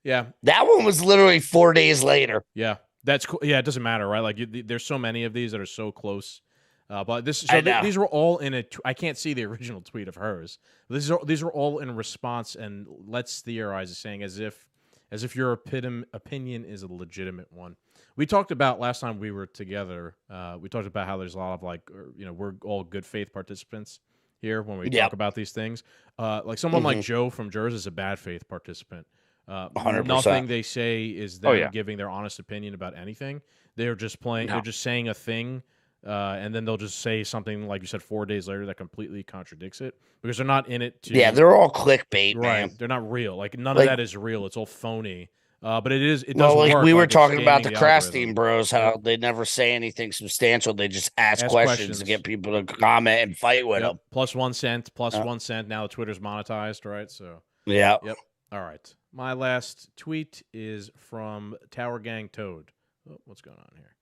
Yeah. That one was literally 4 days later. Yeah. That's cool. Yeah, it doesn't matter, right? Like, there's so many of these that are so close. But these were all in a. I can't see the original tweet of hers. These are all in response, and let's theorize, saying as if your opinion is a legitimate one. We talked about last time we were together. We talked about how there's a lot of we're all good faith participants here when we talk about these things. Like someone like Joe from Jersey is a bad faith participant. 100%. Nothing they say is them giving their honest opinion about anything. They're just playing. They're just saying a thing. And then they'll just say something, like you said, 4 days later that completely contradicts it because they're not in it to... Yeah, they're all clickbait, right? Man. They're not real. Like, none of that is real. It's all phony. But it does like work. we were talking about the Krasstein bros, how they never say anything substantial. They just ask questions to get people to comment and fight with them. Plus 1 cent, plus 1 cent. Now Twitter's monetized, right? So... Yeah. Yep. All right. My last tweet is from Tower Gang Toad. Oh, what's going on here?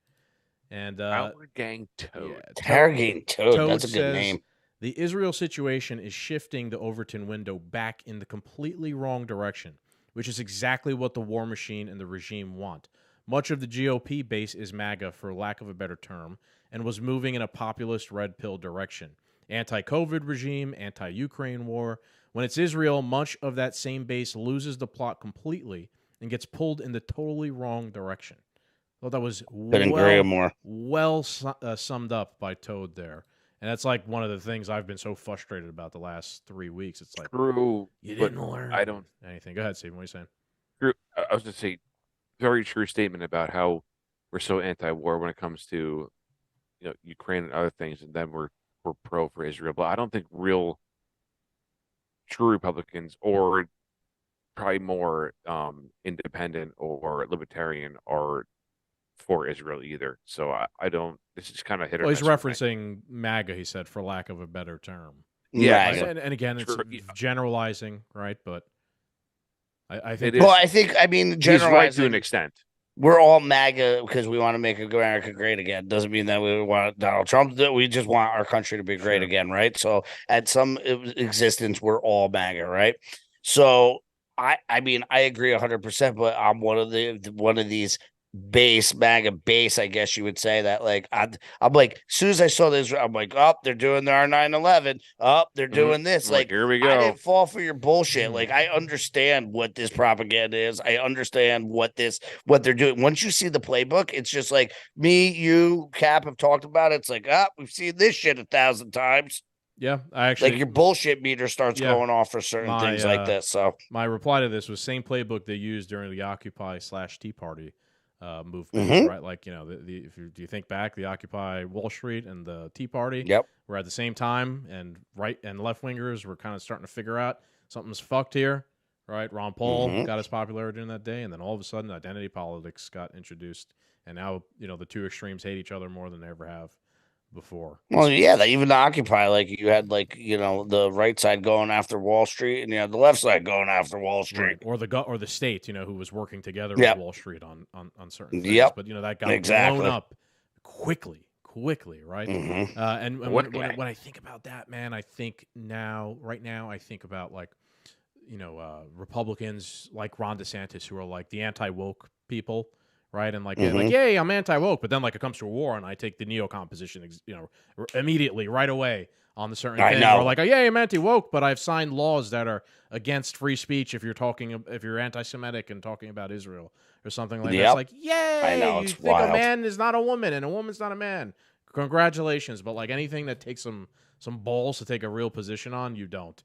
And Tower Gang Toad. Yeah, Tower Gang Toad. That's a good name. The Israel situation is shifting the Overton window back in the completely wrong direction. which is exactly what the war machine and the regime want. Much of the GOP base is MAGA, for lack of a better term, and was moving in a populist red pill direction. Anti-COVID regime, anti-Ukraine war. When it's Israel, much of that same base loses the plot completely and gets pulled in the totally wrong direction. I thought that was well summed up by Toad there. And that's like one of the things I've been so frustrated about the last 3 weeks. It's like, true, you didn't learn I don't anything. Go ahead, Stephen. What are you saying? True. I was going to say, very true statement about how we're so anti-war when it comes to, Ukraine and other things, and then we're pro for Israel. But I don't think real, true Republicans, or probably more independent or libertarian, are for Israel either. So I don't. This is kind of hit or miss. Well, he's referencing MAGA. He said, for lack of a better term. Yeah, and again, it's generalizing, right? But I think. Well, I think generalizing. He's right to an extent. We're all MAGA because we want to make America great again. Doesn't mean that we want Donald Trump. We just want our country to be great again, right? So at some existence, we're all MAGA, right? So I agree 100%. But I'm one of these MAGA base, I guess you would say, that like I'm like, as soon as I saw this, I'm like, oh, they're doing their 9/11. Oh, they're doing this. Like, here we go. I didn't fall for your bullshit. Like, I understand what this propaganda is. I understand what they're doing. Once you see the playbook, it's just like me, you, Cap have talked about it. It's like, we've seen this shit 1,000 times. Yeah, I actually, like, your bullshit meter starts going off for certain things like this. So my reply to this was same playbook they used during the Occupy/Tea Party movement, right? Like, if you think back, the Occupy Wall Street and the Tea Party were at the same time, and right and left wingers were kind of starting to figure out something's fucked here, right? Ron Paul got his popularity in that day, and then all of a sudden, identity politics got introduced, and now the two extremes hate each other more than they ever have before. Well, yeah, even the Occupy, like, you had the right side going after Wall Street, and you had the left side going after Wall Street, right. or the state, who was working together with Wall Street on certain things. But that got blown up quickly, right? And when I think about that, man, I think right now, I think about Republicans like Ron DeSantis, who are like the anti-woke people. Right, and like, yay, I'm anti-woke, but then it comes to a war, and I take the neocon position, immediately, right away on the certain thing. Or like, yay, I'm anti-woke, but I've signed laws that are against free speech if you're anti-Semitic and talking about Israel or something like that. It's like, yay, I know, you think a man is not a woman and a woman's not a man. Congratulations, but like anything that takes some balls to take a real position on, you don't.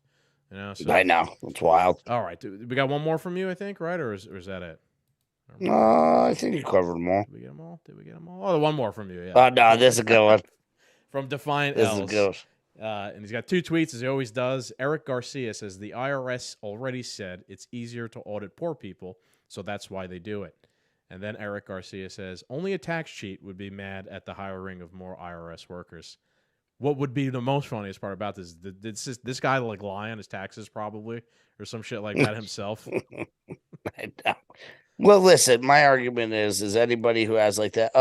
So, I know, it's wild. All right, we got one more from you, I think, right, or is that it? I think you covered them all. Did we get them all? Oh, one more from you. Yeah. Oh, no, this is a good one. From Defiant This Els. is a good and he's got two tweets, as he always does. Eric Garcia says, the IRS already said it's easier to audit poor people, so that's why they do it. And then Eric Garcia says, only a tax cheat would be mad at the hiring of more IRS workers. What would be the most funniest part about this? This guy like lie on his taxes probably, or some shit like that himself? I know. Well, listen, my argument is anybody who has like that,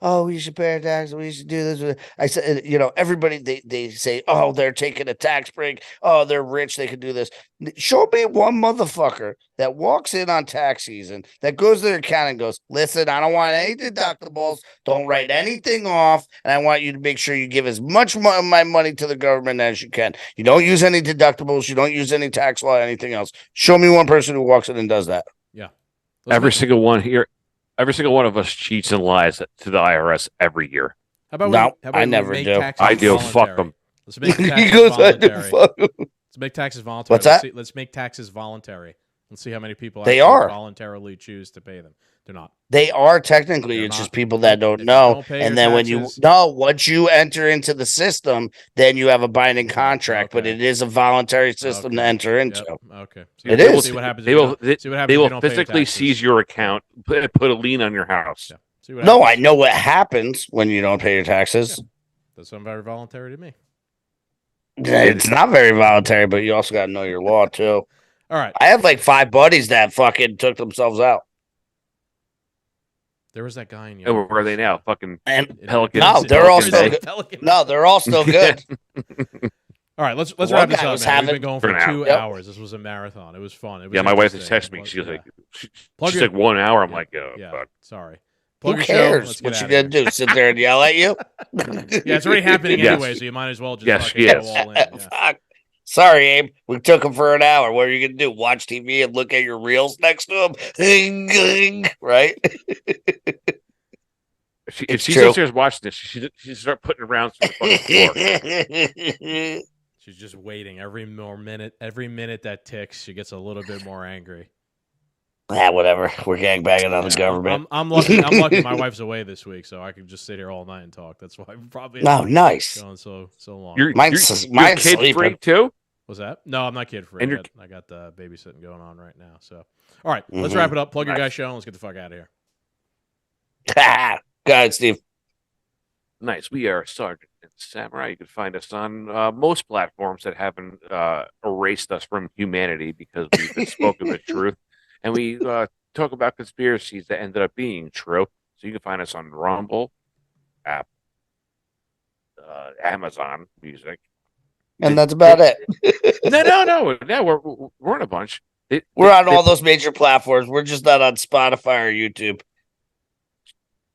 we should pay our taxes, we should do this. I said, everybody, they say, they're taking a tax break. Oh, they're rich, they could do this. Show me one motherfucker that walks in on tax season, that goes to their accountant and goes, listen, I don't want any deductibles. Don't write anything off. And I want you to make sure you give as much of my money to the government as you can. You don't use any deductibles. You don't use any tax law, anything else. Show me one person who walks in and does that. Yeah. Every single one here, every single one of us cheats and lies to the IRS every year. How about I never do. I do. Fuck them. Let's make taxes voluntary. Let's make taxes voluntary. What's that? Let's make taxes voluntary. Let's see how many people voluntarily choose to pay them. They're not. They are technically. It's just people that don't know. And then once you enter into the system, then you have a binding contract. But it is a voluntary system to enter into. Yep. Okay. So it is. See what happens. They will physically seize your account, put a lien on your house. Yeah. No, I know what happens when you don't pay your taxes. Yeah. Does sound very voluntary to me. It's not very voluntary, but you also got to know your law too. All right. I have like 5 buddies that fucking took themselves out. There was that guy in where are they now? Fucking and Pelicans. No, they're all still good. No, they're all still good. All right, let's One wrap this guy up. was Man. We've having- been going For for an 2 Yep. hours. This was a marathon. It was fun. It was Yeah, my wife interesting. just texted me. She was like, Plug she's your- like 1 hour. I'm like, yeah, fuck. sorry. Who Plug your show. cares? Let's What get you outta gonna do? Sit there and yell at you? Yeah, it's already happening Yes. anyway, so you might as well just Yes, fucking yes. go all in. Yeah. Fuck. Sorry, Abe. We took him for an hour. What are you gonna do? Watch TV and look at your reels next to him? Right? If she's true. upstairs watching this, she start putting around through the fucking floor. She's just waiting every minute that ticks, she gets a little bit more angry. Whatever. We're gangbanging on the Yeah, government. I'm lucky. I'm lucky. My wife's away this week, so I can just sit here all night and talk. That's why I'm probably Nice. going so long. You're Mine's kid sleeping. free too. Was that? No, I'm not kid free. And I got the babysitting going on right now. So, all right, let's wrap it up. Plug your guys' show and let's get the fuck out of here. Go ahead, Steve. Nice. We are Sergeant and Samurai. You can find us on most platforms that haven't erased us from humanity because we've been spoken the truth. And we talk about conspiracies that ended up being true. So you can find us on Rumble, app, Amazon Music. And that's about it. No. We're on a bunch. We're on all those major platforms. We're just not on Spotify or YouTube.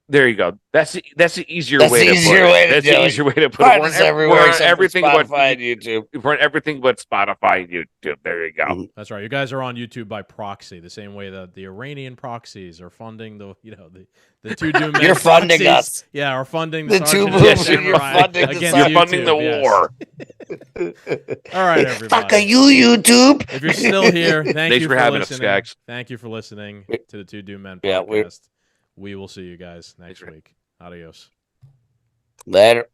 There you go. That's the easier That's way the to easier put it. way to That's do the it. easier way to put Find it. us everywhere on except everything for but Spotify and YouTube. We're on everything but Spotify and YouTube. There you go. That's right. You guys are on YouTube by proxy, the same way that the Iranian proxies are funding the two doom men. You're funding proxies. us. Yeah, are funding The the two Sergeant and moves. You're Samurai funding the against You're YouTube, funding the yes. war. All right, everybody. Fuck you, YouTube. If you're still here, thank Thanks you for having us, listening. Scagz. Thank you for listening to the Two Doom Men Yeah, podcast. We will see you guys next week. Adios. Later.